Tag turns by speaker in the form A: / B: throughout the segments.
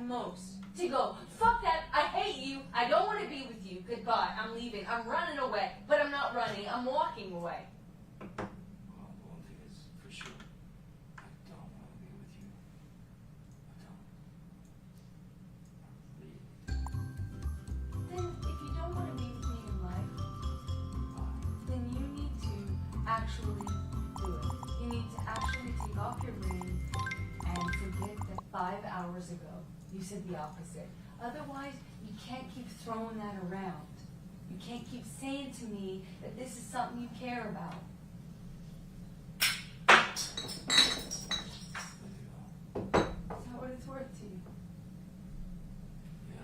A: most to go, fuck that, I hate you, I don't want to be with you, goodbye, I'm leaving, I'm running away. But I'm not running, I'm walking away.
B: Well, one thing is for sure, I don't want to be with you. I don't.
A: Then if you don't want to be with me in life, then you need to actually do it. You need to actually take off your ring and forget that 5 hours ago you said the opposite. Otherwise, you can't keep throwing that around. You can't keep saying to me that this is something you care about. Is that what it's worth to you?
B: Yeah.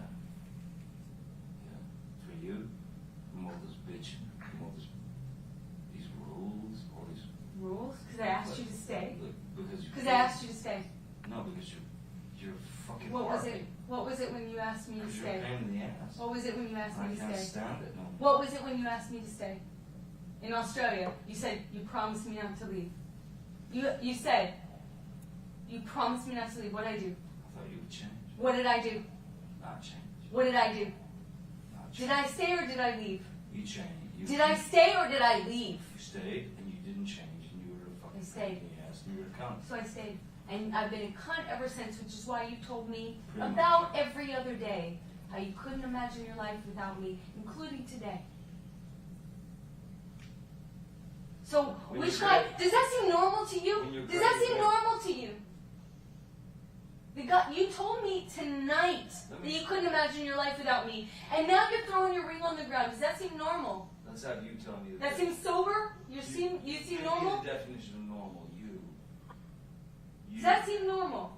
B: Yeah. For you, from all this bitching, from all these rules, all these...
A: Rules? Because I asked you to stay?
B: Look,
A: Because I asked you to stay.
B: No, because you're fucking
A: What was
B: barking.
A: it? What was it when you asked me to
B: Because you're
A: stay?
B: a pain in the ass.
A: What was it when you asked me to
B: I can't
A: stay?
B: stand it no more.
A: What was it when you asked me to stay? In Australia, you said you promised me not to leave. You said you promised me not to leave. What did I do?
B: I thought you would change.
A: What did I do?
B: Not change.
A: What did I do?
B: Not change.
A: Did I stay or did I leave?
B: You changed.
A: Did I stay or did I leave?
B: You stayed and you didn't change and you were a fucking
A: I stayed.
B: pain in the ass and you were a cunt.
A: So I stayed. And I've been a cunt ever since, which is why you told me
B: Pretty
A: about every other day how you couldn't imagine your life without me, including today. So,
B: When
A: which
B: you
A: guy,
B: said-
A: does that seem normal to you?
B: when you're
A: Does that
B: crazy,
A: seem
B: right?
A: normal to you? The guy, you told me tonight that you couldn't imagine your life without me, and now you're throwing your ring on the ground. Does that seem normal?
B: Let's have you tell me
A: That seems sober? You seem
B: Give me
A: normal?
B: the definition of normal. You.
A: Does that seem normal?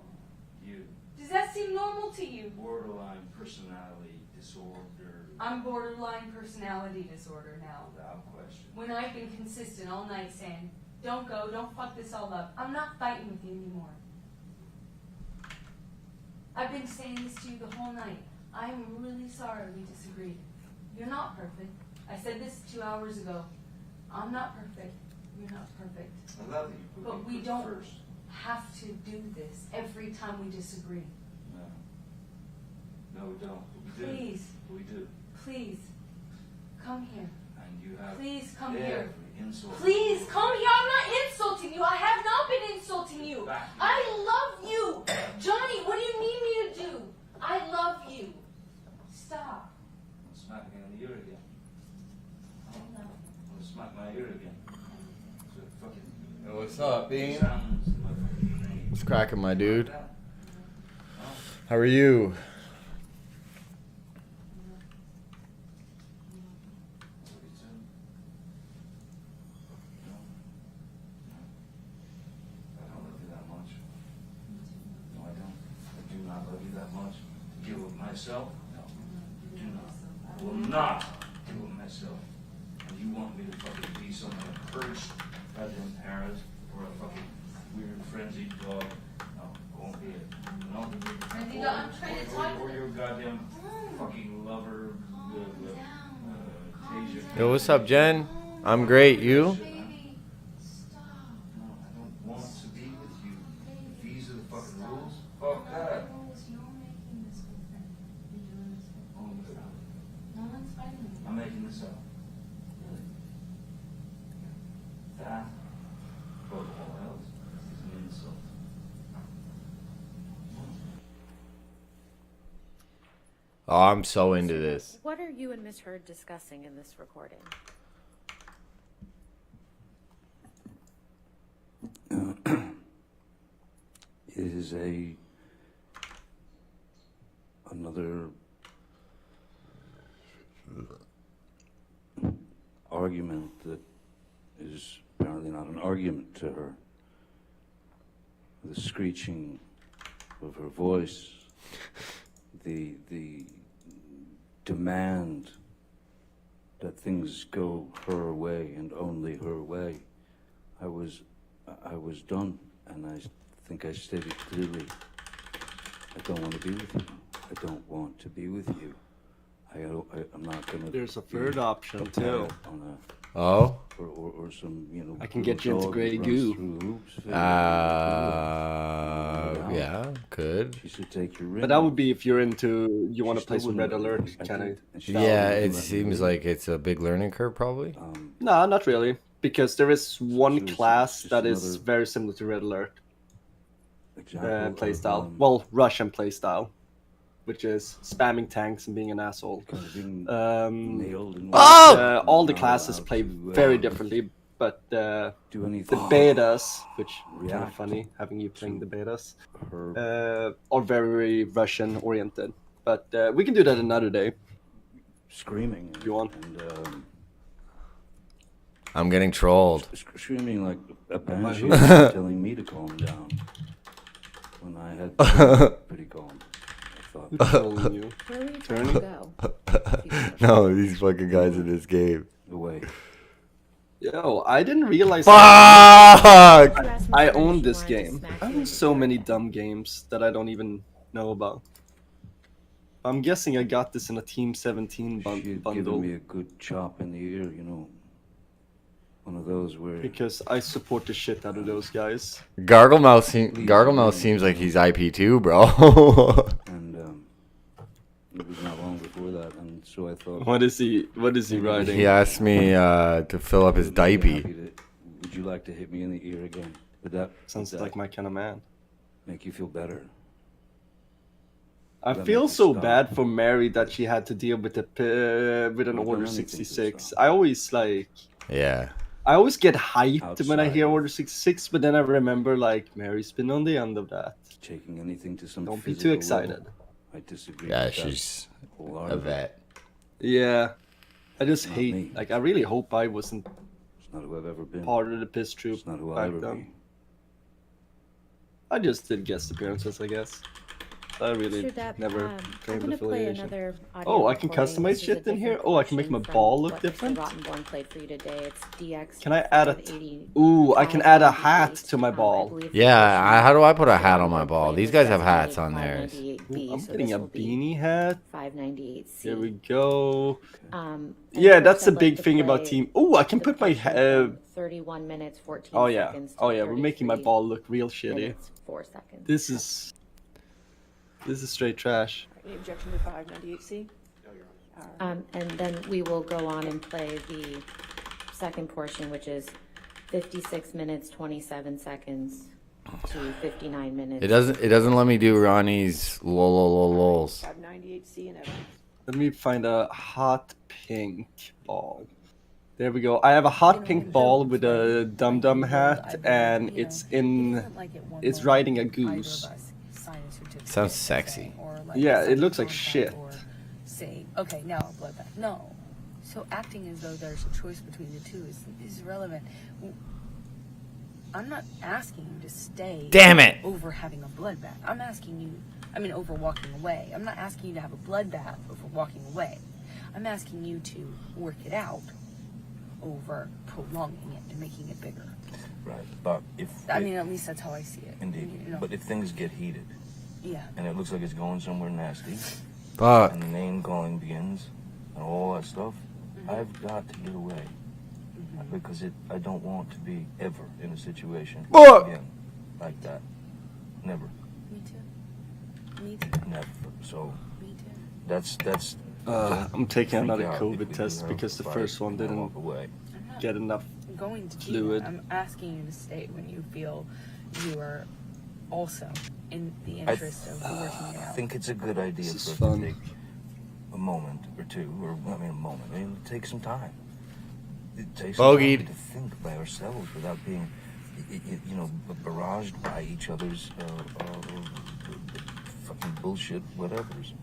B: You.
A: Does that seem normal to you?
B: Borderline personality disorder.
A: I'm borderline personality disorder now.
B: Without question.
A: When I've been consistent all night saying, don't go, don't fuck this all up. I'm not fighting with you anymore. I've been saying this to you the whole night. I'm really sorry we disagreed. You're not perfect. I said this 2 hours ago. I'm not perfect. You're not perfect.
B: I love that you put
A: But
B: me
A: we don't
B: first.
A: have to do this every time we disagree.
B: No. No, we don't. But we
A: Please.
B: do. We do.
A: Please, come here.
B: And you have
A: Please come
B: every
A: here.
B: insult.
A: Please come here. I'm not insulting you. I have not been insulting you. I love you. Johnny, what do you need me to do? I love you. Stop.
B: I'm smacking me in the ear again.
A: I love you.
B: I'm gonna smack my ear again. So fucking
C: Yo, what's up, Bean?
B: sounds in my fucking brain.
C: What's cracking, my dude?
B: Like that. Oh.
C: How are you?
B: Myself? No. Do not. I will not do it myself. And you want me to fucking be some kind of cursed goddamn parrot or a fucking weird frenzied dog? No, won't be it. No.
A: Frenzied dog? I'm trying to talk
B: Or
A: to
B: your goddamn fucking lover, Tasia.
C: Yo, what's up, Jen? I'm great. You?
A: Baby, stop.
B: No, I don't want to be with you. If these are the fucking rules, fuck that.
A: You're making this whole thing. You're doing this whole thing. No one's fighting with you.
B: I'm making this up.
A: Really?
B: That, above all else, is an insult.
C: Oh, I'm so into this.
D: What are you and Miss Heard discussing in this recording?
E: It is another argument that is apparently not an argument to her. The screeching of her voice, the demand that things go her way and only her way. I was done, and I think I stated clearly, I don't want to be with you. I don't want to be with you. I'm not gonna.
F: There's a
E: be
F: third option,
E: a
F: too.
E: parent on
C: Oh?
E: or some, you know.
F: I can get you into
E: dog
F: Grey
E: that runs
F: Goo.
E: through the hoops.
C: Yeah, could.
E: She should take your ring.
F: But that would be if you're into, you want to
E: She
F: play
E: still
F: some Red
E: wouldn't let
F: Alert
E: me, I
F: kind of.
E: think, and she
C: Yeah,
E: still
C: it
E: wouldn't let me
C: seems
E: leave.
C: like it's a big learning curve, probably.
F: No, not really. Because there is one
E: So it's
F: class
E: just
F: that is
E: another
F: very similar to Red Alert
E: Example
F: playstyle.
E: of,
F: Well, Russian playstyle, which is spamming tanks and being an asshole.
E: kind of being nailed in
C: Oh!
F: All the
E: not
F: classes
E: allowed
F: play
E: to,
F: very differently, but
E: do
F: the
E: anything.
F: betas, which kind of
E: React
F: funny having you playing the betas,
E: Her
F: are very Russian oriented. But we can do that another day.
E: screaming.
F: You want?
E: And
C: I'm getting trolled.
E: screaming like a banshee, telling me to calm down. When I had pretty calm. I thought.
F: Who's trolling you?
D: Where were you trying to go?
C: No, these fucking guys in this game.
E: Away.
F: Yo, I didn't realize
C: Fuck!
F: I own this game. I own so many dumb games that I don't even know about. I'm guessing I got this in a Team 17
E: She had given
F: bundle
E: me a good chop in the ear, you know. One of those where
F: because I support the shit out of those guys.
C: Garglemouth seems like he's IP2, bro.
E: and it was not long before that, and so I thought.
F: What is he writing?
C: He asked me to fill up his
E: Would you be
C: diaper.
E: happy would you like to hit me in the ear again?
F: Sounds
E: would that
F: like my kind of man.
E: make you feel better?
F: I
E: That
F: feel
E: makes it
F: so
E: stop.
F: bad for Mary that she had to deal with with an
E: I've
F: Order
E: done anything to
F: 66.
E: stop.
F: I always
C: Yeah.
F: get hyped when I
E: Outside
F: hear
E: of-
F: Order 66, but then I remember like Mary's been on the end of that.
E: Taking anything to some
F: Don't be
E: physical
F: too excited.
E: level. I disagree.
C: Yeah,
E: with that
C: she's a
E: wholeheartedly.
C: vet.
F: Yeah, I just
E: Not
F: hate.
E: me.
F: Like I really hope I wasn't
E: It's not who I've ever been.
F: part of the piss troop
E: It's not who I'll
F: back
E: ever
F: then.
E: be.
F: I just did guest appearances, I guess. I really
D: Should that,
F: never
D: I'm
F: claimed
D: gonna play
F: affiliation.
D: another audio
F: Oh, I can
D: recording.
F: customize
D: This is a
F: shit in here?
D: different
F: Oh, I can make my
D: portion
F: ball
D: from
F: look
D: what
F: different?
D: Mr. Rottenborn played for you today. It's DX.
F: Can I add a?
D: 80
F: Ooh, I can add a
D: 598,
F: hat to my
D: I
F: ball.
D: believe
C: Yeah, how do I put a hat on my
D: Rottenborn
C: ball?
D: played
C: These
D: was
C: guys have
D: designated
C: hats on theirs.
D: 598B,
F: I'm
D: so
F: getting
D: this
F: a
D: will be
F: beanie hat.
D: 598C.
F: There we go.
D: And
F: Yeah,
D: first
F: that's a
D: I'd like
F: big
D: to
F: thing about
D: play
F: team. Oh, I can
D: the
F: put my.
D: portion from 31 minutes 14
F: Oh yeah.
D: seconds to
F: Oh yeah. We're making my
D: 33
F: ball look real shitty.
D: minutes, 4 seconds.
F: This is straight trash.
G: Any objection to 598C?
D: And then we will go on and play the second portion, which is 56 minutes 27 seconds to 59 minutes.
C: It doesn't let me do Ronnie's lols.
G: 598C and evidence.
F: Let me find a hot pink ball. There we go. I have a hot pink ball with a dum dum hat, and it's riding a goose.
C: Sounds sexy.
F: Yeah, it looks like shit.
A: Say, okay, now a bloodbath. No. So acting as though there's a choice between the two is irrelevant. I'm not asking you to stay.
C: Damn it!
A: Over having a bloodbath. I'm asking you. Over walking away. I'm not asking you to have a bloodbath over walking away. I'm asking you to work it out over prolonging it and making it bigger.
B: Right, but if...
A: At least that's how I see it.
B: Indeed.
A: You know?
B: But if things get heated,
A: Yeah.
B: and it looks like it's going somewhere nasty,
C: Fuck.
B: and the name calling begins, and all that stuff, I've got to get away. Because I don't want to be ever in a situation
C: Fuck.
B: again like that. Never.
A: Me too. Me too.
B: Never. So
A: Me too.
B: that's
F: I'm taking
B: freak
F: another
B: out if
F: COVID
B: we
F: test
B: do
F: because the
B: fight
F: first one
B: and
F: didn't
B: walk away.
A: I'm not
F: get enough.
A: going to do
F: fluid.
A: that. I'm asking you to stay when you feel you are also in the interest of working it
B: I
A: out.
B: think it's a good idea
F: This is
B: for us
F: fun.
B: to take a moment or two, or a moment. Take some time. It takes some
C: Bogeyed.
B: time to think by ourselves without being, barraged by each other's fucking bullshit, whatever's.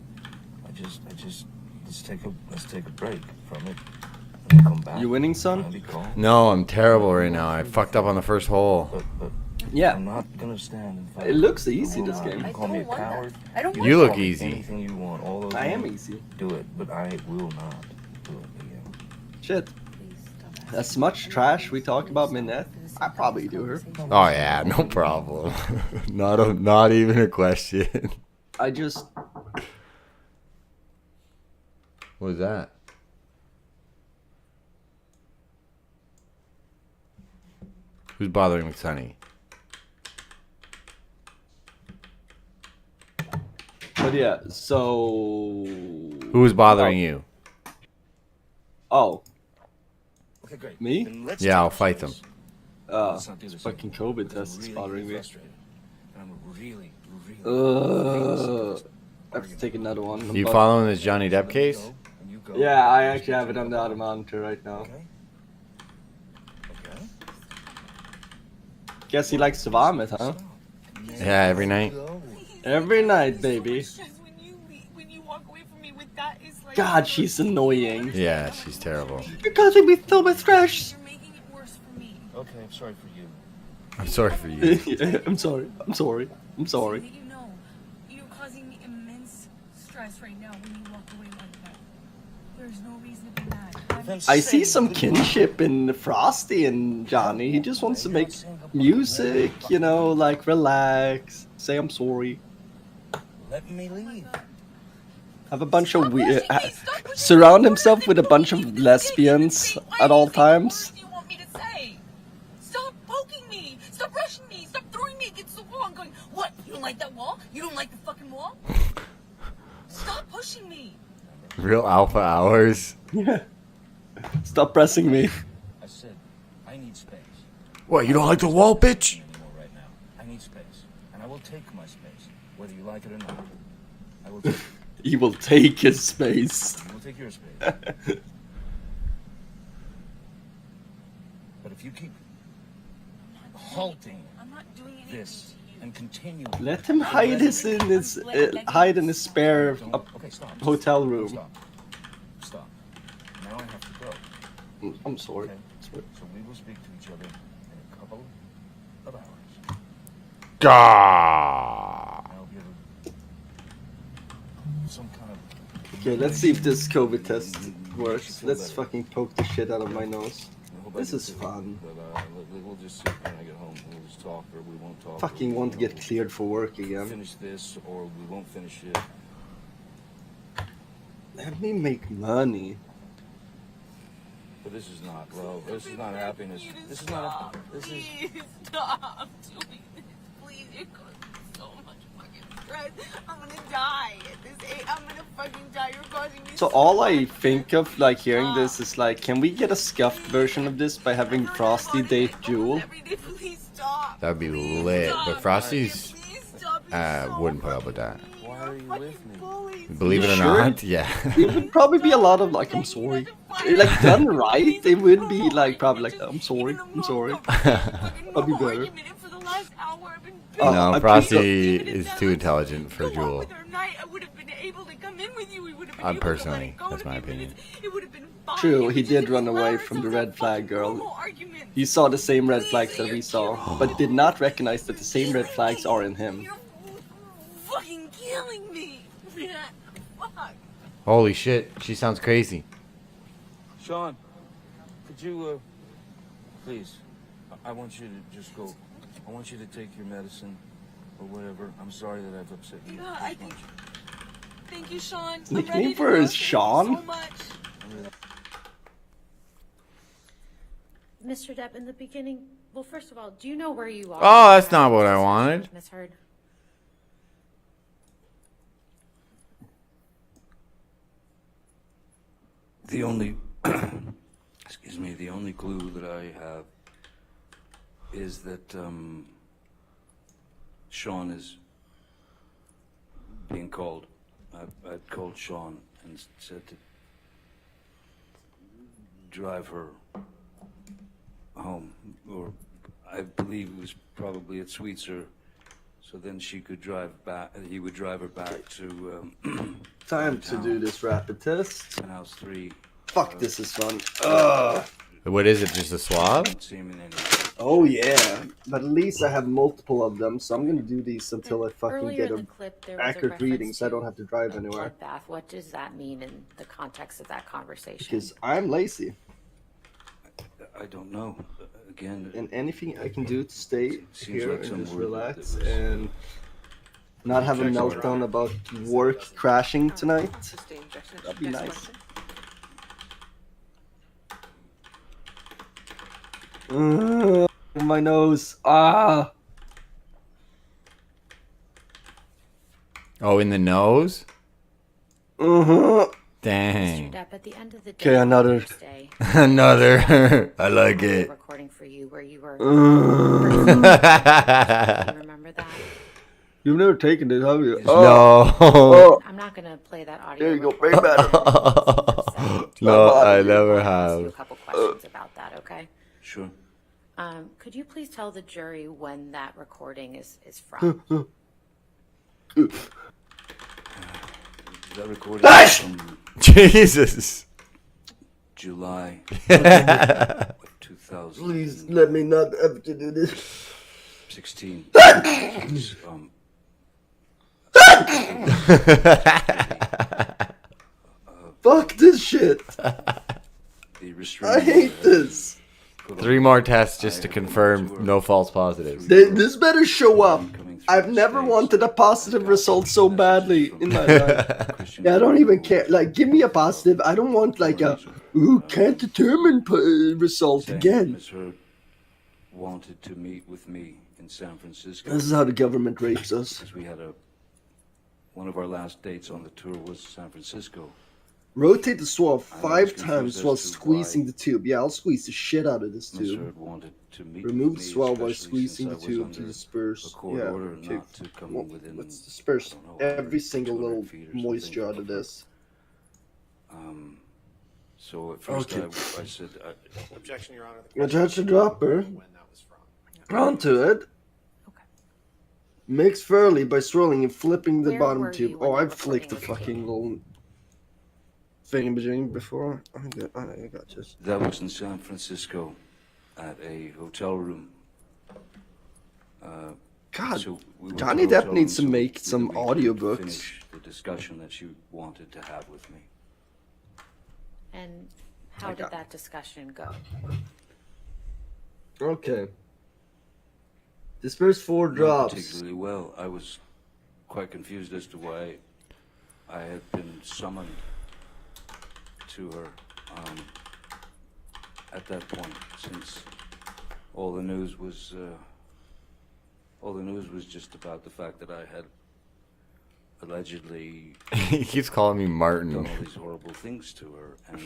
B: Let's take a break from it, and then come back.
F: You winning, son?
B: Try and be calm.
C: No, I'm terrible right now. I fucked up on the first hole.
B: But
F: Yeah.
B: I'm not gonna stand and fight.
F: It looks
B: I
F: easy,
B: will
F: this
B: not.
F: game.
B: You
A: I
B: can call me a
A: don't want that.
B: coward.
A: I don't
B: can
A: want
C: You
B: call
C: look
B: me
C: easy.
B: Anything you want. All those
F: I am
B: things,
F: easy.
B: Do it, but I will not do it again.
F: Shit.
A: Please stop asking.
F: As much trash we talk about Minette, I probably do her.
C: Oh yeah, no problem. not even a question.
F: I just.
C: What was that? Who's bothering McSunny?
F: But yeah, so
C: Who was bothering you?
F: Oh,
B: Okay, great.
F: Me?
B: Then let's
C: Yeah, I'll
B: take
C: fight
B: this.
C: them.
B: Let's not do
F: it's
B: this
F: fucking
B: anymore,
F: COVID
B: because
F: test is
B: I'm
F: bothering me.
B: frustrated. And I'm really sick of this
F: I have to take another one.
C: You
F: but-
C: following this Johnny
B: So
C: Depp
B: let me
C: case?
B: go, and you go,
F: Yeah, I
B: and you
F: actually have it
B: speak
F: on
B: to
F: the
B: your
F: other
B: mom.
F: monitor right now.
B: Okay? Okay?
F: Guess he likes to vomit, huh?
B: Stop.
C: Yeah, every night.
B: Go.
F: Every night, baby.
H: When you walk away from me with that, it's like
F: God, she's annoying.
C: Yeah, she's terrible.
F: You're causing me so much stress.
H: You're making it worse for me.
B: Okay, I'm sorry for you.
C: I'm sorry for you.
F: Yeah, I'm sorry. I'm sorry. I'm
H: So
F: sorry.
H: that you know, you're causing me immense stress right now when you walk away like that. There's no reason to be mad.
F: I see some kinship in Frosty and Johnny. He just wants to make music, you know, like relax, say I'm sorry.
B: Let me leave.
F: Have a bunch of weird. Surround himself with a bunch of lesbians at all times.
H: What do you want me to say? Stop poking me. Stop rushing me. Stop throwing me against the wall. I'm going, what? You don't like that wall? You don't like the fucking wall? Stop pushing me.
C: Real alpha hours.
F: Yeah. Stop pressing me.
B: I said, I need space.
C: What, you don't like the wall, bitch?
B: Anymore right now. I need space. And I will take my space, whether you like it or not. I will take it.
F: He will take his space.
B: You will take your space. But if you keep halting
H: I'm not doing anything
B: this
H: to you.
B: and continue,
F: Let him hide hide in his spare
B: Okay, stop.
F: hotel room.
B: Stop. Stop. Now I have to go.
F: I'm sorry.
B: Okay. So we will speak to each other in a couple of hours.
C: Gah.
B: I'll give some kind of.
F: Okay, let's see if this COVID test works. Let's fucking poke the shit out of my nose. This is fun.
B: But, we'll just see when I get home. We'll just talk, or we won't talk.
F: Fucking want to get cleared for work again.
B: Finish this, or we won't finish it.
F: Let me make money.
B: But this is not love. This is not happiness. This is not. This is.
H: Please stop doing this. Please, you're causing me so much fucking stress. I'm gonna die at this age. I'm gonna fucking die. You're causing me
F: So all I think of like hearing this is like, can we get a scuffed version of this by having Frosty date Jewel?
H: Please stop.
C: That'd be
H: Please
C: lit.
H: stop.
C: But Frosty's
H: Please stop. You're so
C: wouldn't put up with that.
H: fucking
B: Why are you
H: fucking
B: with me?
H: bullies.
C: Believe it or
F: Sure.
C: not, yeah.
F: It would probably be a lot of like, I'm sorry. Like done right, it would be like probably like, I'm sorry, I'm sorry. I'll be better.
C: No,
F: I think
C: Frosty is too intelligent for Jewel. Personally, that's my opinion.
F: True, he did run away from the red flag girl. He saw the same red flags that we saw, but did not recognize that the same red flags are in him.
H: You're fucking killing me. Fuck.
C: Holy shit, she sounds crazy.
B: Sean, could you, please? I want you to just go. I want you to take your medicine, or whatever. I'm sorry that I've upset you.
H: Yeah, I think. Thank you, Sean.
F: His
H: I'm
F: nickname
H: ready to
F: for
H: go.
F: is
H: Thank you
F: Sean?
H: so much.
D: Mr. Depp, in the beginning, well, first of all, do you know where you are?
C: Oh, that's not what I wanted.
D: Misheard.
E: The only, excuse me, the only clue that I have is that Sean is being called. I called Sean and said to drive her home, or I believe it was probably at Sweetser, so then she could drive back. He would drive her back to
F: Time to do this rapid test.
E: House 3.
F: Fuck, this is fun. Ugh.
C: What is it, just a swab?
E: Don't see him in any.
F: Oh yeah, but at least I have multiple of them, so I'm gonna do these until I fucking
D: Earlier
F: get
D: in the
F: a
D: clip, there was a
F: accurate
D: reference
F: reading, so I
D: to
F: don't have to drive
D: a
F: anywhere.
D: bloodbath. What does that mean in the context of that conversation?
F: Because I'm lazy,
E: I don't know. Again,
F: and anything I can do to stay
E: Seems
F: here
E: like some
F: and just
E: word that
F: relax
E: was-
F: and not have a meltdown about work crashing tonight,
G: Just the injection.
F: that'd be
G: Next
F: nice.
G: question.
F: My nose. Ah.
C: Oh, in the nose?
F: Uh-huh.
D: Mr.
C: Dang.
D: Depp, at the end of the day,
F: Okay, another.
D: Thursday,
C: Another. I like
D: a
C: it.
D: recording for you where you were.
F: Uh,
D: Do you remember that?
F: you've never taken it, have you?
C: No.
F: Oh,
D: I'm not gonna play that audio.
F: there you go.
D: recording.
F: Way better.
C: No, I
F: Not
C: never
D: Ask you a
C: have.
D: couple questions about that, okay?
E: Sure.
D: Could you please tell the jury when that recording is from?
E: That recording is from
C: Jesus.
E: July of 2016.
F: Please let me not have to do this. Fuck this shit.
E: The
F: I
E: restraining
F: hate
E: order
F: this.
E: put
C: 3
E: on-
C: more tests just to confirm no false positives.
F: This better show up. I've never wanted a positive result so badly in my life. Yeah, I don't even care. Like, give me a positive. I don't want like a can't determine result
E: saying
F: again.
E: Ms. Heard wanted to meet with me in San Francisco.
F: This is how the government rapes us.
E: Because we had one of our last dates on the tour was San Francisco.
F: Rotate the swab
E: I was
F: 5
E: confused
F: times
E: as
F: while
E: to
F: squeezing
E: why
F: the tube. Yeah, I'll squeeze the shit out of this
E: Ms.
F: tube.
E: Heard wanted to meet
F: Remove
E: with
F: the
E: me,
F: swab while
E: especially
F: squeezing the
E: since I was
F: tube to
E: under
F: disperse.
E: a court
F: Yeah,
E: order
F: okay.
E: not to come
F: Well,
E: within,
F: let's disperse
E: I don't know,
F: every
E: 100,
F: single
E: 200
F: little
E: feet or something
F: moisture out of
E: of her.
F: this.
E: So at first
F: Okay.
E: I said,
I: Objection, Your Honor.
F: I judge the dropper.
I: When that was from.
F: Onto it.
D: Okay.
F: Mix thoroughly by swirling and flipping the
D: Where
F: bottom
D: were
F: tube.
D: you when
F: Oh,
D: that
F: I've flicked the
D: recording was
F: fucking little thingamajig before. I got this.
E: that was in San Francisco at a hotel room.
F: God,
E: So we went
F: Johnny
E: to the
F: Depp
E: hotel
F: needs to
E: room so
F: make
E: that
F: some
E: we could
F: audiobooks.
E: finish the discussion that she wanted to have with me.
D: And how did that discussion go?
F: Okay. Disperse 4
E: Not
F: drops.
E: particularly well. I was quite confused as to why I had been summoned to her at that point, since all the news was just about the fact that I had allegedly
C: He keeps calling me
E: done
C: Martin.
E: all these horrible things to her, and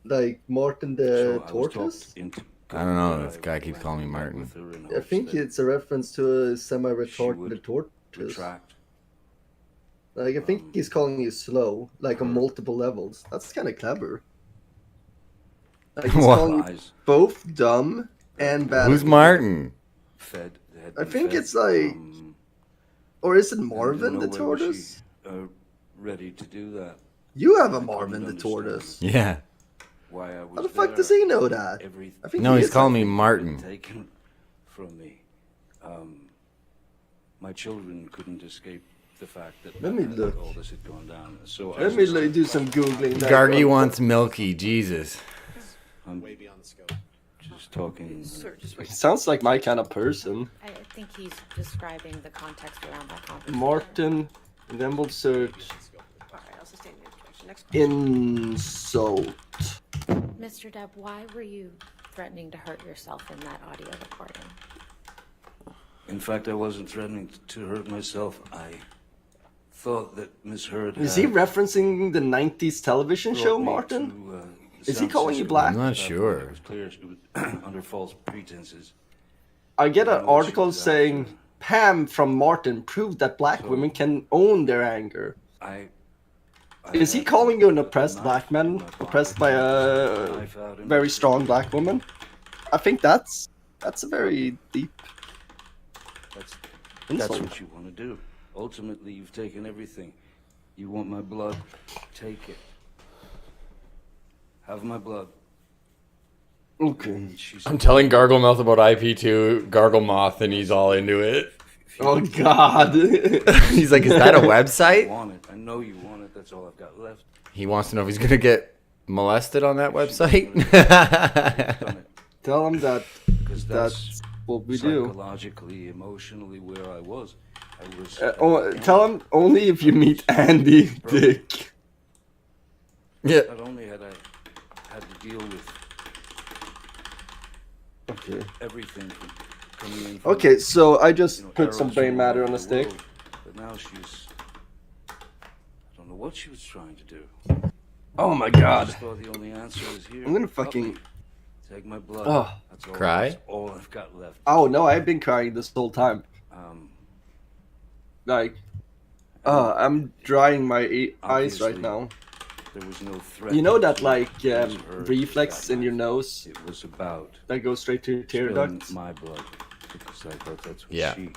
F: Like Martin the
E: so I was
F: Tortoise?
E: talked into.
C: I don't know,
E: that
C: this
E: I
C: guy keeps
E: went
C: calling me
E: and met
C: Martin.
E: with her in
F: I
E: hopes
F: think
E: that
F: it's a reference to a
E: she
F: semi-retarded
E: would
F: tortoise.
E: retract.
F: Like, I think he's calling you slow, like on multiple levels. That's kind of clever. Like, he's
C: What?
F: calling you
E: Lies
F: both dumb and bad.
C: Who's
F: at the
C: Martin?
E: fed. Had
F: I
E: been
F: think
E: fed,
F: it's like- Or is it
E: and
F: Marvin
E: in
F: the
E: no way was
F: tortoise?
E: she, ready to do that.
F: You have a
E: I couldn't
F: Marvin the
E: understand
F: tortoise.
C: Yeah.
E: Why I was
F: How the fuck
E: there.
F: does he know that?
E: Everything
F: I think
C: No,
F: he
C: he's
F: is
C: calling
F: like-
C: me Martin.
E: taken from me. My children couldn't escape the fact that
F: Let me look.
E: all this had gone down. So I
F: Let me
E: was
F: do some googling. that
C: Gargy
F: one.
C: wants Milky. Jesus.
E: I'm
I: Way beyond the scope.
E: just talking.
G: Sir, just wait.
F: Sounds like my kind of person.
D: I think he's describing the context around that conversation.
F: Martin, and then we'll search
G: All right, I'll sustain the objection. Next question.
F: insult.
D: Mr. Depp, why were you threatening to hurt yourself in that audio recording?
E: In fact, I wasn't threatening to hurt myself. I thought that Miss Heard
F: Is
E: had
F: he referencing the 90s television
E: brought
F: show,
E: me
F: Martin?
E: to,
F: Is
E: San
F: he calling you
E: Francisco.
F: black?
C: I'm not
E: At that point,
C: sure.
E: It was clear she was under false pretenses.
F: I get
E: I
F: an
E: know what she
F: article
E: was
F: saying
E: after.
F: Pam from Martin proved that black
E: So-
F: women can own their anger.
E: I
F: Is he
E: had
F: calling you an
E: a
F: oppressed
E: knife
F: black
E: in
F: man,
E: my pocket,
F: oppressed by
E: a
F: a
E: knife out in
F: very
E: my
F: strong
E: pocket.
F: black woman? I think that's a very deep
E: That's
F: insult.
E: what you want to do. Ultimately, you've taken everything. You want my blood? Take it. Have my blood.
F: Okay.
E: And she said,
C: I'm telling Gargle Mouth about IP2, Gargle Moth, and he's all into it.
E: "If you
F: Oh God.
C: He's like, is that a
E: I
C: website?
E: want it. I know you want it. That's all I've got left.
C: He wants to know if he's going to get molested on that website.
E: Done it.
F: Tell him that
E: Because
F: that's what we do.
E: psychologically, emotionally, where I was. I was.
F: Tell him only if you meet Andy Dick.
C: Yeah.
E: Not only had I had to deal with
F: Okay.
E: everything coming in. From,
F: Okay, so I just
E: you know,
F: put some
E: arrows
F: brain
E: from
F: matter
E: all
F: on
E: over
F: a
E: the
F: stick.
E: world. But now I don't know what she was trying to do.
F: Oh my
E: I
F: god.
E: just thought the only answer is here.
F: I'm gonna
E: Cut
F: fucking.
E: me. Take my blood.
F: Oh.
E: That's all.
C: Cry?
E: That's all I've got left.
F: Oh no, I've been crying this whole time. Like, I'm drying my eyes right
E: Obviously,
F: now.
E: there was no threat.
F: You know that
E: to
F: like
E: raise her,
F: reflex
E: that
F: in your
E: night.
F: nose
E: It was about
F: that goes straight to your tear
E: spilling
F: ducts?
E: my blood because I thought that's what
C: Yeah.
E: she.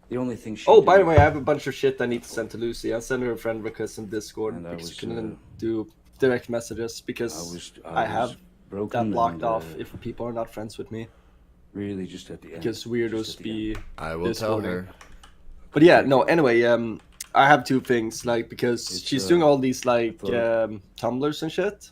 E: The only thing she.
F: Oh, by
E: did-
F: the way, I have a bunch of shit I need to send to Lucy. I sent her a friend request in Discord
E: And I
F: because
E: was,
F: she couldn't do direct messages because I
E: was
F: have
E: broken
F: that blocked
E: and,
F: off if people are not friends with me.
E: Really, just at the end.
F: Because weirdos be
C: I will tell
F: Discording.
C: her.
F: But yeah, no. Anyway, I have two things like because
E: It's,
F: she's doing all these like
E: thought-
F: tumblers and shit,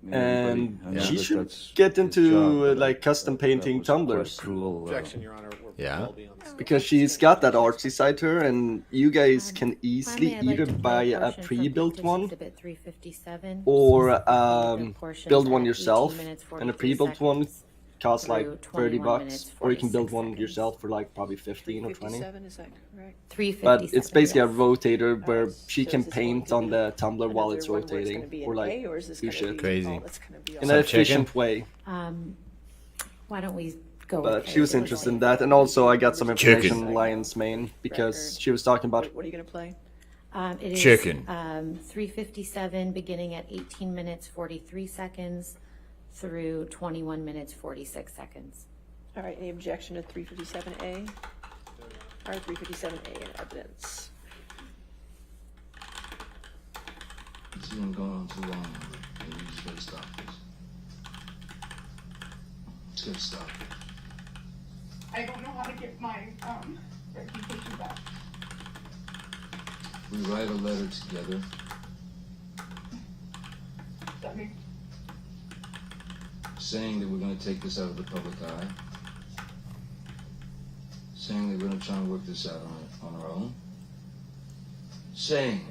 E: I mean, everybody-
F: and
E: I know
F: she
E: that
F: should
E: that's
F: get
E: his
F: into
E: job, but
F: like
E: I
F: custom
E: thought that
F: painting
E: was quite
F: tumblers
E: cruel.
I: Objection, Your Honor. We're
C: Yeah.
I: well beyond this.
F: because she's got that artsy side to her, and you guys can easily
D: Finally, I'd like
F: either
D: to play
F: buy a
D: portion from
F: pre-built
D: Pictures
F: one
D: Exhibit 357,
F: or
D: specifically the portions
F: build one
D: at
F: yourself,
D: 18 minutes,
F: and a
D: 43
F: pre-built one
D: seconds
F: costs
D: through
F: like 30
D: 21
F: bucks,
D: minutes,
F: or you can build
D: 46
F: one
D: seconds.
F: yourself for like probably 15 or 20.
G: 357, is that correct?
F: 'But it's
D: 357.
F: basically a
D: yes.
F: rotator where
G: Alright,
F: she
G: so
F: can
G: is this going
F: paint
G: to
F: on
G: be
F: the tumbler while
G: another
F: it's
G: one where it's
F: rotating,
G: gonna be
F: or
G: an
F: like
G: A, or is this
F: do
G: gonna
F: shit
G: be
C: Crazy.
G: all that's gonna be on
F: in
C: Some
F: an
C: chicken?
F: efficient way.
D: Why don't we go
F: But
D: with
F: she was
D: A?
F: interested in that, and also I got some
C: Chicken.
F: information on Lion's Mane because she was talking about.
G: What are you gonna play?
D: It is
C: Chicken.
D: 357 beginning at 18 minutes 43 seconds through 21 minutes 46 seconds.
G: All right, any objection to 357A? All right, 357A in evidence.
B: It's been going on too long. Maybe you just gotta stop this. Just gotta stop it.
J: I don't know how to get my reputation back.
B: We write a letter together.
J: That means
B: Saying that we're gonna take this out of the public eye. Saying that we're gonna try and work this out on our own. Saying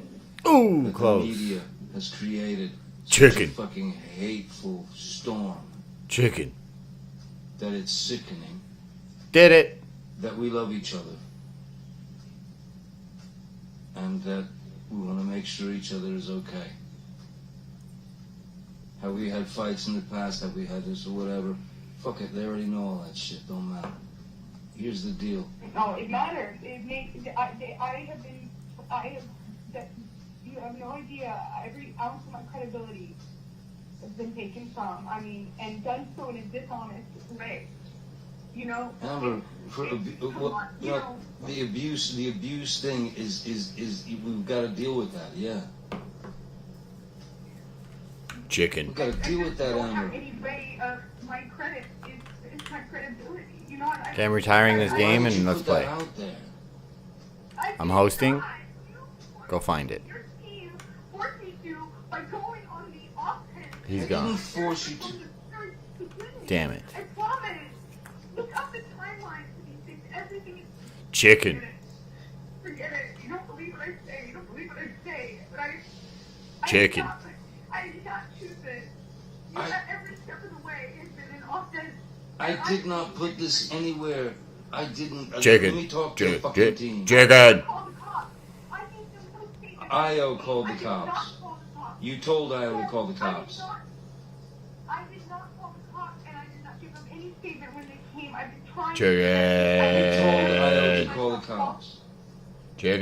C: Ooh,
B: that
C: close.
B: the media has created such
C: Chicken.
B: a fucking hateful storm
C: Chicken.
B: that it's sickening,
C: Did it.
B: that we love each other, and that we want to make sure each other is okay. Have we had fights in the past? Have we had this or whatever? Fuck it, they already know all that shit. Don't matter. Here's the deal.
J: no, it matters. It makes. That you have no idea. Every ounce of my credibility has been taken from. I mean, and done so in a dishonest way. You know.
B: Amber,
J: Come on, you know.
B: the abuse thing is we've got to deal with that. Yeah,
C: Chicken.
B: we've got to deal with that,
J: I don't have
B: Amber.
J: any way of my credit is my credibility. You know what I
C: Okay, I'm retiring this game
B: Why don't
C: and
B: you
C: let's
B: put that
C: play.
B: out there?
C: I'm hosting. Go find it.
J: Your team forced me to by going on the offense.
C: He's
B: I
C: gone.
B: didn't force you to.
C: Damn it.
J: I promise. Look up the timeline to these things. Everything is.
C: Chicken.
J: Forget it. You don't believe what I say. You don't believe what I say. But
C: Chicken.
J: I did not choose this. You got every step of the way. It's been an offense.
B: I did not put this anywhere. I didn't.
C: Chicken.
B: Let me talk to the fucking team.
C: Chicken.
J: Call the cops. I need some no statement.
B: IO called the
J: I did not
B: cops.
J: call the cops.
B: You told IO to call the cops.
J: I did not call the cops, and I did not give them any statement when they came. I've been trying.
B: You told IO to
C: Chicken.
B: call the cops.
C: Chicken.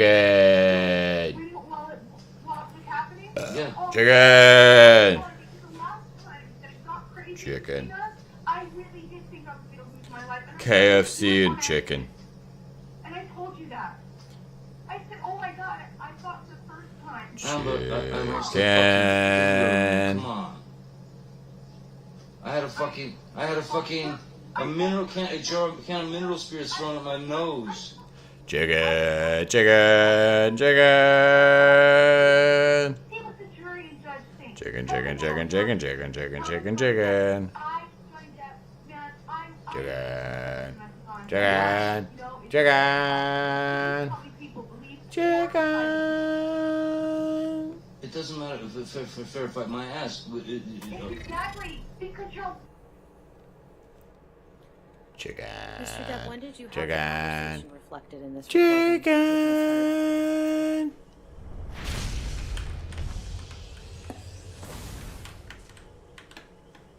J: While it was happening.
B: Yeah.
J: Oh,
C: Chicken.
J: the last time that it got crazy
C: Chicken.
J: between us, I really did think I was gonna lose my life. And I
C: KFC
J: said,
C: and chicken.
J: And I told you that. I said, oh my god, I thought the first time.
B: Amber, I must have
C: Chicken.
B: fucking. Come on. I had a fucking mineral can, a jar, can of mineral spirits thrown at my nose.
C: Chicken. Chicken. Chicken.
J: See what the jury and judge think.
C: Chicken. Chicken. Chicken. Chicken. Chicken. Chicken. Chicken. Chicken.
J: I joined up, man.
C: Chicken.
J: I'm
C: Chicken.
J: you know, it's-
C: Chicken.
J: Probably people believe-
C: Chicken.
B: It doesn't matter if for fair fight my ass.
J: Exactly, because you're
C: Chicken.
D: Mr. Depp, when did you have the
C: Chicken.
D: conversation reflected in this recording with Ms. Heard?
C: Chicken.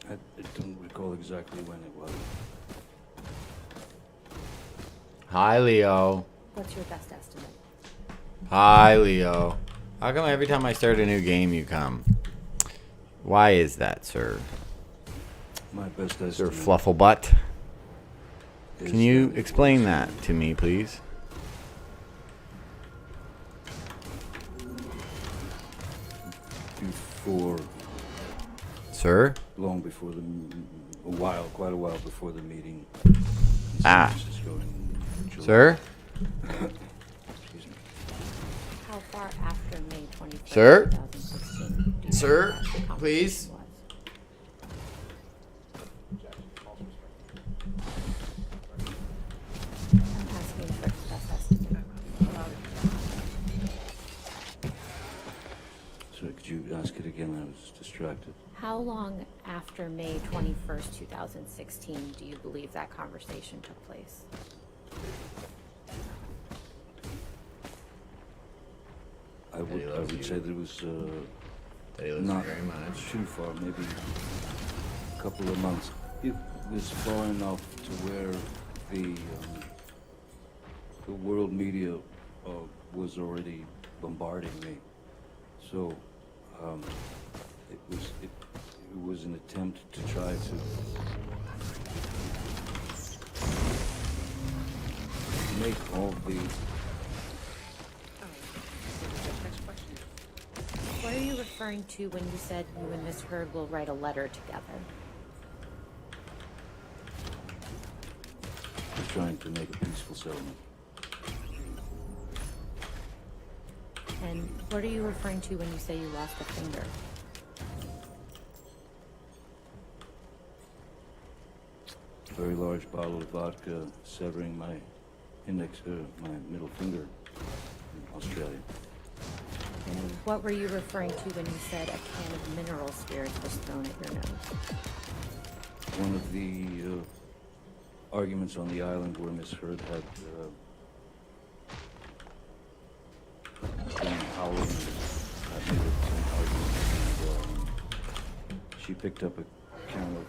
E: I don't recall exactly when it was.
C: Hi, Leo.
D: What's your best estimate?
C: Hi, Leo. How come every time I start a new game you come? Why is that, sir?
E: My best
C: Sir
E: estimate.
C: Flufflebutt?
E: is
C: Can you
E: that it
C: explain
E: was
C: that to me, please?
E: Before,
C: Sir?
E: long before quite a while before the meeting.
C: Ah.
E: San Francisco in July.
C: Sir?
E: Excuse me.
D: How far after May 21st,
C: Sir?
D: 2016? do you
C: Sir,
D: think that conversation
C: please?
D: was? I'm asking for the best estimate.
E: Sorry, could you ask it again? I was distracted.
D: How long after May 21st, 2016 do you believe that conversation took place?
E: I
C: loves
E: would
C: you.
E: say that it was
C: He loves you
E: not
C: very much.
E: too far, maybe a couple of months. It was far enough to where the world media was already bombarding me. So it was an attempt to try to make all the
D: What are you referring to when you said you and Miss Heard will write a letter together?
E: trying to make a peaceful settlement.
D: And what are you referring to when you say you lost a finger?
E: A very large bottle of vodka severing my my middle finger in Australia.
D: And what were you referring to when you said a can of mineral spirits was thrown at your nose?
E: One of the arguments on the island where Miss Heard had been howling at me with some arguments, and she picked up a can of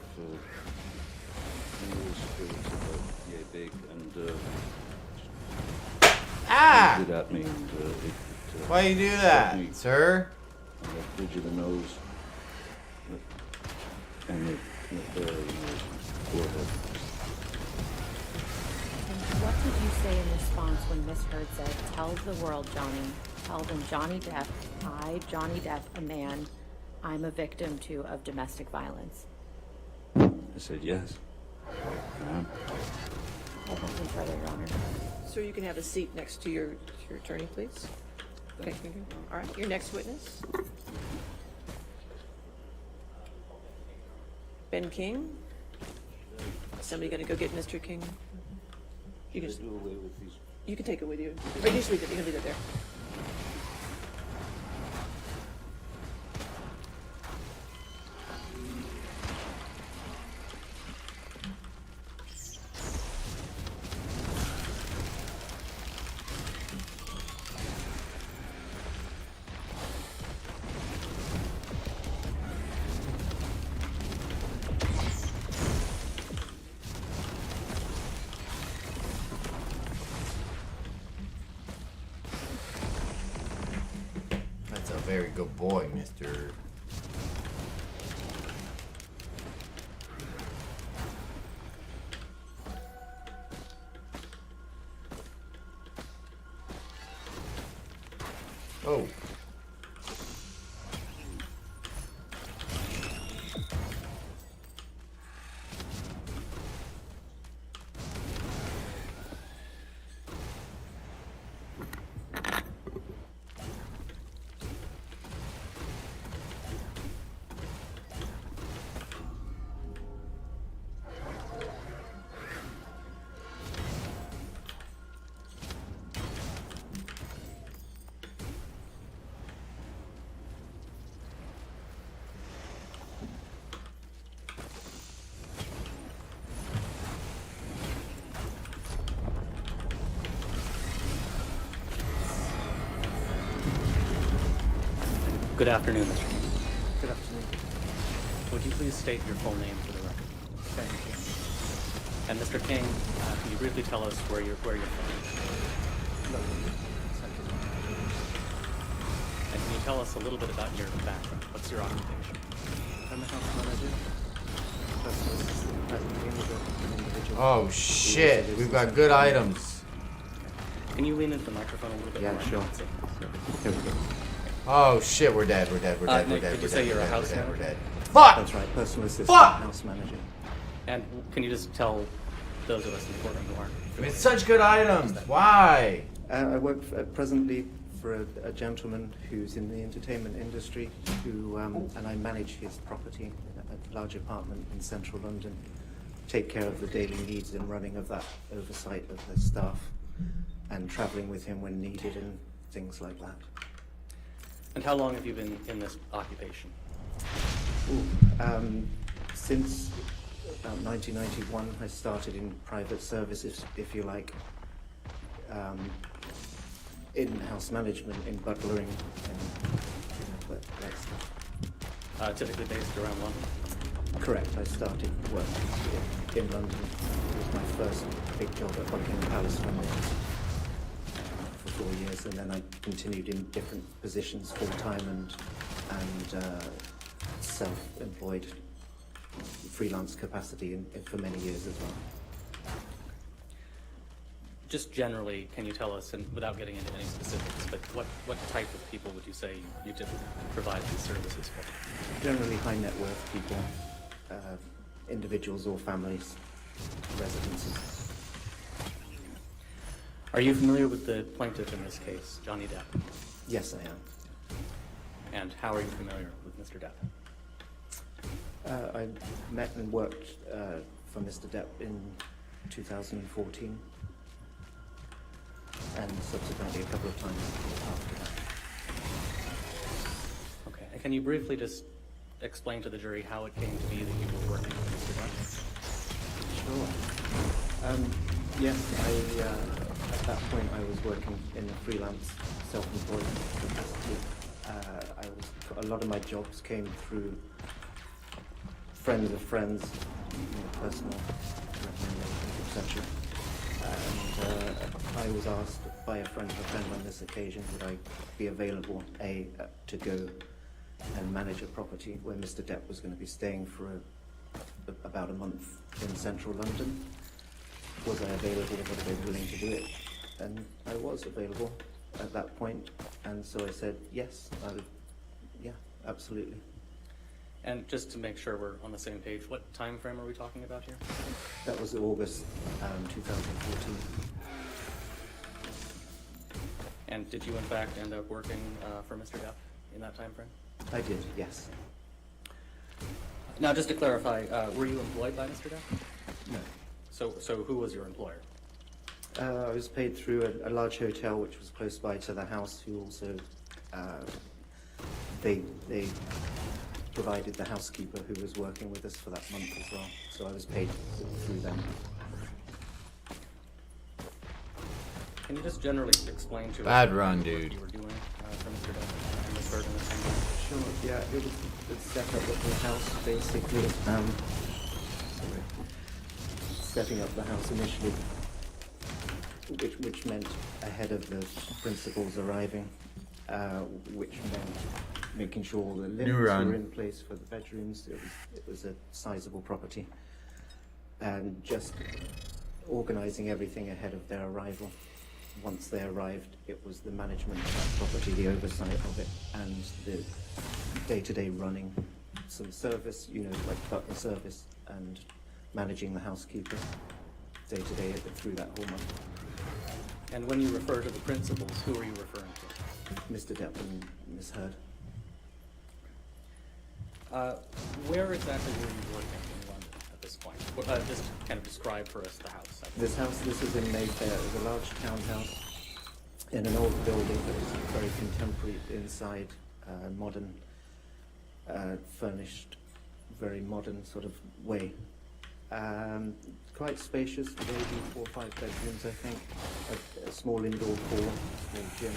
E: mineral spirits about yay big and threw it at me, and
C: Why you do
E: struck
C: that,
E: me
C: sir?
E: on the bridge of the nose and the forehead.
D: And what did you say in response when Miss Heard said, "Tell the world, Johnny. Tell them Johnny Depp, I, Johnny Depp, a man, I'm a victim too of domestic violence"?
E: I said yes.
D: Nothing further, Your Honor.
G: Sir, you can have a seat next to your attorney, please. Okay. All right, your next witness. Ben King. Somebody gonna go get Mr. King? You can,
E: Do away with these.
G: you can take it with you. Or you just leave it, you can leave it there.
C: That's a very good boy, Mr. Oh.
K: Good afternoon, Mr. King. Good afternoon. Would you please state your full name for the record? Thank you. And Mr. King, can you briefly tell us where you're from? And can you tell us a little bit about your background? What's your occupation?
L: I'm a house manager.
C: Oh shit, we've got good items.
K: Can you lean into the microphone a little bit more?
L: Yeah, sure. Here we go.
C: Oh shit, we're dead, we're dead, we're dead, we're
K: Nick,
C: dead,
K: did
C: we're
K: you
C: dead,
K: say
C: we're
K: you're a
C: dead,
K: house
C: we're dead, we're
K: manager?
C: dead. Fuck!
L: That's right, personal assistant,
C: Fuck!
L: house manager.
K: And can you just tell those of us in the courtroom who aren't?
C: It's such good items. Why?
L: I work presently for a gentleman who's in the entertainment industry, who and I manage his property, a large apartment in central London, take care of the daily needs and running of that, oversight of the staff, and travelling with him when needed and things like that.
K: And how long have you been in this occupation?
L: Since about 1991, I started in private services, if you like, in house management, in butlering, and that stuff.
K: Typically based around London?
L: Correct. I started work in London. It was my first big job at Buckingham Palace for 4 years, and then I continued in different positions, full-time and self-employed, freelance capacity for many years as well.
K: Just generally, can you tell us, and without getting into any specifics, but what type of people would you say you typically provide these services for?
L: Generally high net worth people, individuals or families, residences.
K: Are you familiar with the plaintiff in this case, Johnny Depp?
L: Yes, I am.
K: And how are you familiar with Mr. Depp?
L: I met and worked for Mr. Depp in 2014, and subsequently a couple of times after that.
K: Okay, and can you briefly just explain to the jury how it came to be that you were working with Mr. Depp?
L: Sure. Yes, at that point I was working in a freelance, self-employed capacity. A lot of my jobs came through friends of friends, personal recommendations, etc. And I was asked by a friend of a friend on this occasion would I be available to go and manage a property where Mr. Depp was going to be staying for about a month in central London. Was I available? Would I be willing to do it? And I was available at that point, and so I said yes. Yeah, absolutely.
K: And just to make sure we're on the same page, what time frame are we talking about here?
L: That was August 2014.
K: And did you in fact end up working for Mr. Depp in that time frame?
L: I did, yes.
K: Now, just to clarify, were you employed by Mr. Depp?
L: No.
K: So who was your employer?
L: I was paid through a large hotel which was close by to the house, who also they provided the housekeeper who was working with us for that month as well. So I was paid through them.
K: Can you just generally explain to
C: Bad
K: us
C: run,
K: what
C: dude.
K: you were doing for Mr. Depp and Ms. Bird in this time?
L: Sure, yeah, it was the setup of the house, basically. Setting up the house initially, which meant ahead of the principals arriving, which meant making sure all the limits were in place for the bedrooms. It was a sizable property, and just organising everything ahead of their arrival. Once they arrived, it was the management of that property, the oversight of it, and the day-to-day running, some service, like butler service, and managing the housekeeper day-to-day through that whole month.
K: And when you refer to the principals, who are you referring to?
L: Mr. Depp and Miss Heard.
K: Where exactly were you working in London at this point? Just kind of describe for us the house.
L: This is in Mayfair. It was a large townhouse in an old building that was very contemporary inside, modern, furnished, very modern sort of way. Quite spacious, maybe 4 or 5 bedrooms, I think. A small indoor pool, small gym.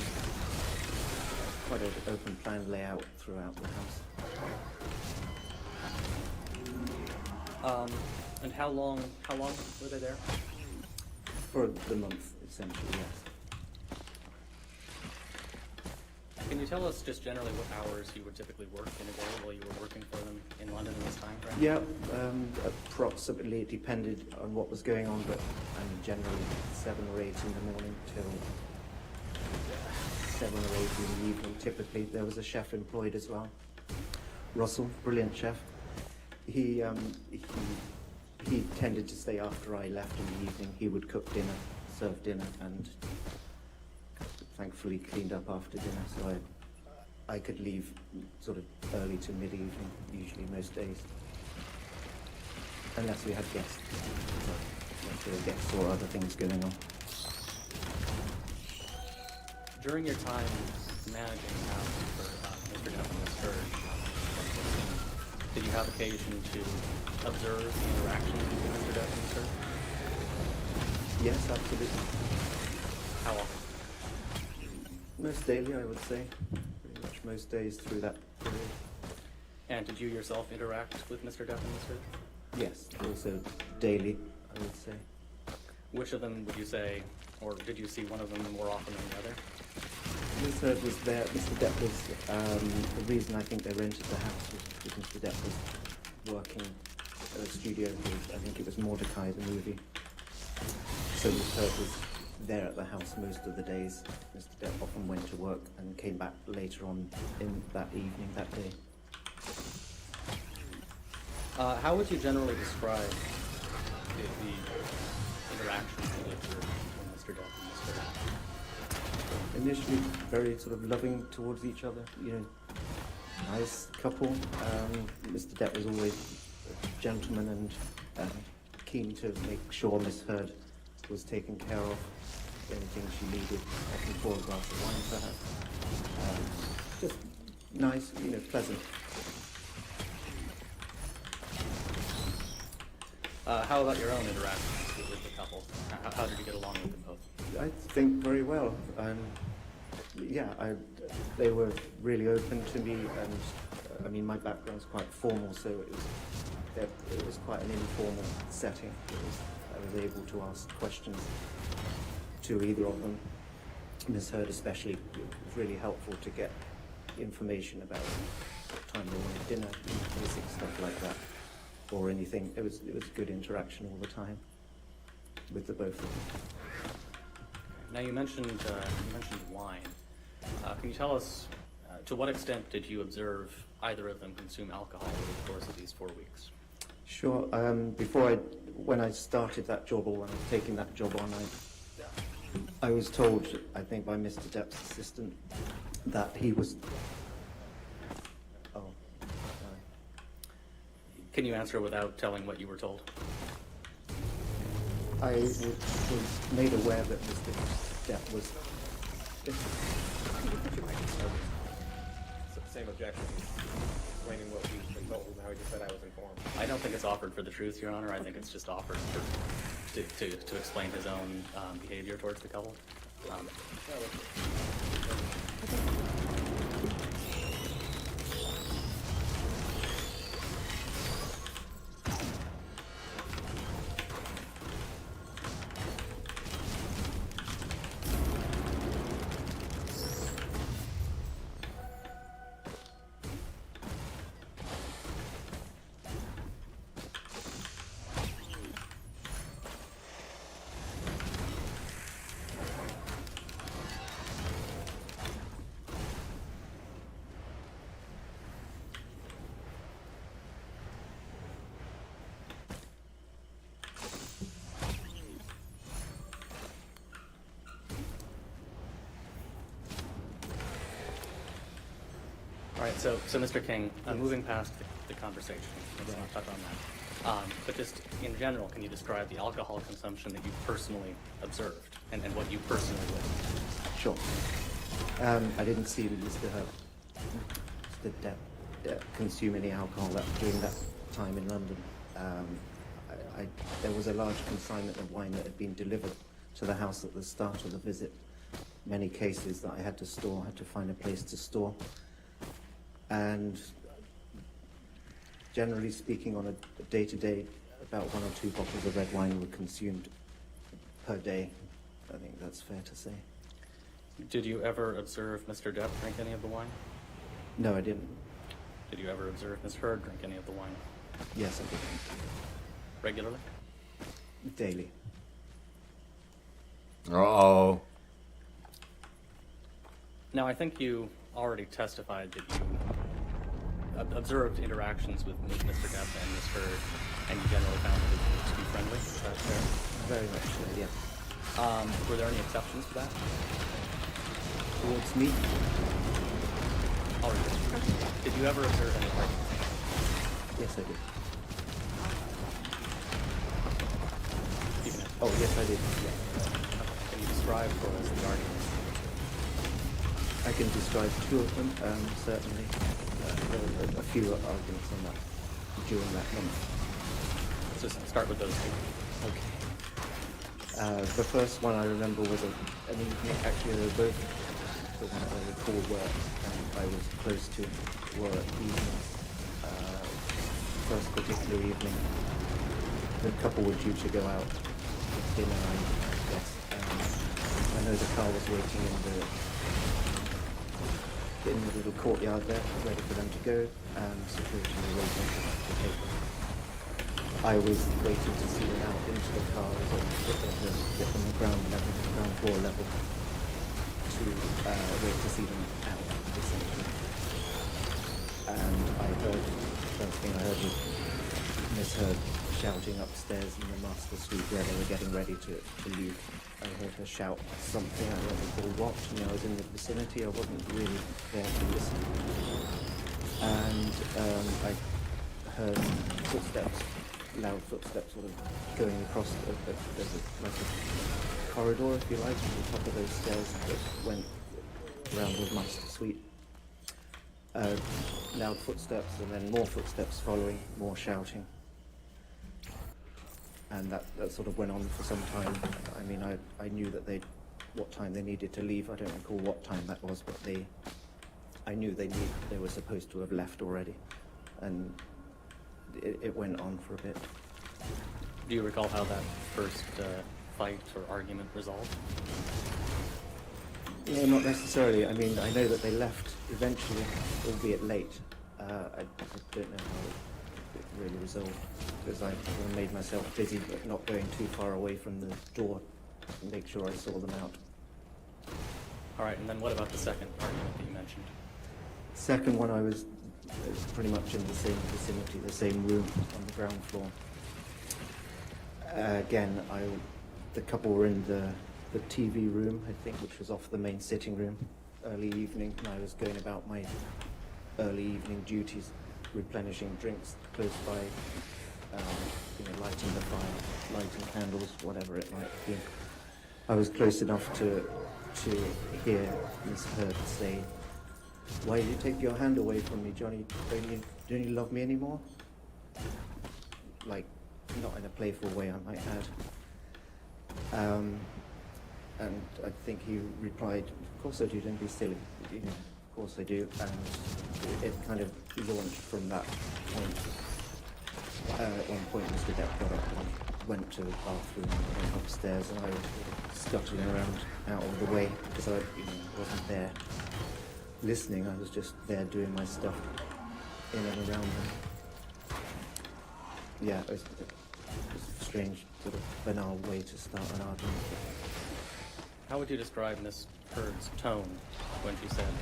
L: quite an open plan layout throughout the house.
K: And how long were they there?
L: For the month, essentially, yes.
K: Can you tell us just generally what hours you would typically work in a day while you were working for them in London in this time frame?
L: Yeah, approximately. It depended on what was going on, but generally 7 or 8 in the morning till 7 or 8 in the evening. Typically, there was a chef employed as well. Russell, brilliant chef. He tended to stay after I left in the evening. He would cook dinner, serve dinner, and thankfully cleaned up after dinner, so I could leave sort of early to mid-evening, usually most days. Unless we had guests. Unless there were guests or other things going on.
K: During your time managing the house for Mr. Duffy's church, did you have occasion to observe the interactions with Mr. Duffy's church?
L: Yes, absolutely.
K: How often?
L: Most daily, I would say. Pretty much most days through that period.
K: And did you yourself interact with Mr. Duffy's church?
L: Yes, also daily, I would say.
K: Which of them would you say, or did you see one of them more often than the other?
L: Mr. was there. Mr. Depp was, the reason I think they rented the house was because Mr. Depp was working at a studio with, I think it was Mordecai, the movie. So Mr. was there at the house most of the days. Mr. Depp often went to work and came back later on in that evening, that day.
K: How would you generally describe the interactions with Mr. Depp and Mr. Depp?
L: Initially, very sort of loving towards each other, you know, nice couple. Mr. Depp was always a gentleman and keen to make sure Miss Heard was taken care of. Anything she needed, I can pour a glass of wine for her. Just nice, you know, pleasant.
K: How about your own interactions with the couple? How did you get along with them both?
L: I think very well. Yeah, they were really open to me, and I mean, my background's quite formal, so it was quite an informal setting. I was able to ask questions to either of them. Ms. Heard especially, it was really helpful to get information about what time they wanted dinner, basic stuff like that, or anything. It was good interaction all the time with the both of them.
K: Now you mentioned wine. Can you tell us to what extent did you observe either of them consume alcohol over the course of these 4 weeks?
L: Sure. When I started that job, or when I was taking that job on, I was told, I think by Mr. Depp's assistant, that he was... Oh, sorry.
K: Can you answer without telling what you were told?
L: I was made aware that Mr. Depp was...
I: Same objection. Explaining what we've been told and how he just said I was informed.
K: I don't think it's offered for the truth, Your Honor. I think it's just offered to explain his own behavior towards the couple. All right, so Mr. King, moving past the conversation, let's not touch on that. But just in general, can you describe the alcohol consumption that you personally observed and what you personally witnessed?
L: Sure. I didn't see Mr. Depp consume any alcohol during that time in London. There was a large consignment of wine that had been delivered to the house at the start of the visit. many cases that I had to store. I had to find a place to store. And generally speaking, on a day-to-day, about 1 or 2 bottles of red wine were consumed per day. I think that's fair to say.
K: Did you ever observe Mr. Depp drink any of the wine?
L: No, I didn't.
K: Did you ever observe Miss Heard drink any of the wine?
L: Yes, I did.
K: Regularly?
L: Daily.
C: Uh-oh.
K: Now, I think you already testified that you observed interactions with Mr. Depp and Miss Heard, and you generally found it to be friendly. Is that fair?
L: Very much so, yeah.
K: Were there any exceptions to that?
L: Towards me?
K: All right. Did you ever observe any arguments?
L: Yes, I did.
K: Even if,
L: Oh, yes, I did. Yeah.
K: can you describe for us the arguments?
L: I can describe 2 of them, certainly. There were a few arguments on that during that month.
K: Let's just start with those 2.
L: Okay. The first one I remember was an evening, actually they were both the one I recall were, I was close to, were evenings. First particular evening, the couple were due to go out for dinner, I guess. I know the car was waiting in the little courtyard there, ready for them to go, and security were waiting for them to take them. I was waiting to see them out into the car as I get on the ground level, ground floor level, to wait to see them out, essentially. And I heard, first thing I heard was Miss Heard shouting upstairs in the master suite where they were getting ready to leave. I heard her shout something, I don't recall what. I was in the vicinity, I wasn't really there to listen. And I heard footsteps, loud footsteps sort of going across, there's like a corridor, if you like, to the top of those stairs that went around the master suite. Loud footsteps and then more footsteps following, more shouting. And that sort of went on for some time. I mean, I knew that what time they needed to leave. I don't recall what time that was, but I knew they were supposed to have left already. And it went on for a bit.
K: Do you recall how that first fight or argument resolved?
L: No, not necessarily. I mean, I know that they left eventually, albeit late. I don't know how it really resolved, because I made myself busy, but not going too far away from the door to make sure I saw them out.
K: All right, and then what about the second argument that you mentioned?
L: Second one, I was pretty much in the same vicinity, the same room on the ground floor. Again, the couple were in the TV room, I think, which was off the main sitting room, early evening, and I was going about my early evening duties, replenishing drinks close by, lighting the fire, lighting candles, whatever it might be. I was close enough to hear Miss Heard say, "Why did you take your hand away from me, Johnny? Don't you love me anymore?" Like, not in a playful way, I might add. And I think he replied, "Of course I do, don't be silly. Of course I do." And it kind of launched from that point. At one point, Mr. Depp got up and went to the bathroom and went upstairs, and I was scuttling around out of the way because I wasn't there listening. I was just there doing my stuff in and around them. Yeah, it was a strange, sort of banal way to start an argument.
K: How would you describe Miss Heard's tone when she said,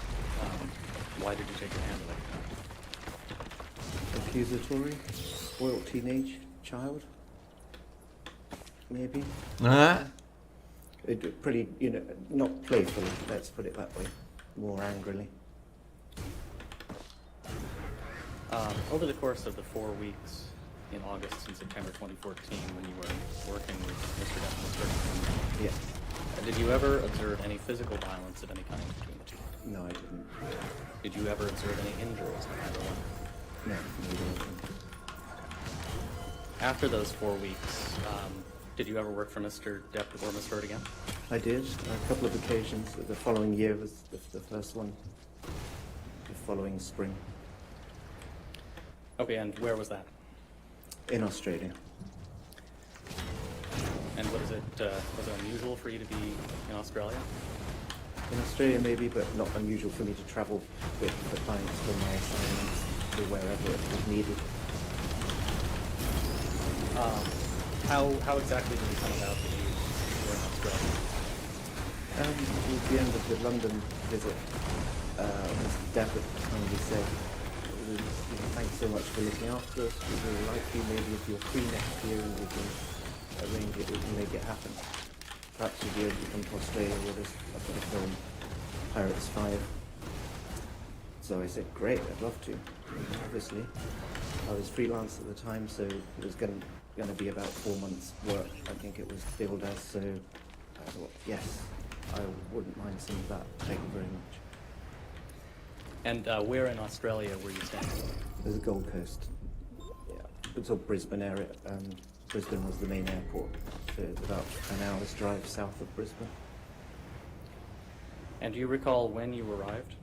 K: "Why did you take your hand away?"
L: Accusatory, spoiled teenage child, maybe. Pretty, not playfully, let's put it that way, more angrily.
K: Over the course of the 4 weeks in August and September 2014, when you were working with Mr. Depp and Ms. Heard,
L: Yes.
K: Did you ever observe any physical violence of any kind between the two?
L: No, I didn't.
K: Did you ever observe any injuries to either one?
L: No, neither.
K: After those 4 weeks, did you ever work for Mr. Depp or Ms. Heard again?
L: I did. A couple of occasions. The following year was the first one. The following spring.
K: Okay, and where was that?
L: In Australia.
K: And was it unusual for you to be in Australia?
L: In Australia maybe, but not unusual for me to travel with the clients for my assignments to wherever it was needed.
K: How exactly did it come about that you were in Australia?
L: Towards the end of the London visit, Mr. Dabbert kindly said, thanks so much for looking after us. We really like you. Maybe if you're free next year, we can arrange it, we can make it happen. Perhaps you'll be able to come to Australia with us. I've got a film, hi-rez 5. So I said, great, I'd love to. Obviously, I was freelance at the time, so it was going to be about 4 months' work. I think it was billed as, so I thought, yes, I wouldn't mind some of that. Thank you very much.
K: And where in Australia were you staying?
L: There's a Gold Coast. Yeah, it's all Brisbane area. Brisbane was the main airport, so it's about an hour's drive south of Brisbane.
K: And do you recall when you arrived?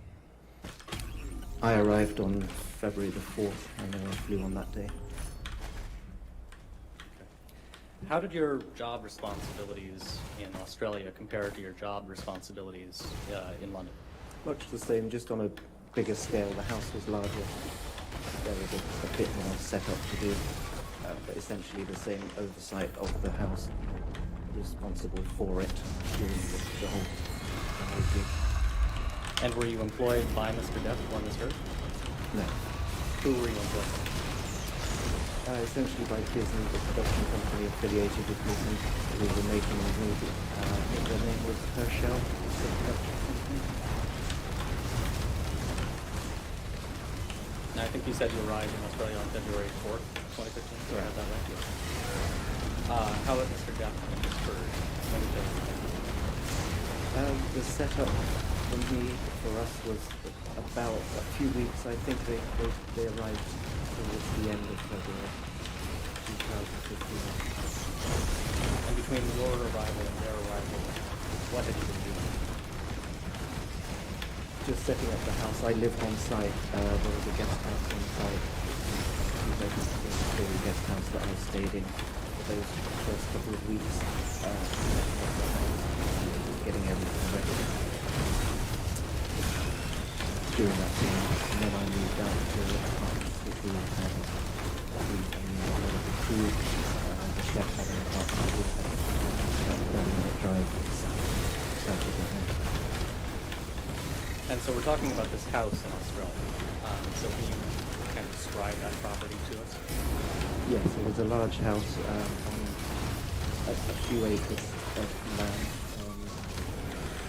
L: I arrived on February the 4th, and I flew on that day.
K: How did your job responsibilities in Australia compare to your job responsibilities in London?
L: Much the same, just on a bigger scale. The house was larger. There was a bit more setup to do, but essentially the same oversight of the house, responsible for it during the whole gig.
K: And were you employed by Mr. Depp when this hurt?
L: No.
K: Who were you employed by?
L: Essentially by Disney, the production company affiliated with Disney, who were making the movie. I think their name was Herschel, the production company.
K: And I think you said you arrived in Australia on February 4th, 2015. Do I have that right? How about Mr. Depp and Miss Bird? When did they arrive?
L: The setup for me, for us, was about a few weeks. I think they arrived towards the end of February 2015.
K: And between your arrival and their arrival, what had you been doing?
L: Just setting up the house. I lived on site. There was a guest house on site. The guest house that I stayed in for those first couple of weeks. Getting everything ready during that time. And then I moved out to apartments which we had. A lot of the crew, the chef had an apartment. We had about a 30-minute drive south of the house.
K: And so we're talking about this house in Australia. So can you kind of describe that property to us?
L: Yes, it was a large house on a few acres of land.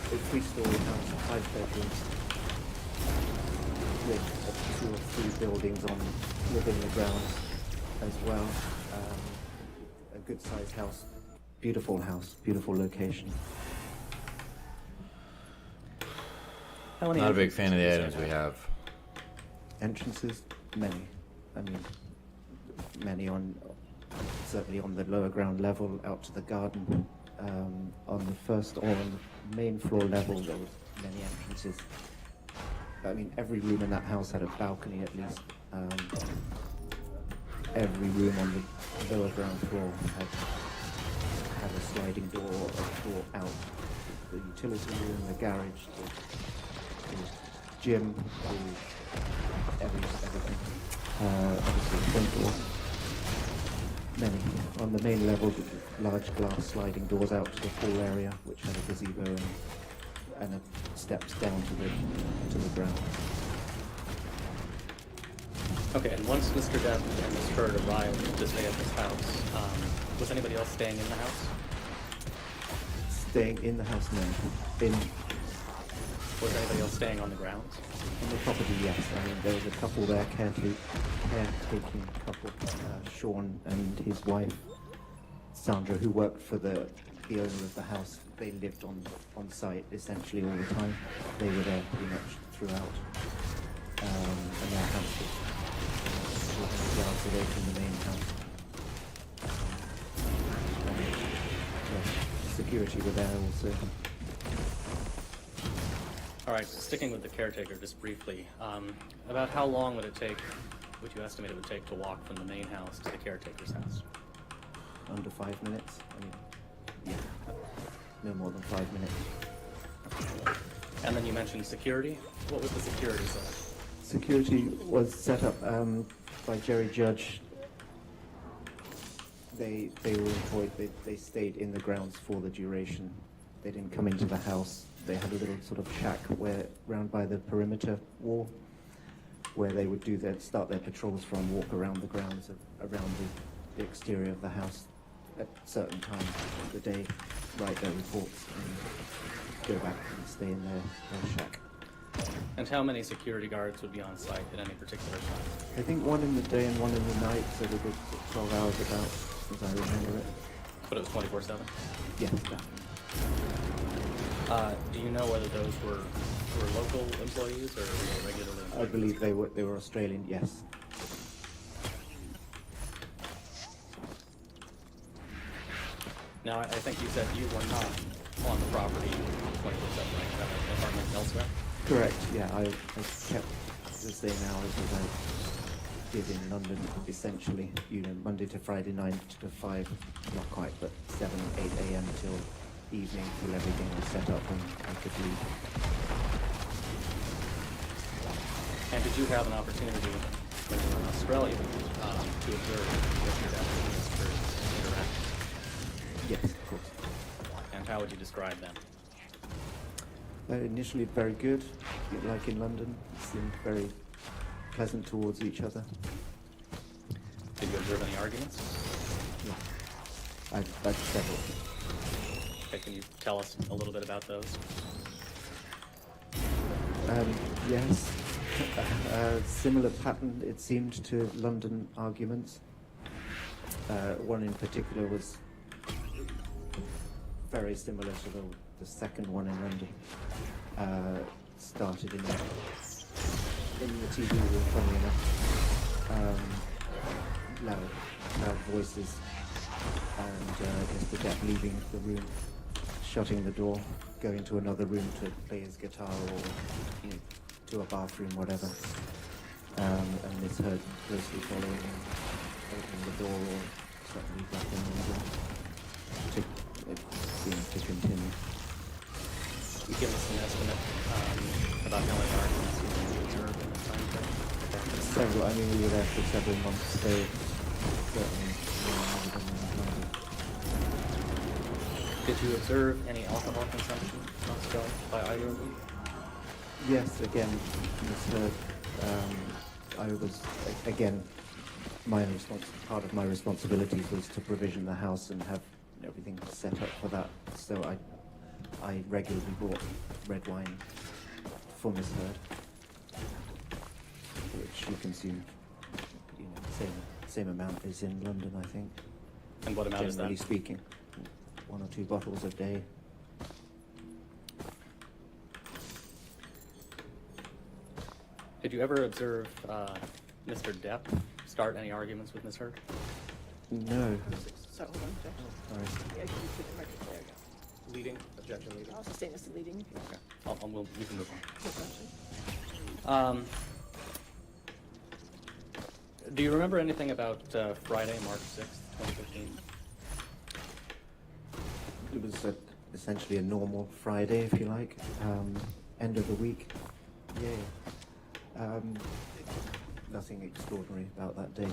L: A 3-story house, 5 bedrooms, with 2 or 3 buildings within the grounds as well. A good-sized house, beautiful location.
C: Not a big fan of the items we have.
L: Entrances, many. I mean, many certainly on the lower ground level out to the garden. On the first or on the main floor level, there was many entrances. I mean, every room in that house had a balcony at least. Every room on the lower ground floor had a sliding door or a door out. The utility room, the garage, the gym, everything. Obviously, the front door. Many. On the main level, large glass sliding doors out to the pool area, which had a gazebo and steps down to the ground.
K: Okay, and once Mr. Depp and Ms. Bird arrived to stay at this house, was anybody else staying in the house?
L: Staying in the house, no.
K: Was anybody else staying on the grounds?
L: On the property, yes. I mean, there was a couple there, caretaking couple, Sean and his wife, Sandra, who worked for the owner of the house. They lived on site essentially all the time. They were there pretty much throughout. And their house was 200 yards away from the main house. security were there also.
K: All right, sticking with the caretaker just briefly, about how long would you estimate it would take to walk from the main house to the caretaker's house?
L: Under 5 minutes. I mean, yeah, no more than 5 minutes.
K: And then you mentioned security. What was the security setup?
L: Security was set up by Jerry Judge. They were employed. They stayed in the grounds for the duration. They didn't come into the house. They had a little sort of shack round by the perimeter wall, where they would start their patrols from, walk around the grounds, around the exterior of the house at certain times of the day, write their reports, and go back and stay in their shack.
K: And how many security guards would be on site at any particular time?
L: I think one in the day and one in the night, so they did 12 hours about, as I remember it.
K: But it was 24/7?
L: Yes, definitely.
K: Do you know whether those were local employees or regularly employees?
L: I believe they were Australian, yes.
K: Now, I think you said you were not on the property 24/7, right? You have an apartment elsewhere?
L: Correct, yeah. I kept the same hours as I did in London, essentially. Monday to Friday, 9 to 5, not quite, but 7, 8 a.m. till evening, till everything was set up and I could leave.
K: And did you have an opportunity when you were in Australia to observe Mr. Depp's interaction?
L: Yes, of course.
K: And how would you describe them?
L: Initially very good, like in London, seemed very pleasant towards each other.
K: Did you observe any arguments?
L: Yeah, I've several.
K: Okay, can you tell us a little bit about those?
L: Yes, similar pattern it seemed to London arguments. One in particular was very similar to the second one in London. Started in the TV room, funny enough. Loud voices, and Mr. Depp leaving the room, shutting the door, going to another room to play his guitar or to a bathroom, whatever. And Miss Heard closely following him, opening the door or suddenly back in the door. It seems to continue.
K: You give us an estimate about how many arguments you observed in the time frame?
L: Several. I mean, we were there for several months, so certainly more than London.
K: Did you observe any alcohol consumption in Australia by either of you?
L: Yes, again, Miss Heard. I was again. Part of my responsibilities was to provision the house and have everything set up for that. So I regularly bought red wine for Miss Heard, which she consumed, same amount as in London, I think.
K: And what amount is that?
L: Generally speaking, 1 or 2 bottles a day.
K: Did you ever observe Mr. Depp start any arguments with Ms. Heard?
L: No.
G: So, hold on, objection.
L: Sorry.
G: Yeah, you can put the record there, yeah.
I: Leading, objection leading.
G: I'll sustain this leading.
K: Okay. We can move
G: No question.
K: on. Do you remember anything about Friday, March 6th, 2015?
L: It was essentially a normal Friday, if you like. End of the week. Yeah. Nothing extraordinary about that day.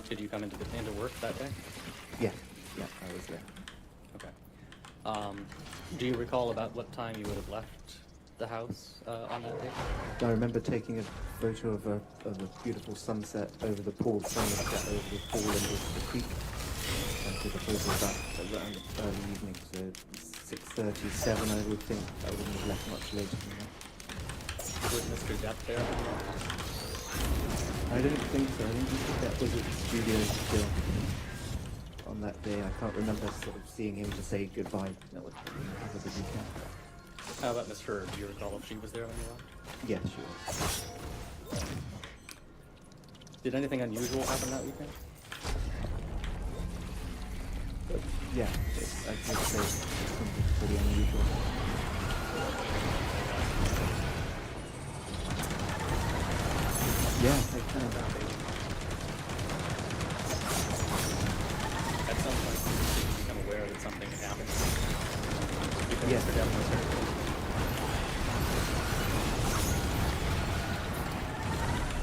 K: Did you come into work that day?
L: Yeah, I was there.
K: Okay. Do you recall about what time you would have left the house on that day?
L: I remember taking a photo of a beautiful sunset over the pool, sunset over the pool and the creek. I took a photo of that around early evening, so 6:37 I would think. I wouldn't have left much later than that.
K: Was Mr. Depp there?
L: I don't think so. I think Mr. Depp was at the studio still on that day. I can't remember sort of seeing him to say goodbye. That was over the weekend.
K: How about Miss Heard? Do you recall if she was there when you left?
L: Yes, she was.
K: Did anything unusual happen that weekend?
L: Yeah, I'd just say something pretty unusual. Yeah, they can.
K: At some point, you become aware that something had happened. You can
L: Yeah.
K: for definite.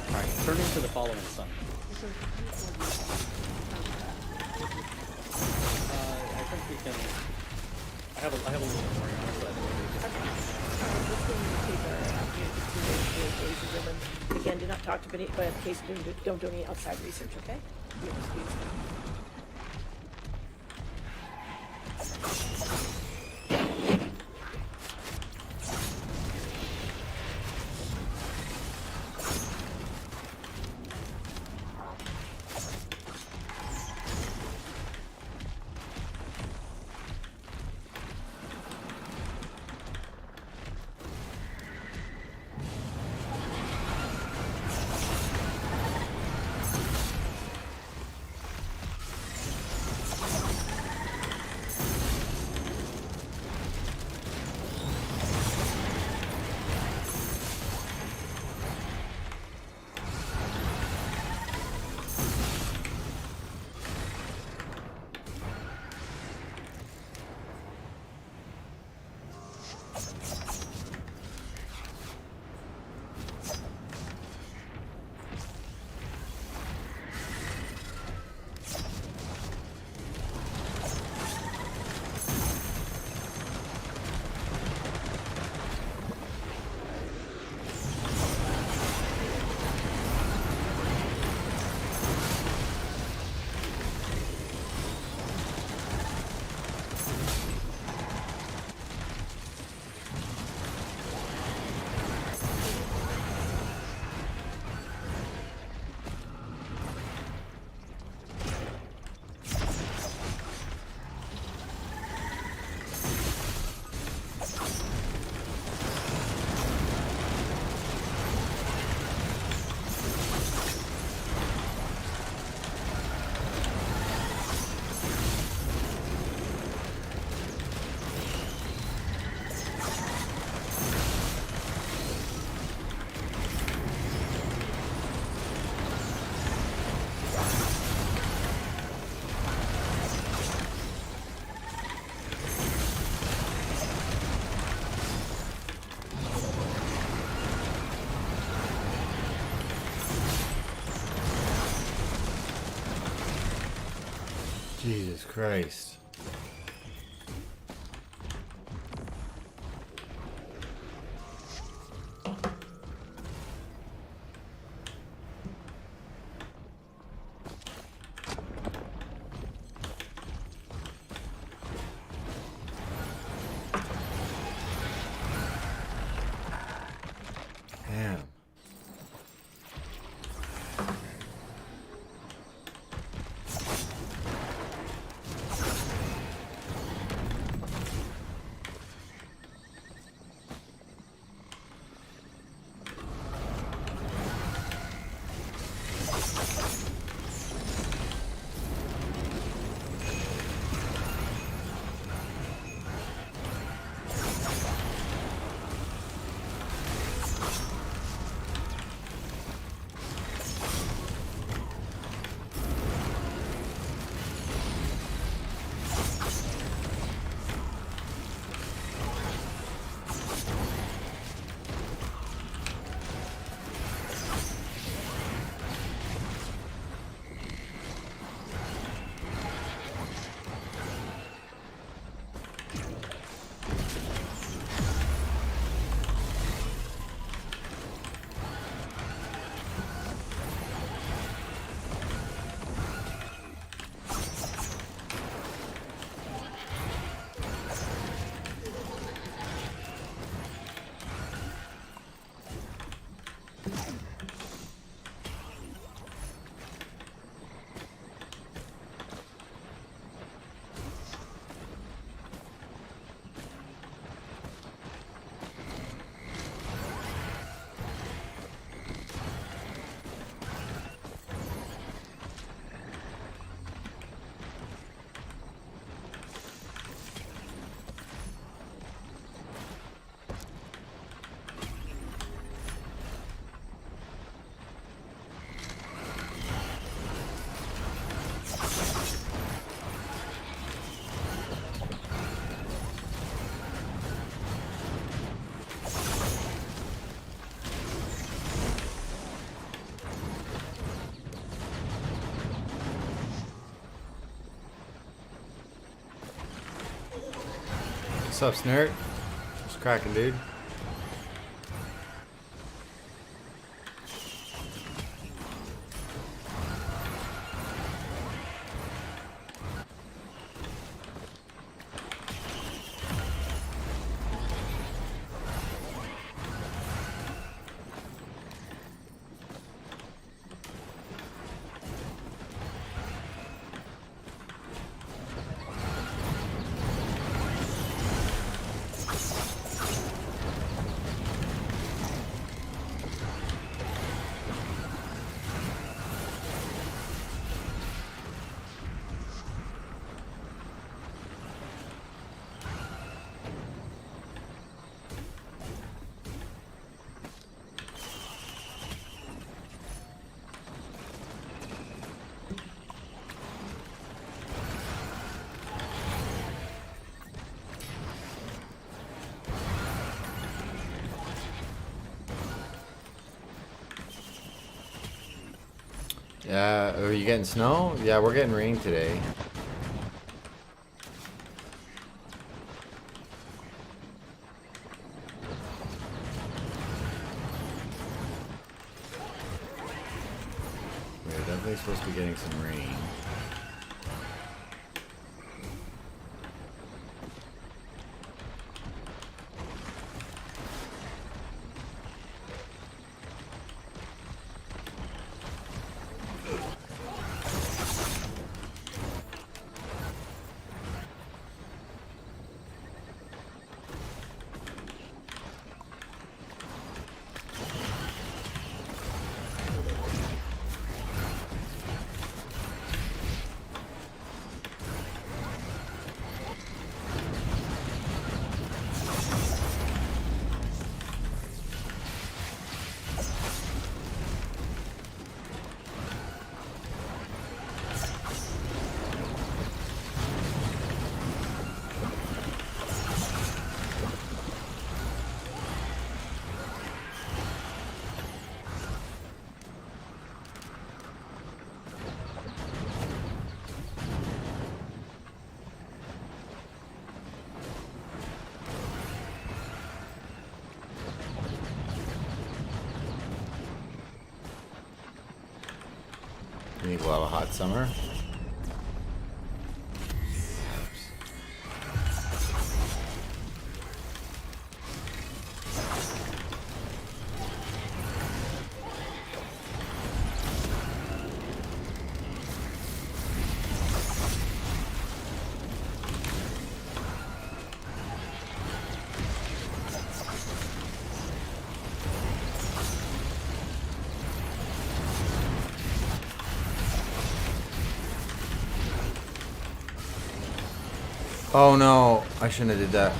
K: All right, turning to the following sun. I think we can. I have a little bit more on it, but I think
G: Again, do not talk to any, but in case don't do any outside research, okay?
C: Jesus Christ. Damn. What's up, Snurt? What's cracking, dude? Are you getting snow? Yeah, we're getting rain today. We're definitely supposed to be getting some rain. I think we'll have a hot summer. Oh no, I shouldn't have did that.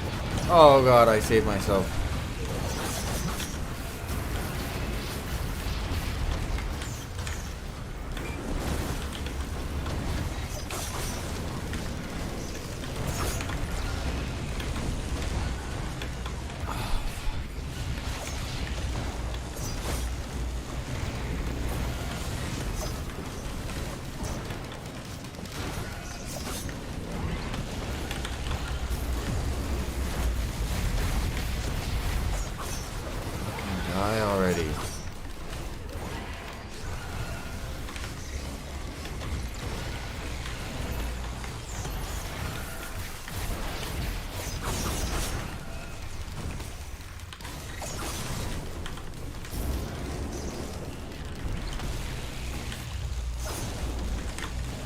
C: Oh god, I saved myself. Die already.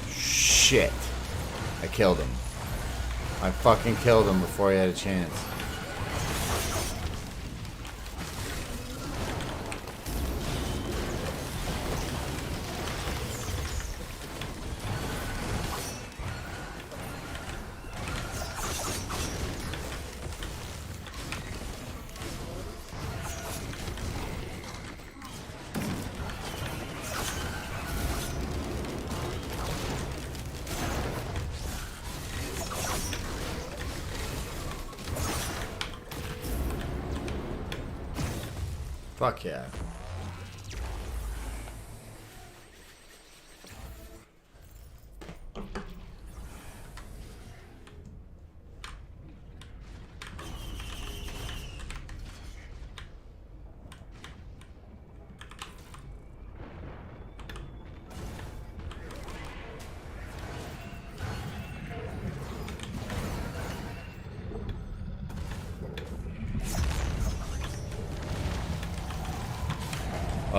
C: Shit. I killed him. I fucking killed him before he had a chance. Fuck yeah.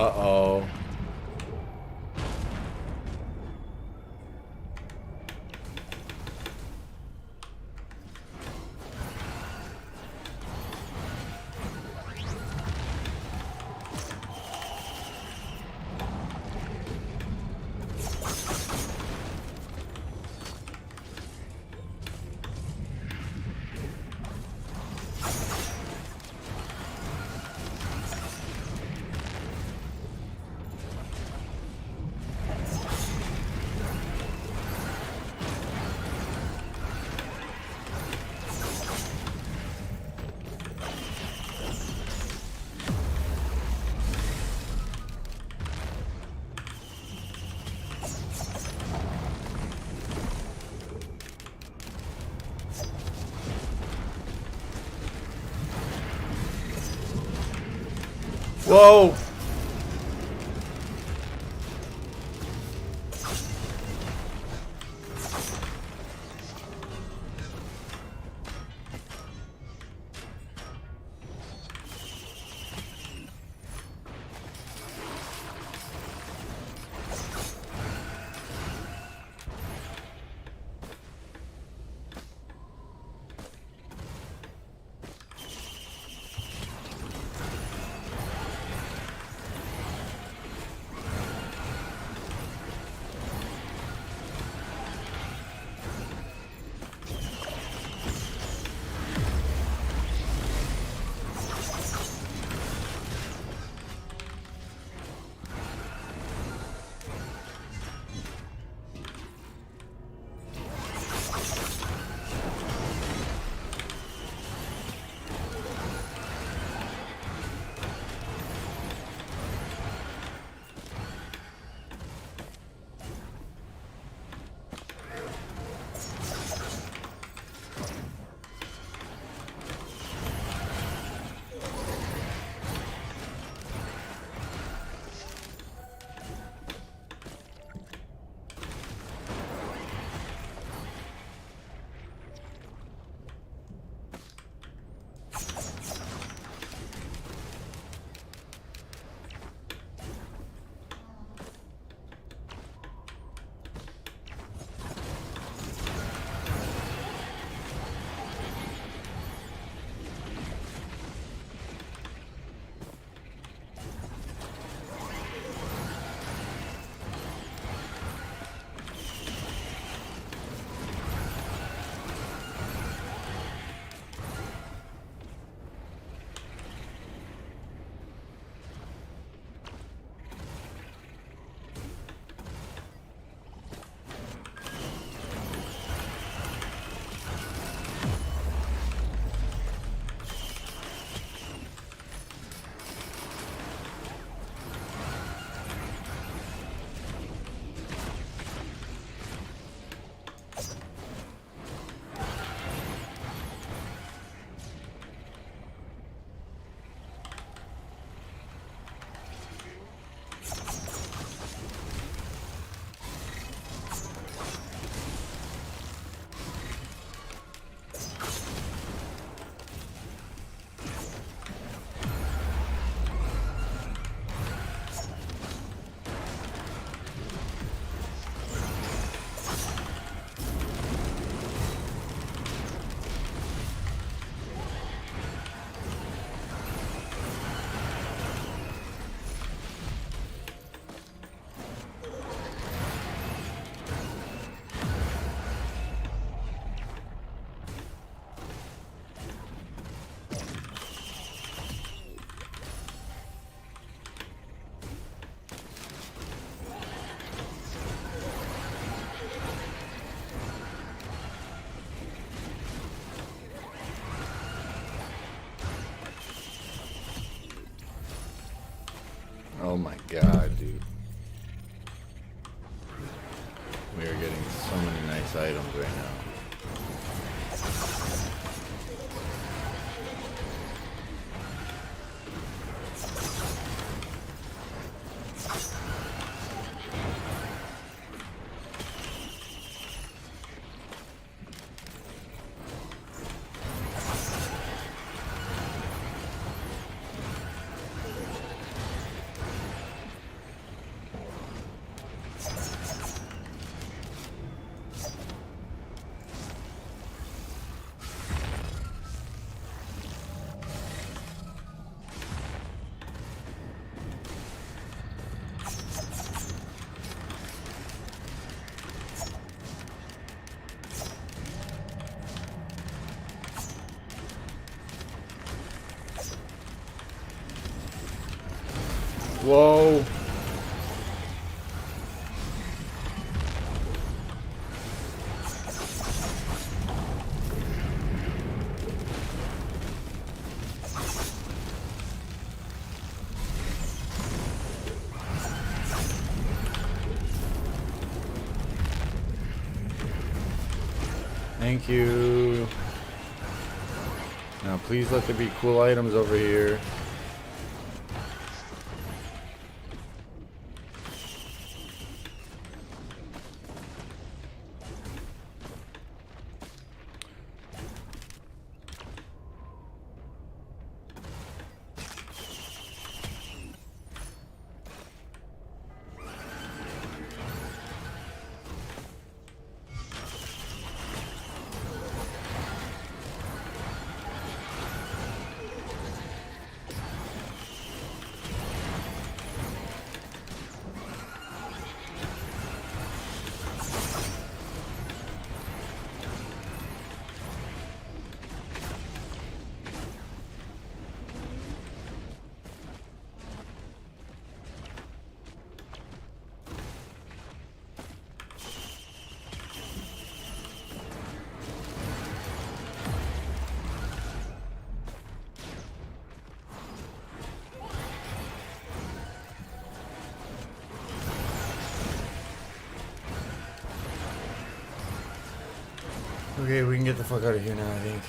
C: Uh-oh. Whoa! Oh my god, dude. We are getting so many nice items right now. Whoa. Thank you. Now please let there be cool items over here. Okay, we can get the fuck out of here now, I think.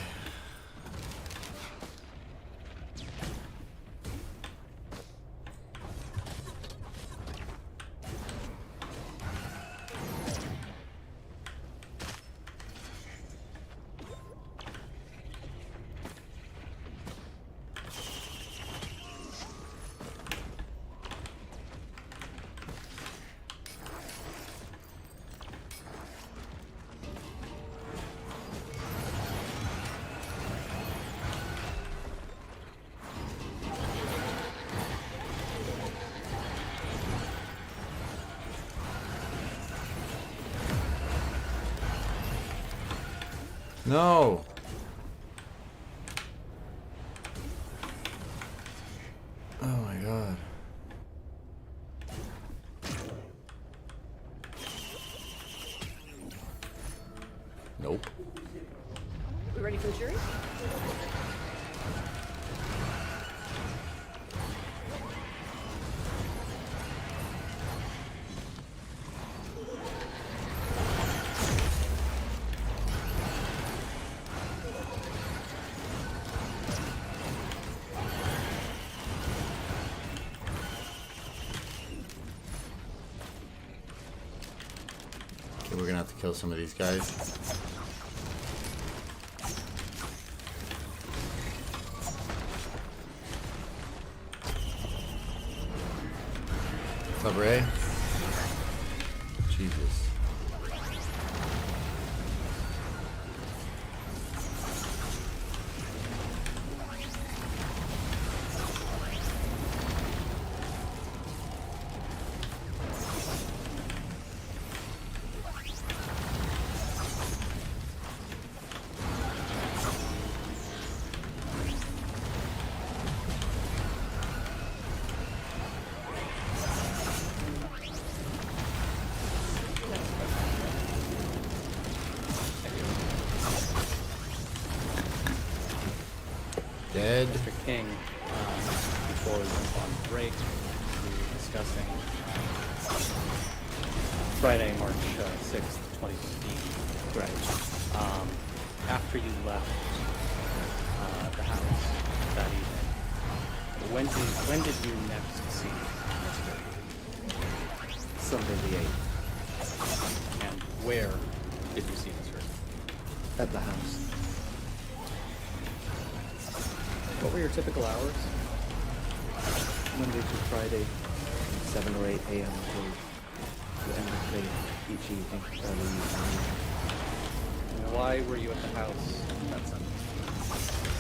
C: No. Oh my god. Nope.
G: We ready for the jury?
C: Okay, we're gonna have to kill some of these guys. What's up, Ray? Jesus. Dead.
K: Mr. King, before we went on break, we were discussing Friday, March 6th, 2015.
L: Right.
K: After you left the house that evening, when did you next see Mr.
L: Sunday the 8th.
K: And where did you see Mr.
L: At the house.
K: What were your typical hours?
L: Monday to Friday, 7 or 8 a.m. till the end of the day each evening, early evening.
K: And why were you at the house that Sunday?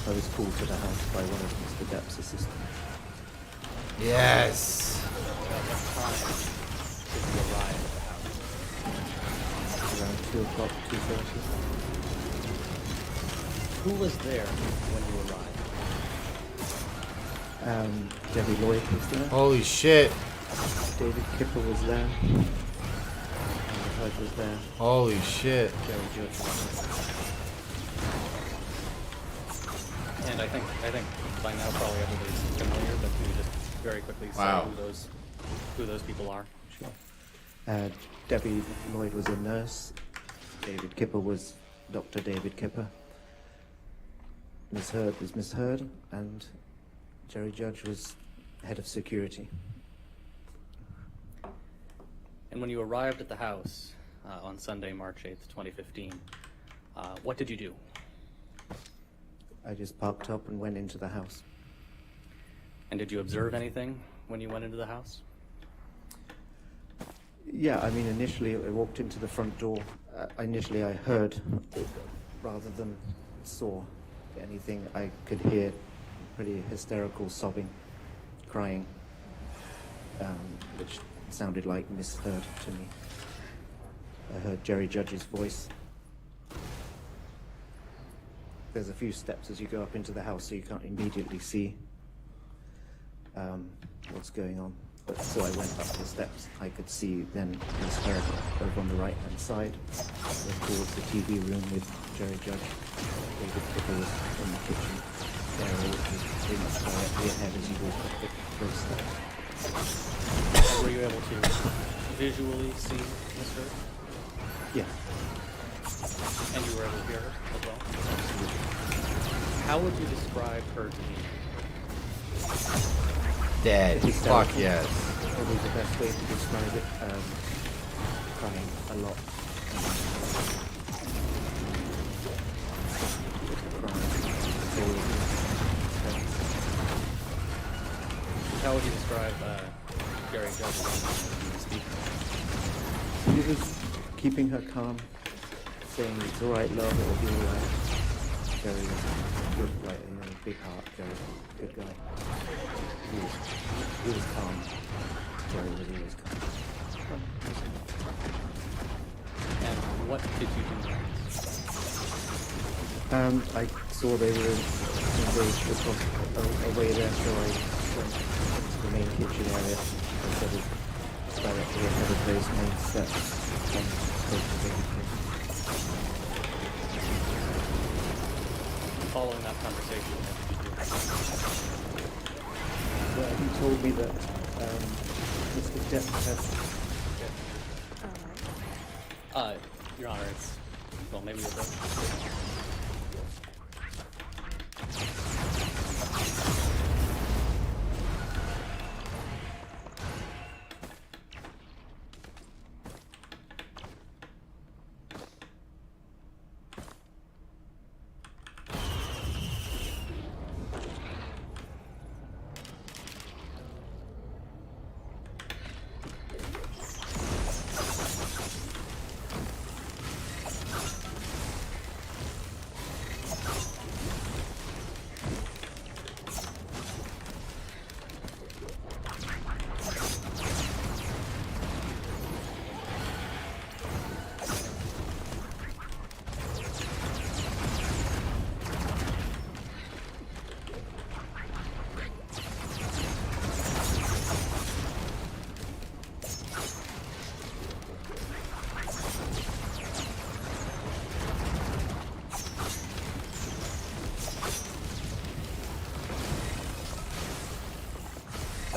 L: I was called to the house by one of Mr. Depp's assistants.
C: Yes.
K: At what time did you arrive at the house?
L: Around 2 o'clock, 2:30.
K: Who was there when you arrived?
L: Debbie Lloyd was there.
C: Holy shit.
L: David Kipper was there. And Hud was there.
C: Holy shit.
L: Jerry Judge was there.
K: And I think by now probably everybody's familiar, but can you just very quickly say
C: Wow.
K: who those people are?
L: Sure. Debbie Lloyd was a nurse. David Kipper was Dr. David Kipper. Miss Heard was Miss Heard, and Jerry Judge was head of security.
K: And when you arrived at the house on Sunday, March 8th, 2015, what did you do?
L: I just parked up and went into the house.
K: And did you observe anything when you went into the house?
L: Yeah, I mean, initially I walked into the front door. Initially I heard rather than saw anything. I could hear pretty hysterical sobbing, crying, which sounded like Miss Heard to me. I heard Jerry Judge's voice. There's a few steps as you go up into the house, so you can't immediately see what's going on. But so I went up the steps. I could see then Miss Heard over on the right-hand side, towards the TV room with Jerry Judge. David Kipper was in the kitchen area, which was pretty much directly ahead as you walk up the first step.
K: Were you able to visually see Miss Heard?
L: Yeah.
K: And you were able to hear her as well? How would you describe her demeanor?
C: Dead. Fuck yes.
L: Probably the best way to describe it. Crying a lot.
K: How would you describe Jerry Judge speaking?
L: He was keeping her calm, saying, "It's all right, love, it'll be all right." Jerry was good, like, you know, big heart, Jerry, good guy. He was calm. Jerry was always calm.
K: And what did you do next?
L: I saw they were engaged away there, so I went to the main kitchen area instead of directly ahead of those main steps and spoke to David Kipper.
K: Following that conversation, what did you do?
L: Well, he told me that Mr. Depp had...
K: Your Honor, it's... Well, maybe you're right.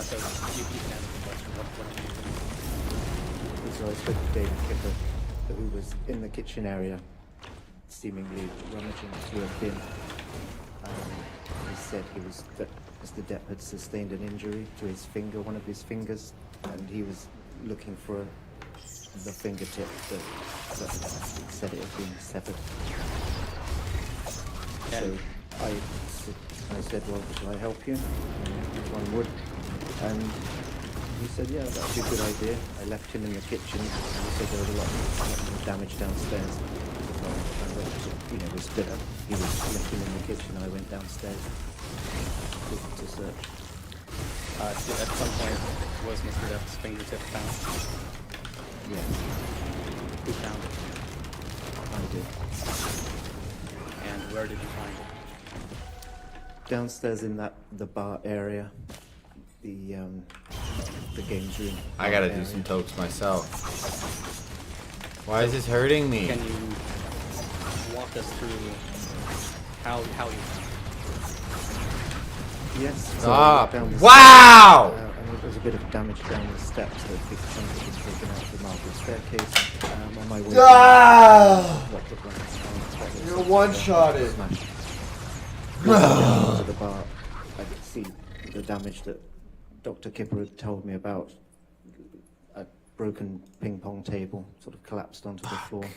K: So you can answer the question. What do you do?
L: So I spoke to David Kipper, who was in the kitchen area, seemingly rummaging through a bin. He said that Mr. Depp had sustained an injury to his finger, one of his fingers, and he was looking for the fingertip that said it had been severed. So I said, well, shall I help you? One would. And he said, yeah, that would be a good idea. I left him in the kitchen, and he said there was a lot more damage downstairs. So I went to, we split up. He was left him in the kitchen, I went downstairs to search.
K: At some point, was Mr. Depp's fingertip found?
L: Yeah.
K: Who found it?
L: I did.
K: And where did you find it?
L: downstairs in the bar area, the games room.
C: I gotta do some tokes myself. Why is this hurting me?
K: Can you walk us through how you found
L: Yes. So
C: Stop.
L: down the
C: Wow!
L: stairs, and there was a bit of damage down the steps. A big chunk of it was taken out of the marble staircase. On my way
C: Ah!
L: down, the glass,
C: You're one-shotted.
L: To the bar, I could see the damage that Dr. Kipper had told me about. A broken ping pong table sort of collapsed onto the floor,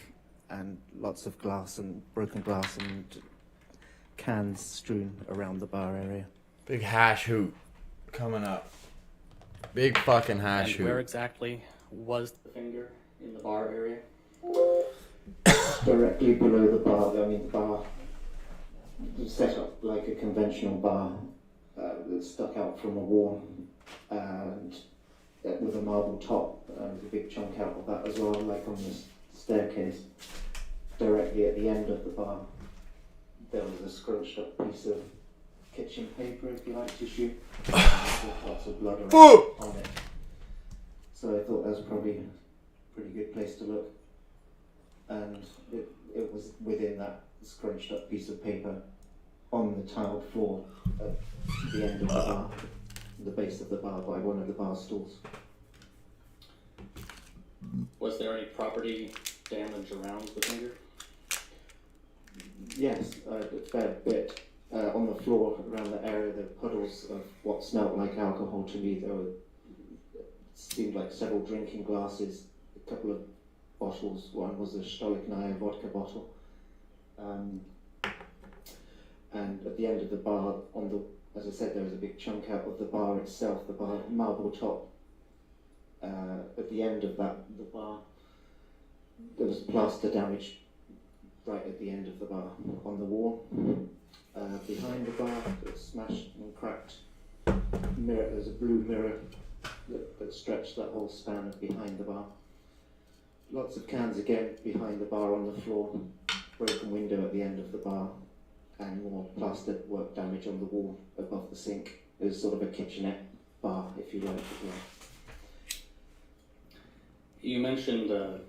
L: and lots of glass and broken glass and cans strewn around the bar area.
C: Big hash hoot coming up. Big fucking hash
K: and
C: hoot.
K: where exactly was the finger in the bar area?
L: Directly below the bar. I mean, the bar was set up like a conventional bar that stuck out from a wall, and with a marble top, with a big chunk out of that as well, like on the staircase. Directly at the end of the bar, there was a scrunched up piece of kitchen paper, if you like, tissue, with lots of blood on it. So I thought that was probably a pretty good place to look. And it was within that scrunched up piece of paper on the tiled floor at the end of the bar, the base of the bar, by one of the bar stools.
K: Was there any property damage around the finger?
L: Yes, a fair bit. On the floor around the area, the puddles of what smelt like alcohol to me. There were, seemed like several drinking glasses, a couple of bottles. One was a Stolichnaya vodka bottle. And at the end of the bar, as I said, there was a big chunk out of the bar itself, the bar marble top. At the end of the bar, there was plaster damage right at the end of the bar on the wall. Behind the bar, it was smashed and cracked mirror. There's a blue mirror that stretched that whole span of behind the bar. Lots of cans again behind the bar on the floor. Broken window at the end of the bar, and more plaster work damage on the wall above the sink. It was sort of a kitchenette bar, if you like, as well.
K: You mentioned a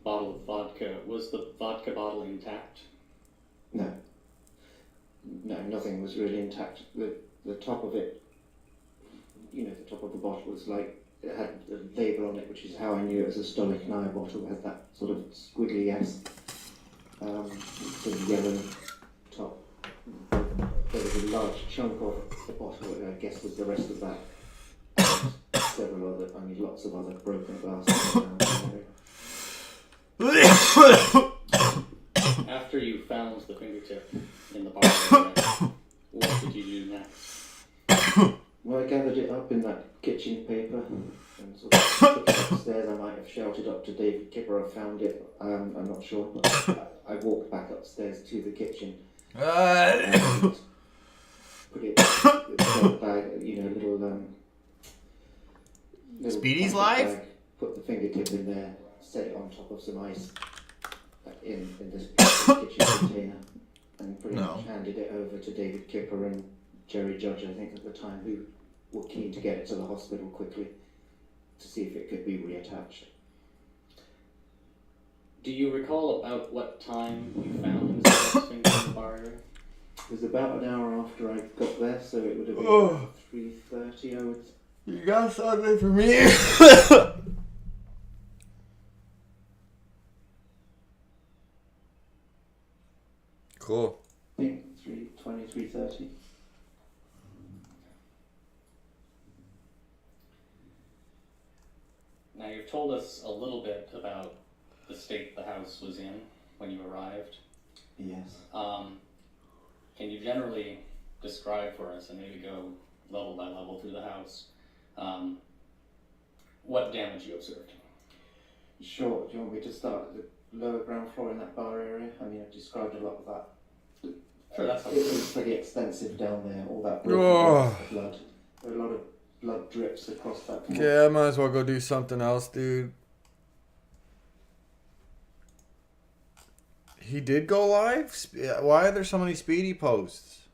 K: bottle of vodka. Was the vodka bottle intact?
L: No. No, nothing was really intact. The top of it, the top of the bottle was like, it had a label on it, which is how I knew it was a Stolichnaya bottle. It had that sort of squiggly S, sort of yellow top. There was a large chunk of the bottle, which I guess was the rest of that. And several other, lots of other broken glass around the area.
K: After you found the fingertip in the bar area, what did you do next?
L: Well, I gathered it up in that kitchen paper and sort of took it upstairs. I might have shouted up to David Kipper, I found it. I'm not sure, but I walked back upstairs to the kitchen. And put it in a bag, little
C: Speedy's
L: plastic
C: live?
L: bag, put the fingertip in there, set it on top of some ice in this kitchen container, and pretty much handed it over to David Kipper and Jerry Judge, I think, at the time, who were keen to get it to the hospital quickly to see if it could be reattached.
K: Do you recall about what time you found this finger in the bar area?
L: It was about an hour after I got there, so it would have been 3:30, I would.
C: You got something for me? Cool.
L: I think 3:20, 3:30.
K: Now, you've told us a little bit about the state the house was in when you arrived.
L: Yes.
K: Can you generally describe for us, and maybe go level by level through the house, what damage you observed?
L: Sure. Do you want me to start at the lower ground floor in that bar area? I've described a lot of that.
K: Sure, that's
L: it was pretty extensive down there, all that blood. There were a lot of blood drips across that floor.
C: Yeah, I might as well go do something else, dude. He did go live? Why are there so many Speedy posts?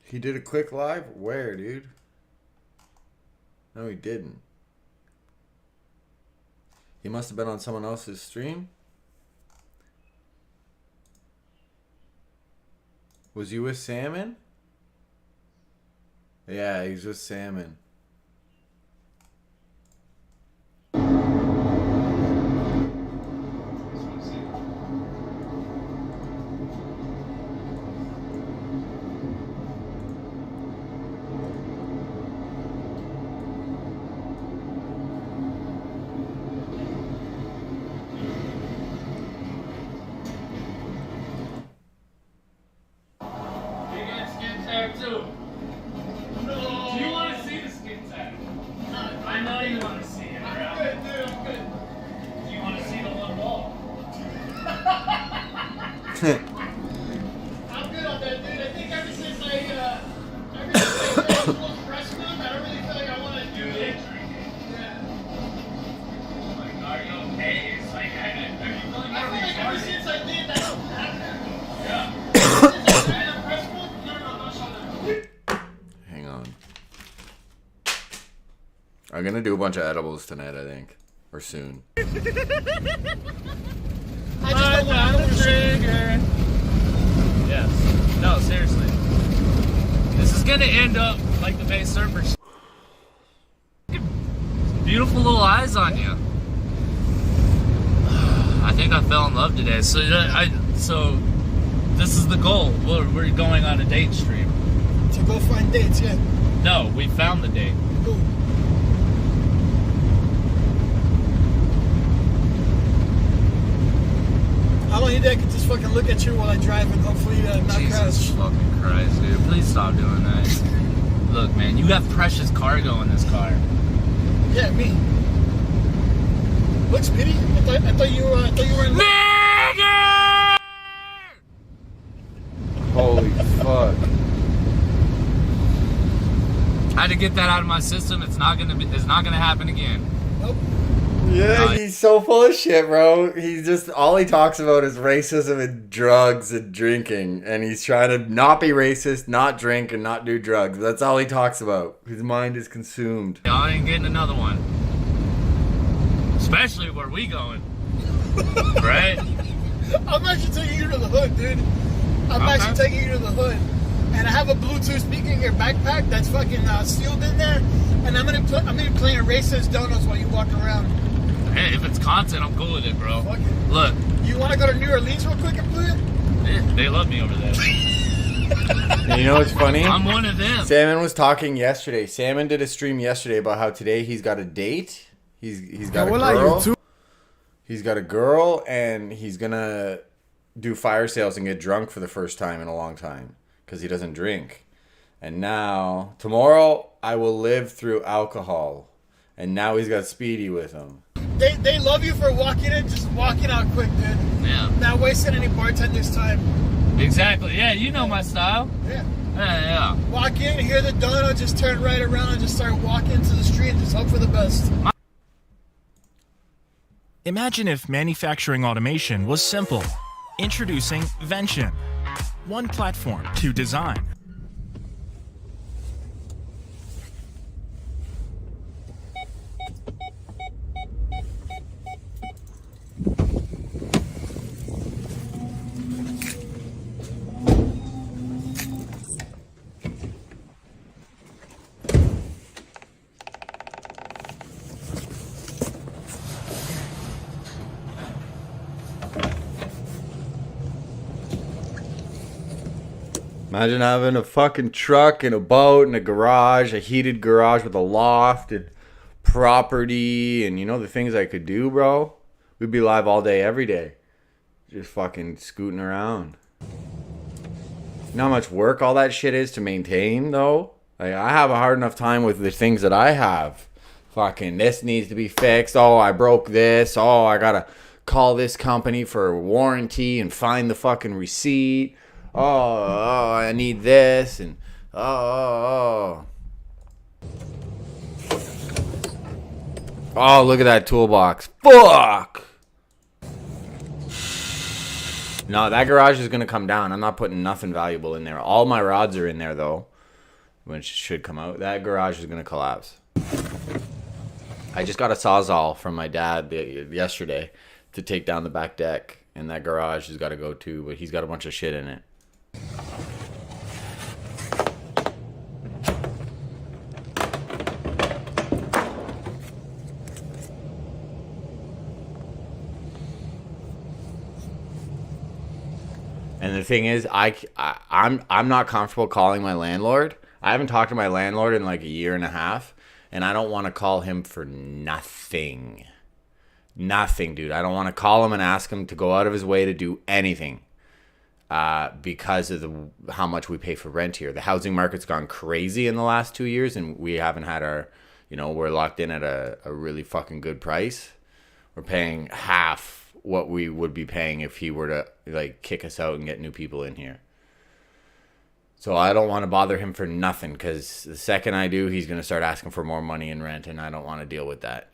C: He did a quick live? Where, dude? No, he didn't. He must have been on someone else's stream. Was you with Salmon? Yeah, he's with Salmon.
M: I'm good on that, dude. I think ever since I finished freshman, I don't really feel like I want to do it. Yeah. Like, are you okay? It's like, are you feeling more like ever since I did that, yeah. Since I did freshman, no, shut up.
C: Hang on. I'm gonna do a bunch of edibles tonight, I think. Or soon.
M: I just don't want to trigger.
N: Yes. No, seriously. This is gonna end up like the Bay Surfer. Beautiful little eyes on you. I think I fell in love today. So this is the goal. We're going on a date stream.
M: To go find dates, yeah.
N: No, we found the date.
M: Cool. How long you think I could just fucking look at you while I drive and hopefully not crash?
N: Jesus fucking Christ, dude. Please stop doing that. Look, man, you have precious cargo in this car.
M: Yeah, me. Look, Speedy. I thought you were in
N: Nigger!
C: Holy fuck.
N: I had to get that out of my system. It's not gonna happen again.
M: Nope.
C: Yeah, he's so full of shit, bro. He's just, all he talks about is racism and drugs and drinking. And he's trying to not be racist, not drink, and not do drugs. That's all he talks about. His mind is consumed.
N: Y'all ain't getting another one. Especially where we going. Right?
M: I'm actually taking you to the hood, dude. I'm actually taking you to the hood. And I have a Bluetooth speaker in your backpack that's fucking sealed in there. And I'm gonna be playing racist donuts while you walk around.
N: Hey, if it's content, I'm cool with it, bro.
M: Fuck it.
N: Look.
M: You want to go to New Orleans real quick and play it?
N: Yeah, they love me over there.
C: And you know what's funny?
N: I'm one of them.
C: Salmon was talking yesterday. Salmon did a stream yesterday about how today he's got a date. He's got a girl. He's got a girl, and he's gonna do fire sales and get drunk for the first time in a long time because he doesn't drink. And now tomorrow I will live through alcohol. And now he's got Speedy with him.
M: They love you for walking in, just walking out quick, dude.
N: Yeah.
M: Not wasting any bartender's time.
N: Exactly. Yeah, you know my style.
M: Yeah.
N: Yeah.
M: Walk in, hear the donut, just turn right around and just start walking to the street and just hope for the best.
O: Imagine if manufacturing automation was simple. Introducing Vention. One platform to design,
C: Imagine having a fucking truck and a boat and a garage, a heated garage with a loft and property and, you know, the things I could do, bro. We'd be live all day, every day. Just fucking scooting around. You know how much work all that shit is to maintain, though? Like, I have a hard enough time with the things that I have. Fucking, this needs to be fixed. Oh, I broke this. Oh, I gotta call this company for a warranty and find the fucking receipt. Oh, I need this, and oh. Oh, look at that toolbox. Fuck! No, that garage is going to come down. I'm not putting nothing valuable in there. All my rods are in there, though. which should come out. That garage is gonna collapse. I just got a Sawzall from my dad yesterday to take down the back deck, and that garage has got to go too, but he's got a bunch of shit in it. And the thing is, I'm not comfortable calling my landlord. I haven't talked to my landlord in like a year and a half, and I don't want to call him for nothing. Nothing, dude. I don't want to call him and ask him to go out of his way to do anything because of how much we pay for rent here. The housing market's gone crazy in the last 2 years, and we haven't had our, we're locked in at a really fucking good price. We're paying half what we would be paying if he were to like kick us out and get new people in here. So I don't want to bother him for nothing, because the second I do, he's going to start asking for more money in rent, and I don't want to deal with that,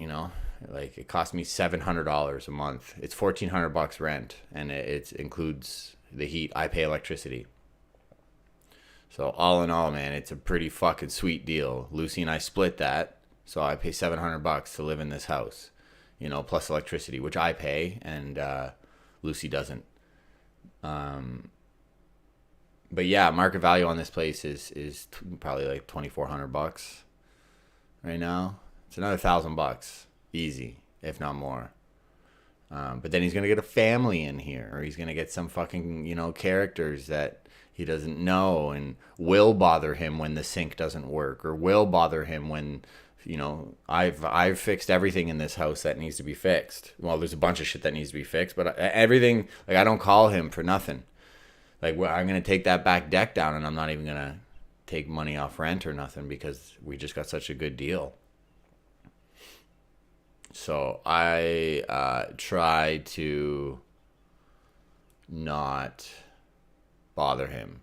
C: Like, it cost me $700 a month. It's $1,400 rent, and it includes the heat. I pay electricity. So all in all, man, it's a pretty fucking sweet deal. Lucy and I split that, so I pay $700 to live in this house, plus electricity, which I pay, and Lucy doesn't. But yeah, market value on this place is probably like $2,400 right now. It's another $1,000 easy, if not more. But then he's gonna get a family in here, or he's gonna get some fucking characters that he doesn't know, and will bother him when the sink doesn't work, or will bother him when I've fixed everything in this house that needs to be fixed. Well, there's a bunch of shit that needs to be fixed, but everything, like, I don't call him for nothing. Like, I'm going to take that back deck down, and I'm not even going to take money off rent or nothing, because we just got such a good deal. So I try to not bother him,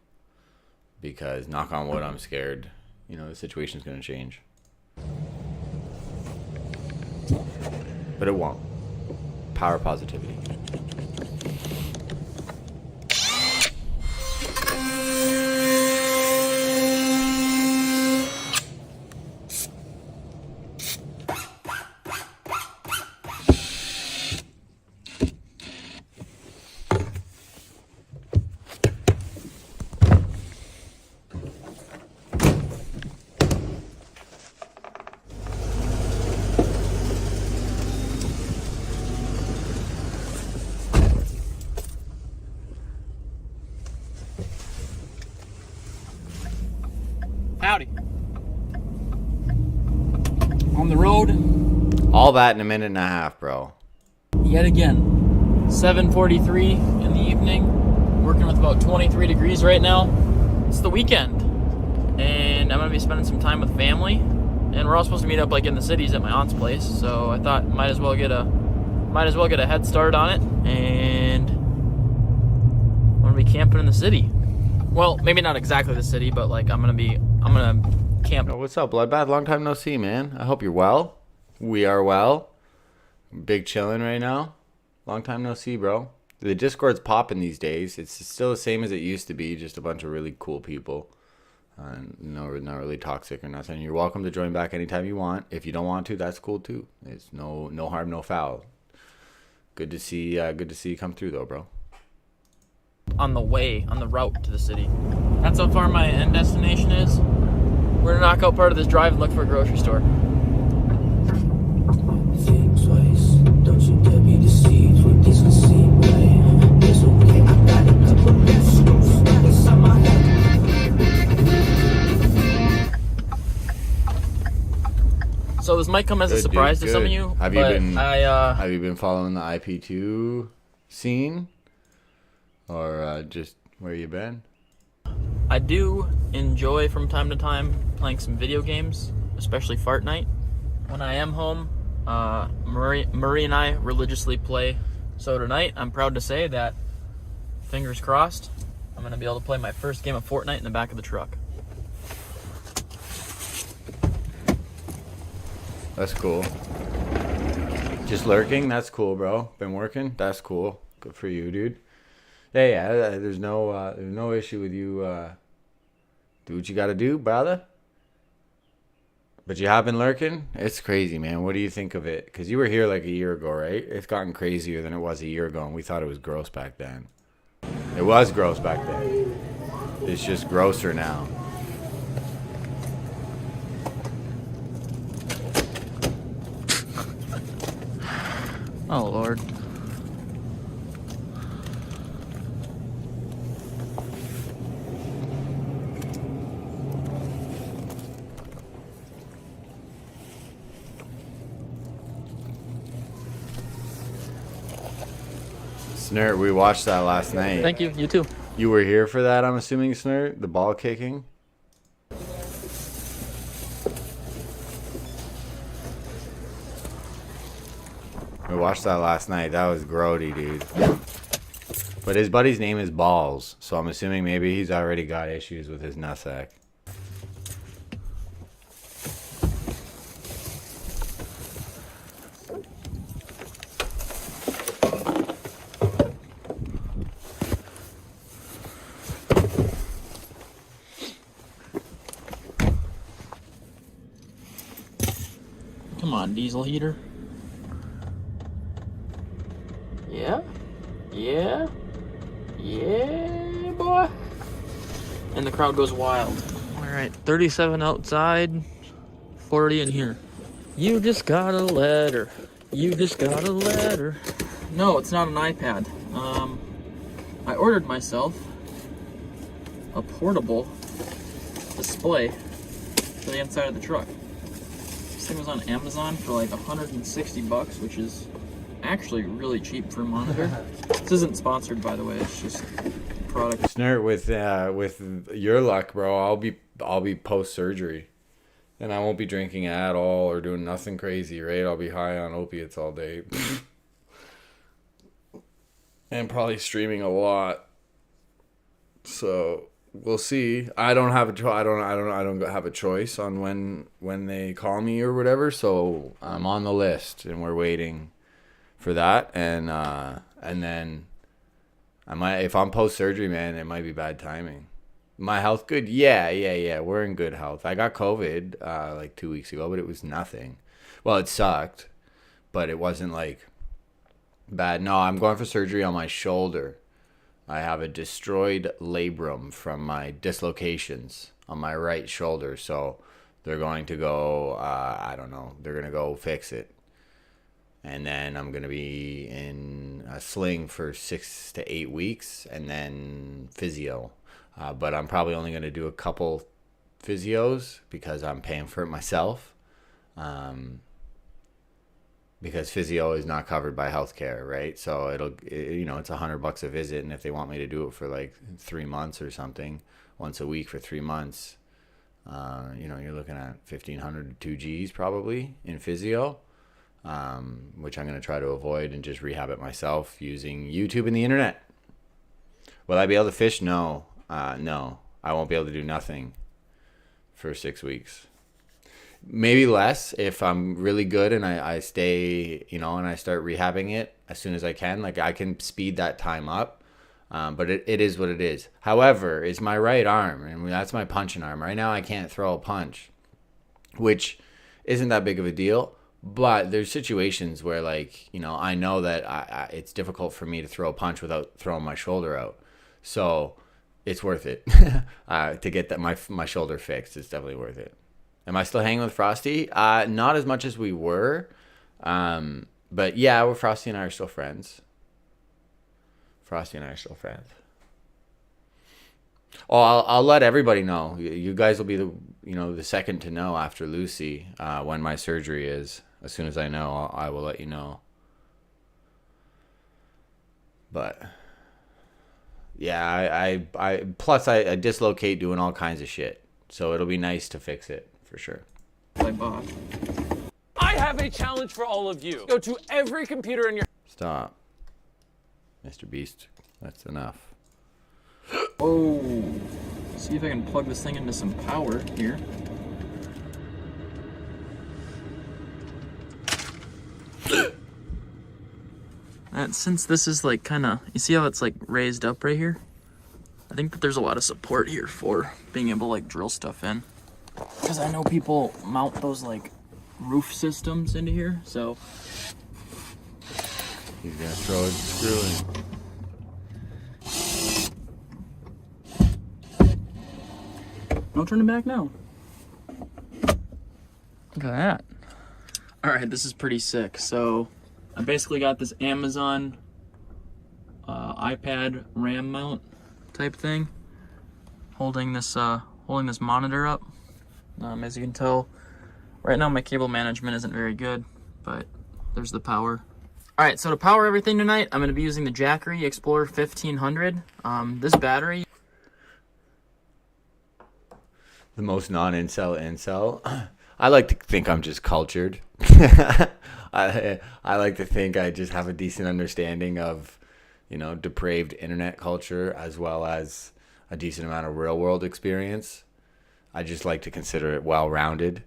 C: because, knock on wood, I'm scared, the situation's going to change. But it won't. Power positivity.
N: Howdy. On the road.
C: All that in a minute and a half, bro.
N: Yet again. 7:43 in the evening. Working with about 23 degrees right now. It's the weekend. And I'm going to be spending some time with family. And we're all supposed to meet up like in the cities at my aunt's place. So I thought might as well get a head start on it. And I'm going to be camping in the city. Well, maybe not exactly the city, but like I'm gonna camp.
C: Oh, what's up, Bloodbath? Long time no see, man. I hope you're well. We are well. Big chillin' right now. Long time no see, bro. The Discord's popping these days. It's still the same as it used to be, just a bunch of really cool people. Not really toxic or nothing. You're welcome to join back anytime you want. If you don't want to, that's cool too. It's no harm, no foul. Good to see you come through though, bro.
N: On the route to the city. That's how far my end destination is. We're gonna knock out part of this drive and look for a grocery store.
P: Think twice, don't you dare be deceived with this conceit, right? It's okay, I got a couple of stuff inside my head.
N: So this might come as a surprise to some of you.
C: Have you been following the IP2 scene? Or just where you been?
N: I do enjoy from time to time playing some video games, especially Fortnite. When I am home, Marie and I religiously play. So tonight, I'm proud to say that, fingers crossed, I'm going to be able to play my first game of Fortnite in the back of the truck.
C: That's cool. Just lurking? That's cool, bro. Been working? That's cool. Good for you, dude. Yeah. There's no issue with you. Do what you gotta do, brother. But you have been lurking? It's crazy, man. What do you think of it? Because you were here like a year ago, right? It's gotten crazier than it was a year ago, and we thought it was gross back then. It was gross back then. It's just grosser now.
N: Oh, Lord.
C: Snurt, we watched that last night.
N: Thank you. You too.
C: You were here for that, I'm assuming, Snurt? The ball kicking? We watched that last night. That was grody, dude. But his buddy's name is Balls, so I'm assuming maybe he's already got issues with his nutsack.
N: Come on, diesel heater. Yeah? Yeah? Yeah, boy. And the crowd goes wild. Alright, 37 outside, 40 in here. You just got a letter. You just got a letter. No, it's not an iPad. I ordered myself a portable display for the inside of the truck. This thing was on Amazon for like 160 bucks, which is actually really cheap for a monitor. This isn't sponsored, by the way. It's just product.
C: Snurt, with your luck, bro, I'll be post surgery, and I won't be drinking at all or doing nothing crazy, right? I'll be high on opiates all day, and probably streaming a lot. So we'll see. I don't have a choice on when they call me or whatever. So I'm on the list, and we're waiting for that, and then I might, if I'm post surgery, man, it might be bad timing. My health good? Yeah. We're in good health. I got COVID like 2 weeks ago, but it was nothing. Well, it sucked, but it wasn't like bad. No, I'm going for surgery on my shoulder. I have a destroyed labrum from my dislocations on my right shoulder, so they're going to go. I don't know. They're gonna go fix it. And then I'm going to be in a sling for 6 to 8 weeks, and then physio. But I'm probably only going to do a couple physios because I'm paying for it myself. Because physio is not covered by healthcare, right? So it's $100 a visit, and if they want me to do it for like 3 months or something, once a week for 3 months, you're looking at 1,500 to 2 Gs probably in physio. Which I'm going to try to avoid and just rehab it myself using YouTube and the internet. Will I be able to fish? No. No. I won't be able to do nothing for 6 weeks. Maybe less if I'm really good and I stay, and I start rehabbing it as soon as I can. Like, I can speed that time up. But it is what it is. However, it's my right arm, and that's my punching arm. Right now I can't throw a punch, which isn't that big of a deal. But there's situations where, like, I know that it's difficult for me to throw a punch without throwing my shoulder out. So it's worth it to get that my shoulder fixed. It's definitely worth it. Am I still hanging with Frosty? Not as much as we were. But yeah, Frosty and I are still friends. Oh, I'll let everybody know. You guys will be the second to know after Lucy when my surgery is. As soon as I know, I will let you know. But yeah, I dislocate doing all kinds of shit, so it'll be nice to fix it for sure.
Q: I have a challenge for all of you. Go to every computer in your...
C: Stop, Mr. Beast. That's enough.
N: Oh, see if I can plug this thing into some power here. And since this is like kind of, you see how it's like raised up right here? I think that there's a lot of support here for being able to like drill stuff in. because I know people mount those like roof systems into here, so.
C: He's gonna throw a screw in.
N: No turning back now. Look at that. Alright, this is pretty sick. So, I basically got this Amazon iPad RAM mount type thing. Holding this monitor up. As you can tell, right now my cable management isn't very good, but there's the power. Alright, so to power everything tonight, I'm going to be using the Jackery Explorer 1500. This battery...
C: The most non-incel incel. I like to think I'm just cultured. I like to think I just have a decent understanding of, you know, depraved internet culture as well as a decent amount of real world experience. I just like to consider it well-rounded.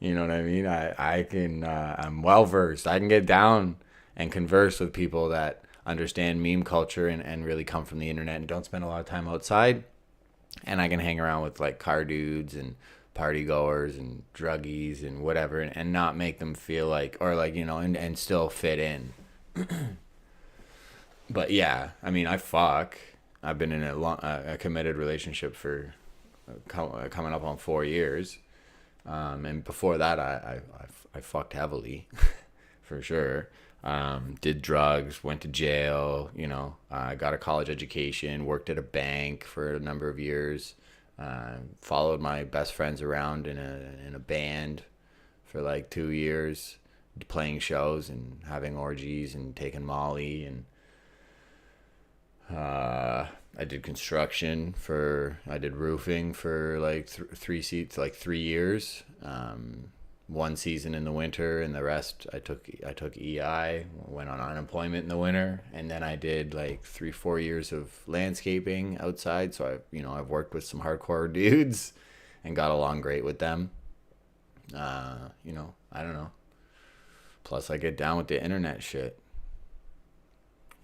C: You know what I mean? I'm well-versed. I can get down and converse with people that understand meme culture and really come from the internet and don't spend a lot of time outside. And I can hang around with like car dudes and party goers and druggies and whatever and not make them feel like, or like, you know, and still fit in. But yeah, I mean, I've been in a committed relationship for coming up on 4 years. And before that, I fucked heavily, for sure. Did drugs, went to jail, you know, got a college education, worked at a bank for a number of years, followed my best friends around in a band for like 2 years, playing shows and having orgies and taking Molly, and I did construction I did roofing for like 3 years. 1 season in the winter, and the rest I took EI, went on unemployment in the winter, and then I did like 3-4 years of landscaping outside. So I've worked with some hardcore dudes and got along great with them. I don't know. Plus I get down with the internet shit.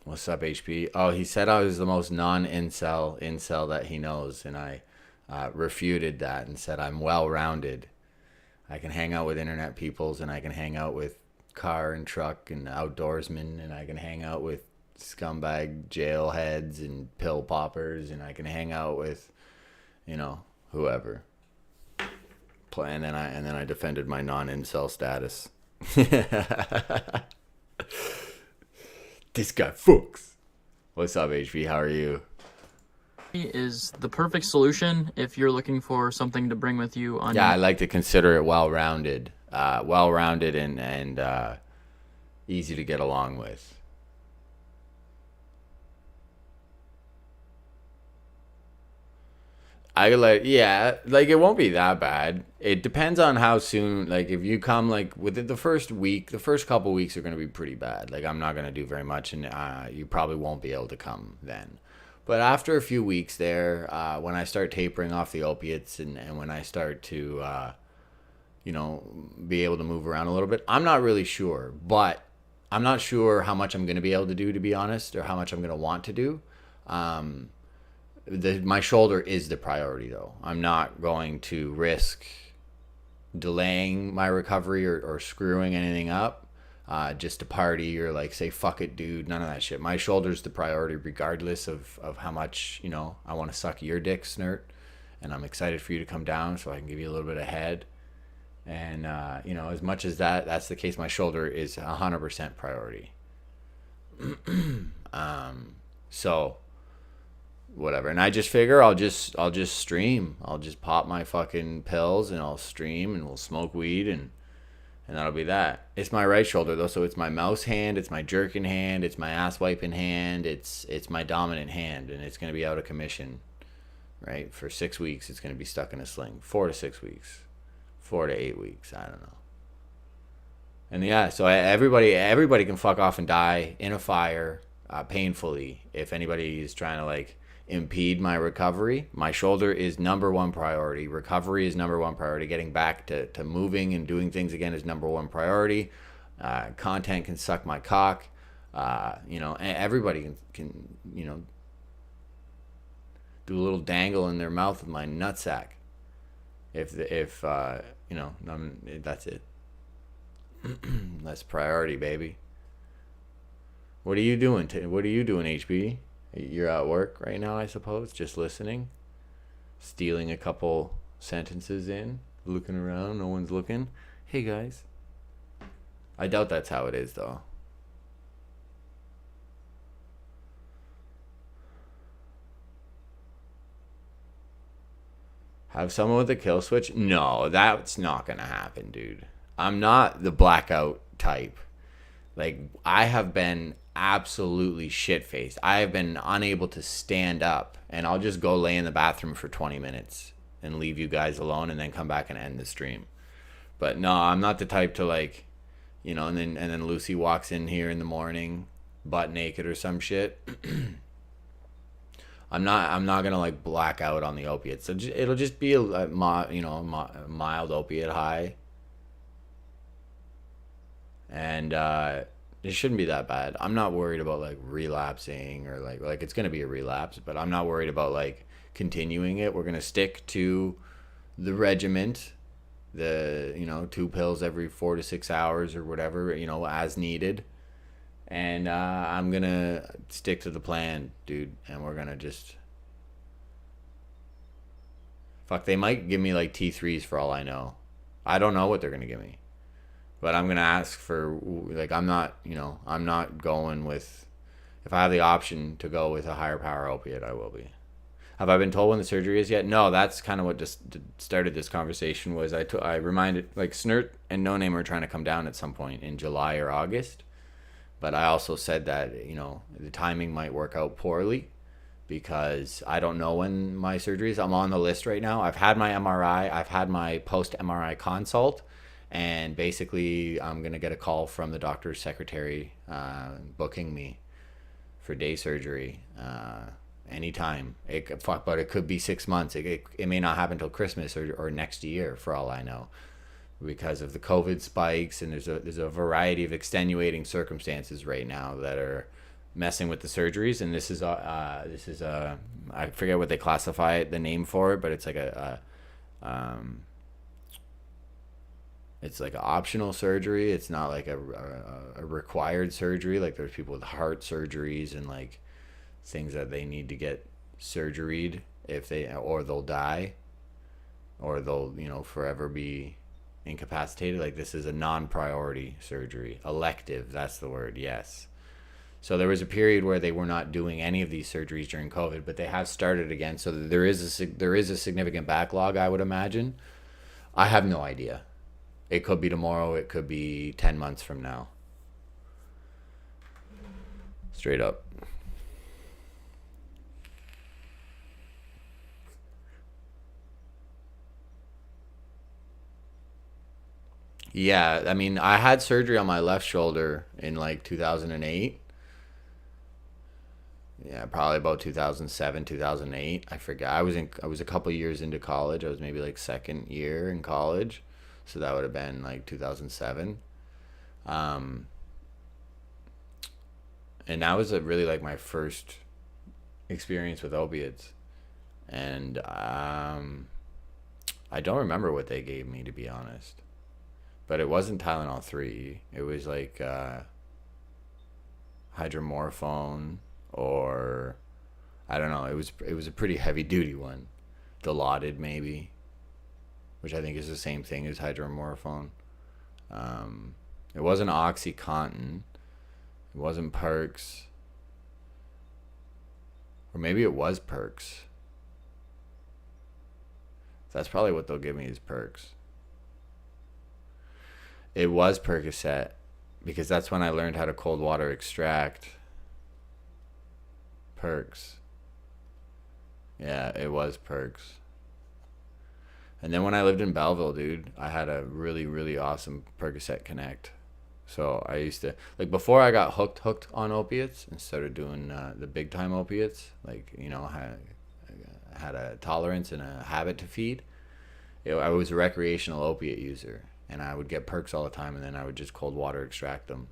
C: What's up, HP? Oh, he said I was the most non-incel that he knows, and I refuted that and said I'm well-rounded. I can hang out with internet peoples, and I can hang out with car and truck and outdoorsmen, and I can hang out with scumbag jail heads and pill poppers, and I can hang out with, you know, whoever. And then I defended my non-incel status. This guy fucks. What's up, HP? How are you?
N: Is the perfect solution if you're looking for something to bring with you on.
C: Yeah, I like to consider it well-rounded, and easy to get along with. It won't be that bad. It depends on how soon. Like if you come like within the first week, the first couple weeks are going to be pretty bad. Like I'm not going to do very much, and you probably won't be able to come then. But after a few weeks there, when I start tapering off the opiates and when I start to, be able to move around a little bit, I'm not really sure. But I'm not sure how much I'm going to be able to do, to be honest, or how much I'm going to want to do. My shoulder is the priority, though. I'm not going to risk delaying my recovery or screwing anything up. Just to party or like say fuck it dude, none of that shit. My shoulder's the priority regardless of how much I want to suck your dick, Snert, and I'm excited for you to come down so I can give you a little bit of head. And as much as that's the case, my shoulder is 100% priority. So whatever, and I just figure I'll just stream. I'll just pop my fucking pills and I'll stream and we'll smoke weed and that'll be that. It's my right shoulder though, so it's my mouse hand, it's my jerking hand, it's my ass wiping hand, it's my dominant hand, and it's gonna be out of commission, right? For 6 weeks, it's gonna be stuck in a sling. 4 to 6 weeks, 4 to 8 weeks, I don't know. And yeah, so everybody can fuck off and die in a fire, painfully. If anybody is trying to like impede my recovery, my shoulder is number one priority. Recovery is number one priority. Getting back to moving and doing things again is number one priority. Content can suck my cock. Everybody can do a little dangle in their mouth with my nutsack. If you know, that's it. That's priority, baby. What are you doing? What are you doing, HB? You're at work right now, I suppose, just listening, stealing a couple sentences in, looking around. No one's looking. Hey guys. I doubt that's how it is, though. Have someone with a kill switch? No, that's not gonna happen, dude. I'm not the blackout type. Like, I have been absolutely shit-faced. I have been unable to stand up, and I'll just go lay in the bathroom for 20 minutes and leave you guys alone and then come back and end the stream. But no, I'm not the type to, like, you know, and then Lucy walks in here in the morning butt naked or some shit. I'm not gonna like black out on the opiates. So it'll just be a mild opiate high, and it shouldn't be that bad. I'm not worried about like relapsing or like it's gonna be a relapse, but I'm not worried about like continuing it. We're gonna stick to the regiment, the 2 pills every 4 to 6 hours or whatever, as needed. And I'm going to stick to the plan, dude. And we're going to just... Fuck, they might give me like T3s for all I know. I don't know what they're going to give me. But I'm going to ask for... Like, I'm not going with... If I have the option to go with a higher power opiate, I will be. Have I been told when the surgery is yet? No, that's kind of what just started this conversation was I reminded... Like, Snert and No Name are trying to come down at some point in July or August. But I also said that, the timing might work out poorly because I don't know when my surgery is. I'm on the list right now. I've had my MRI. I've had my post-MRI consult. And basically, I'm going to get a call from the doctor's secretary booking me for day surgery anytime. But it could be 6 months. It may not happen until Christmas or next year for all I know, because of the COVID spikes, and there's a variety of extenuating circumstances right now that are messing with the surgeries. And this is I forget what they classify it, the name for it, but it's like it's like an optional surgery. It's not like a required surgery. Like there's people with heart surgeries and like things that they need to get surgeried or they'll die, or they'll forever be incapacitated. Like this is a non-priority surgery, elective, that's the word. Yes. So there was a period where they were not doing any of these surgeries during COVID, but they have started again. So there is a significant backlog, I would imagine. I have no idea. It could be tomorrow, it could be 10 months from now. Straight up. Yeah, I mean, I had surgery on my left shoulder in like 2008. Yeah, probably about 2007, 2008. I forget. I was a couple years into college. I was maybe like second year in college. So that would have been like 2007. And that was really like my first experience with opiates. And I don't remember what they gave me, to be honest. But it wasn't Tylenol 3. It was like hydromorphone, or I don't know. It was a pretty heavy duty one, Dilaudid maybe, which I think is the same thing as hydromorphone. It wasn't OxyContin. It wasn't Perks, or maybe it was Perks. That's probably what they'll give me is Perks. It was Percocet, because that's when I learned how to cold water extract. Perks. Yeah, it was Perks. And then when I lived in Belleville, dude, I had a really, really awesome Percocet Connect. So I used to, like, before I got hooked on opiates and started doing the big time opiates, like, had a tolerance and a habit to feed. I was a recreational opiate user. And I would get Perks all the time, and then I would just cold water extract them.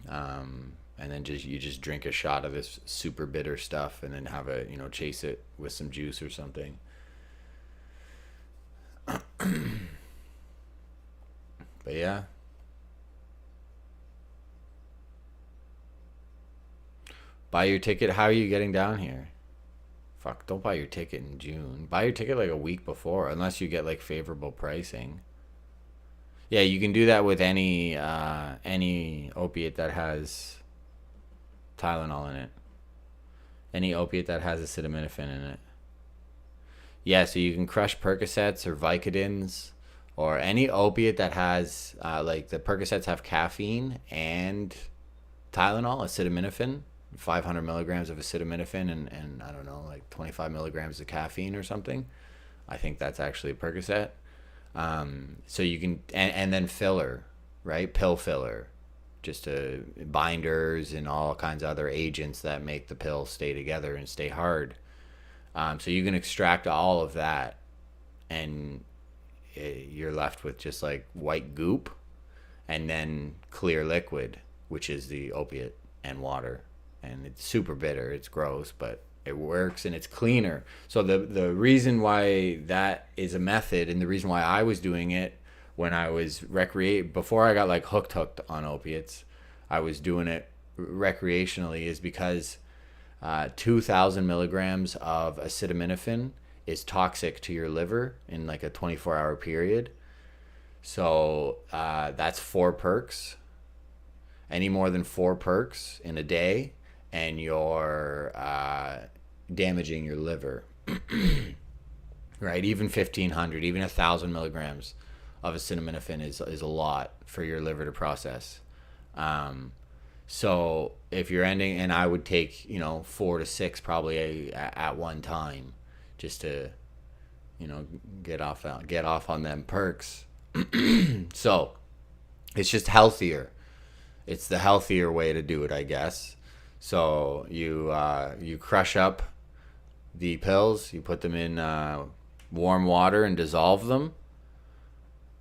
C: And and then you just drink a shot of this super bitter stuff, and then have a, you know, chase it with some juice or something. But yeah. Buy your ticket. How are you getting down here? Fuck, don't buy your ticket in June. Buy your ticket like a week before, unless you get like favorable pricing. Yeah, you can do that with any opiate that has Tylenol in it. Any opiate that has acetaminophen in it. Yeah, so you can crush Percocets or Vicodins, or any opiate that has, like the Percocets have caffeine and Tylenol, acetaminophen, 500 milligrams of acetaminophen and I don't know, like 25 milligrams of caffeine or something. I think that's actually a Percocet. So you can, and then filler, right? Pill filler, just binders and all kinds of other agents that make the pill stay together and stay hard. So you can extract all of that, and you're left with just like white goop, and then clear liquid, which is the opiate and water. And it's super bitter. It's gross, but it works and it's cleaner. So the reason why that is a method, and the reason why I was doing it when I was before I got like hooked on opiates, I was doing it recreationally, is because 2,000 milligrams of acetaminophen is toxic to your liver in like a 24-hour period. So that's 4 perks. Any more than 4 perks in a day, and you're damaging your liver. Right? Even 1,500, even 1,000 milligrams of acetaminophen is a lot for your liver to process. So if you're ending, and I would take, 4 to 6 probably at one time, just to, get off on them perks. So it's just healthier. It's the healthier way to do it, I guess. So you crush up the pills, you put them in warm water and dissolve them,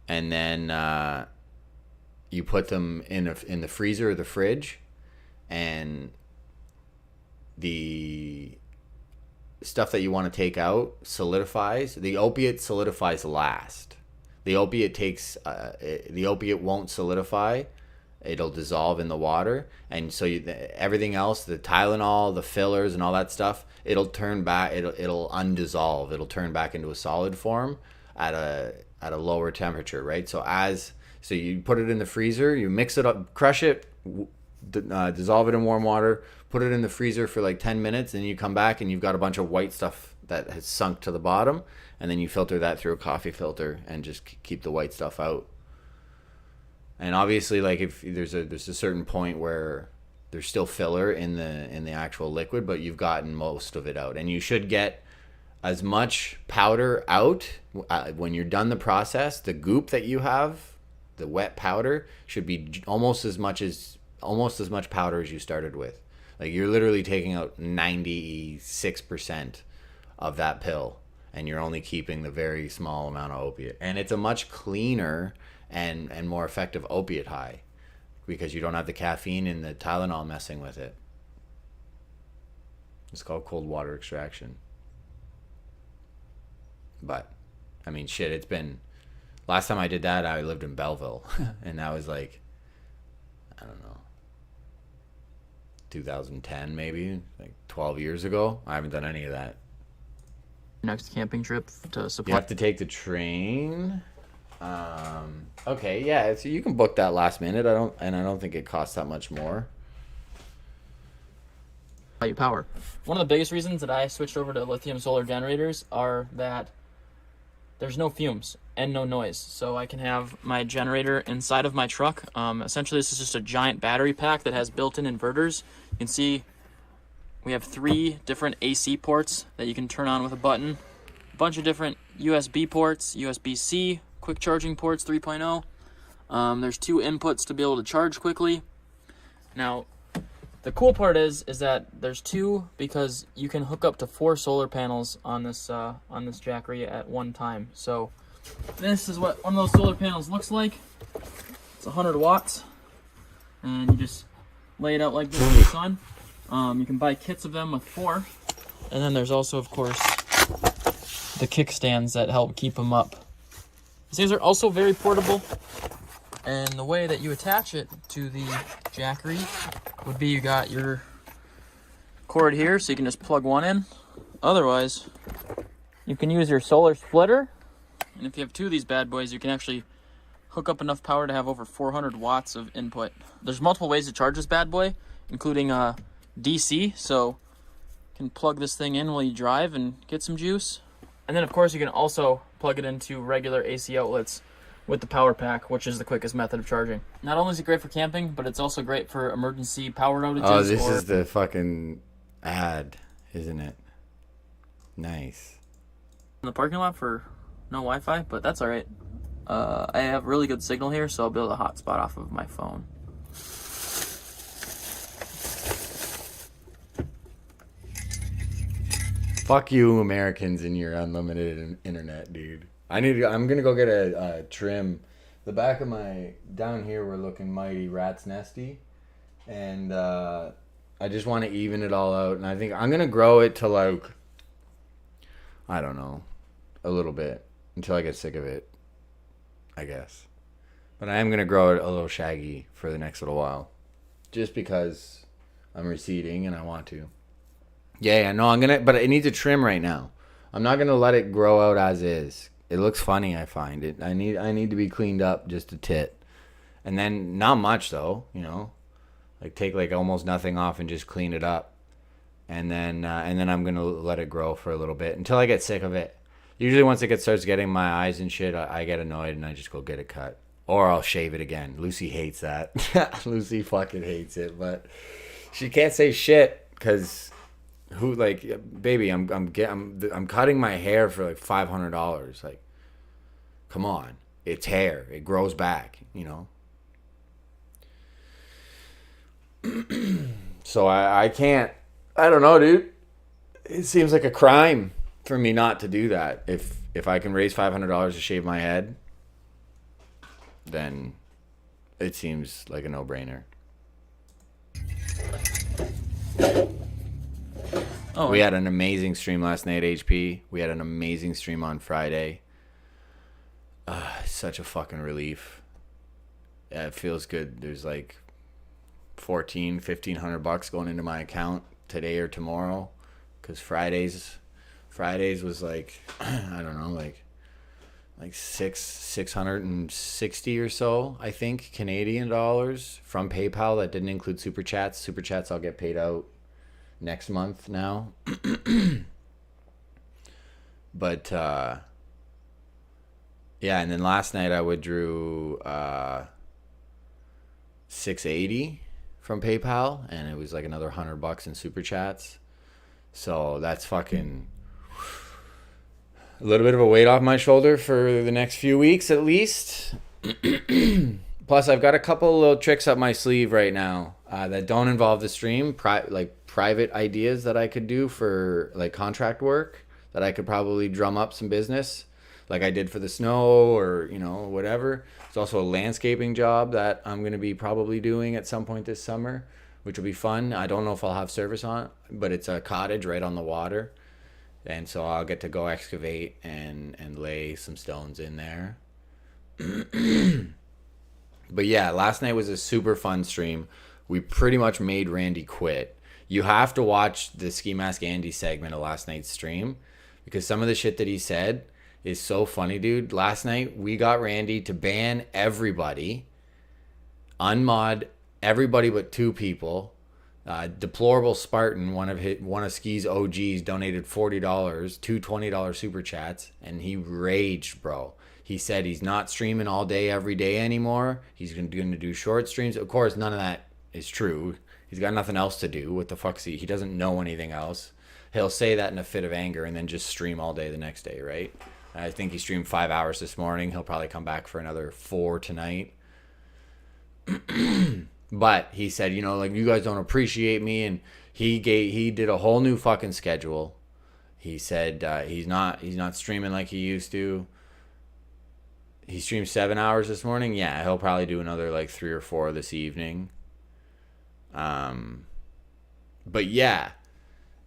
C: and then you put them in the freezer or the fridge, and the stuff that you want to take out solidifies. The opiate solidifies last. The opiate won't solidify. It'll dissolve in the water, and so everything else, the Tylenol, the fillers, and all that stuff, it'll turn back. It'll undissolve. It'll turn back into a solid form at a lower temperature, right? So you put it in the freezer, you mix it up, crush it, dissolve it in warm water, put it in the freezer for like 10 minutes, and you come back and you've got a bunch of white stuff that has sunk to the bottom, and then you filter that through a coffee filter and just keep the white stuff out. And obviously, like, if there's a certain point where there's still filler in the actual liquid, but you've gotten most of it out, and you should get as much powder out when you're done the process. The goop that you have, the wet powder, should be almost as much powder as you started with. Like, you're literally taking out 96% of that pill, and you're only keeping the very small amount of opiate. And it's a much cleaner and more effective opiate high, because you don't have the caffeine and the Tylenol messing with it. It's called cold water extraction. But, I mean, shit, it's been... Last time I did that, I lived in Belleville. And that was like, I don't know, 2010 maybe, like 12 years ago. I haven't done any of that.
N: Next camping trip to supply...
C: You have to take the train... Okay, yeah, so you can book that last minute. I don't think it costs that much more.
N: Power. One of the biggest reasons that I switched over to lithium solar generators are that there's no fumes and no noise. So I can have my generator inside of my truck. Essentially, this is just a giant battery pack that has built-in inverters. You can see we have 3 different AC ports that you can turn on with a button. A bunch of different USB ports, USB-C, quick charging ports 3.0. There's 2 inputs to be able to charge quickly. Now, the cool part is that there's 2, because you can hook up to 4 solar panels on this Jackery at one time. So this is what one of those solar panels looks like. It's 100 watts, and you just lay it out like this in the sun. You can buy kits of them with 4. And then there's also, of course, the kickstands that help keep them up. These things are also very portable. And the way that you attach it to the Jackery would be you got your cord here, so you can just plug one in. Otherwise, you can use your solar splitter. And if you have 2 of these bad boys, you can actually hook up enough power to have over 400 watts of input. There's multiple ways to charge this bad boy, including DC, so you can plug this thing in while you drive and get some juice. And then, of course, you can also plug it into regular AC outlets with the power pack, which is the quickest method of charging. Not only is it great for camping, but it's also great for emergency power outages.
C: Oh, this is the fucking ad, isn't it? Nice.
N: In the parking lot for no Wi-Fi, but that's all right. I have really good signal here, so I'll be able to hotspot off of my phone.
C: Fuck you, Americans, and your unlimited internet, dude. I'm gonna go get a trim. The back of my down here, we're looking mighty rat's nesty, and I just want to even it all out. And I think I'm gonna grow it to like, I don't know, a little bit until I get sick of it, I guess. But I am gonna grow it a little shaggy for the next little while, just because I'm receding and I want to. Yeah, no, but it needs a trim right now. I'm not gonna let it grow out as is. It looks funny, I find it. I need to be cleaned up just a tit, and then not much though, you know, like take like almost nothing off and just clean it up, and then I'm gonna let it grow for a little bit until I get sick of it. Usually once it starts getting my eyes and shit, I get annoyed and I just go get it cut, or I'll shave it again. Lucy hates that. Lucy fucking hates it, but she can't say shit because. Who like, baby? I'm cutting my hair for like $500. Like, come on, it's hair. It grows back, you know. So I can't. I don't know, dude. It seems like a crime for me not to do that. If I can raise $500 to shave my head, then it seems like a no-brainer. Oh, we had an amazing stream last night, HP. We had an amazing stream on Friday. Such a fucking relief. Yeah, it feels good. There's like $1,500 going into my account today or tomorrow, because Fridays was like I don't know, like 660 or so, I think, Canadian dollars from PayPal. That didn't include super chats. Super chats I'll get paid out next month now. But yeah, and then last night I withdrew $680 from PayPal, and it was like another $100 in super chats. So that's fucking a little bit of a weight off my shoulder for the next few weeks at least. Plus I've got a couple little tricks up my sleeve right now that don't involve the stream, private ideas that I could do for like contract work that I could probably drum up some business like I did for the snow, or you know, whatever. There's also a landscaping job that I'm going to be probably doing at some point this summer, which will be fun. I don't know if I'll have service on it, but it's a cottage right on the water, and so I'll get to go excavate and lay some stones in there. But yeah, last night was a super fun stream. We pretty much made Randy quit. You have to watch the Ski Mask Andy segment of last night's stream, because some of the shit that he said is so funny, dude. Last night we got Randy to ban everybody, unmod everybody but 2 people. Deplorable Spartan, one of Ski's OGs, donated $40, 2 $20 super chats, and he raged, bro. He said he's not streaming all day every day anymore. He's going to do short streams. Of course, none of that is true. He's got nothing else to do. What the fuck's he? He doesn't know anything else. He'll say that in a fit of anger and then just stream all day the next day, right? I think he streamed 5 hours this morning. He'll probably come back for another 4 tonight. But he said, you know, like, you guys don't appreciate me, and he did a whole new fucking schedule. He said he's not streaming like he used to. He streamed 7 hours this morning. Yeah, he'll probably do another like 3 or 4 this evening. But yeah,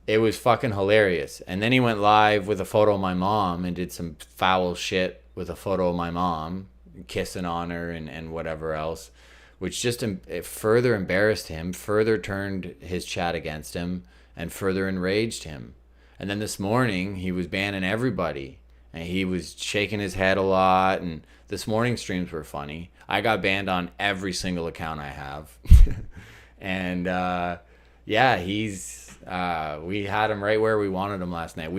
C: it was fucking hilarious. And then he went live with a photo of my mom and did some foul shit with a photo of my mom, kissing on her and whatever else, which just it further embarrassed him, further turned his chat against him, and further enraged him. And then this morning, he was banning everybody. And he was shaking his head a lot. And this morning's streams were funny. I got banned on every single account I have. And yeah, we had him right where we wanted him last night.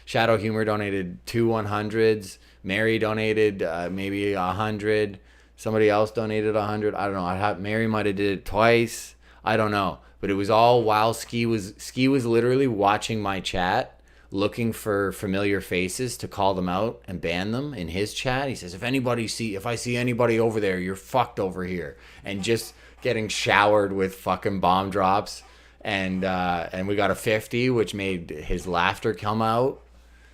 C: Shadow Humor donated 2 100s. Mary donated maybe 100. Somebody else donated 100. I don't know. Mary might have did it twice. I don't know. But it was all while Ski was literally watching my chat, looking for familiar faces to call them out and ban them in his chat. He says, if I see anybody over there, you're fucked over here. And just getting showered with fucking bomb drops. And we got a 50, which made his laughter come out.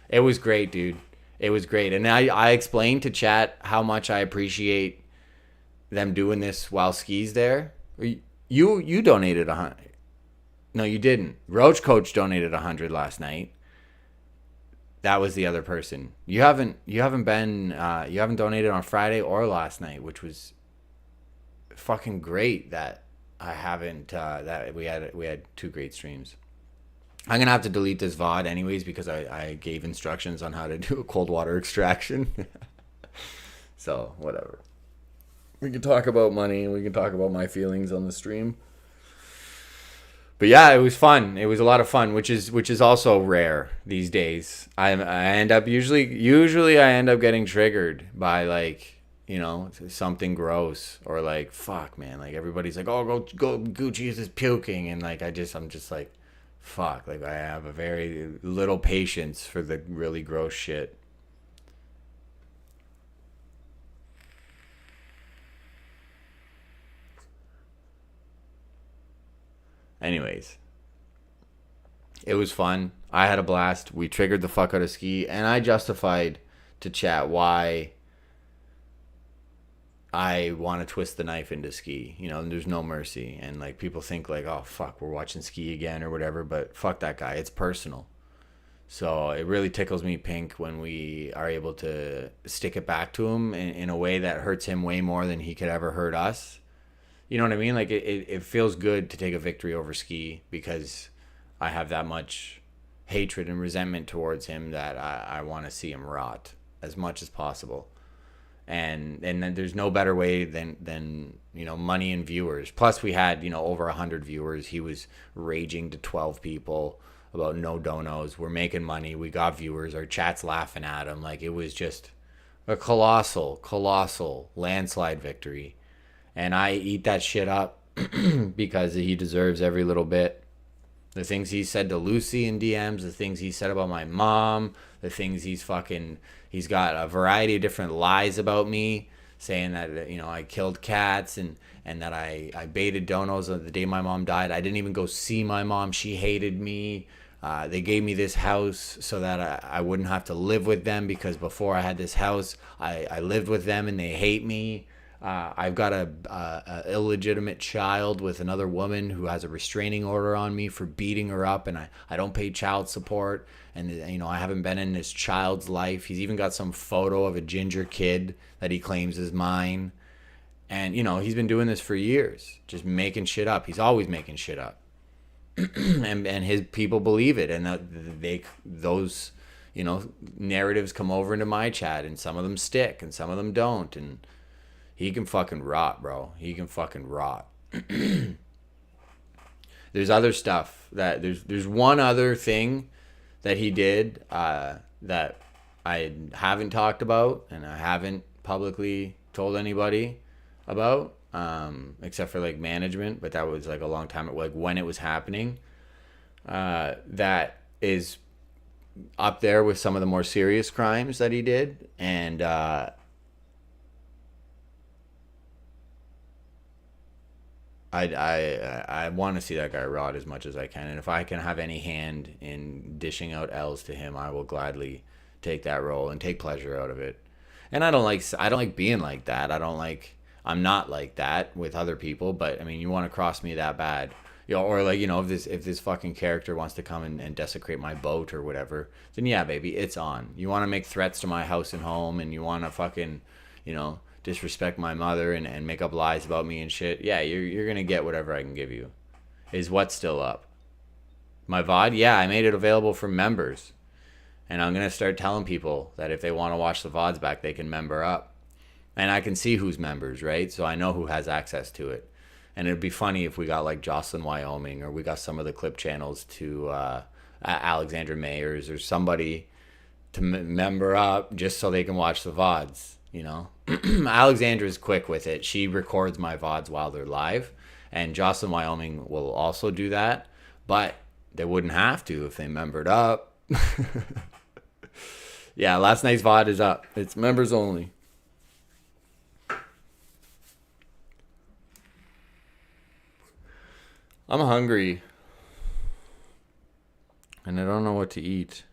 C: It was great, dude. It was great. And I explained to chat how much I appreciate them doing this while Ski's there. You donated 100. No, you didn't. Roach Coach donated 100 last night. That was the other person. You haven't donated on Friday or last night, which was fucking great that I haven't that we had 2 great streams. I'm gonna have to delete this VOD anyways because I gave instructions on how to do a cold water extraction. So whatever. We can talk about money and we can talk about my feelings on the stream. But yeah, it was fun. It was a lot of fun, which is also rare these days. I end up usually I end up getting triggered by like, you know, something gross or like, fuck man, like everybody's like, oh go Gucci is puking, and like I'm just like, fuck, like I have a very little patience for the really gross shit. Anyways, it was fun. I had a blast. We triggered the fuck out of Ski, and I justified to chat why I want to twist the knife into Ski. You know, there's no mercy. And like people think like, oh fuck, we're watching Ski again or whatever, but fuck that guy. It's personal. So it really tickles me pink when we are able to stick it back to him in a way that hurts him way more than he could ever hurt us. You know what I mean? Like it feels good to take a victory over Ski because I have that much hatred and resentment towards him that I want to see him rot as much as possible. And then there's no better way than you know, money and viewers. Plus we had, you know, over 100 viewers. He was raging to 12 people about no donos. We're making money. We got viewers. Our chat's laughing at him. Like it was just a colossal landslide victory. And I eat that shit up because he deserves every little bit. The things he said to Lucy in DMs, the things he said about my mom, the things he's got a variety of different lies about me, saying that, you know, I killed cats and that I baited donos on the day my mom died. I didn't even go see my mom. She hated me. They gave me this house so that I wouldn't have to live with them because before I had this house, I lived with them and they hate me. I've got a illegitimate child with another woman who has a restraining order on me for beating her up, and I don't pay child support, and you know, I haven't been in this child's life. He's even got some photo of a ginger kid that he claims is mine, and you know, he's been doing this for years, just making shit up. He's always making shit up. and his people believe it, and those you know, narratives come over into my chat, and some of them stick and some of them don't, and he can fucking rot, bro. He can fucking rot. There's other stuff that there's one other thing that he did that I haven't talked about and I haven't publicly told anybody about, except for like management, but that was like a long time, like when it was happening. That is up there with some of the more serious crimes that he did, and I want to see that guy rot as much as I can, and if I can have any hand in dishing out L's to him, I will gladly take that role and take pleasure out of it. And I don't like being like that. I I'm not like that with other people, but I mean, you want to cross me that bad, you know, or like, you know, if this fucking character wants to come and desecrate my boat or whatever, then yeah, baby, it's on. You want to make threats to my house and home, and you want to fucking, you know, disrespect my mother and make up lies about me and shit. Yeah, you're gonna get whatever I can give you. Is what's still up? My VOD? Yeah, I made it available for members. And I'm going to start telling people that if they want to watch the VODs back, they can member up. And I can see who's members, right? So I know who has access to it. And it'd be funny if we got like Jocelyn, Wyoming, or we got some of the clip channels to Alexandra Mayers or somebody to member up just so they can watch the VODs, you know? Alexandra's quick with it. She records my VODs while they're live. And Jocelyn, Wyoming will also do that. But they wouldn't have to if they membered up. Yeah, last night's VOD is up. It's members only. I'm hungry. And I don't know what to eat.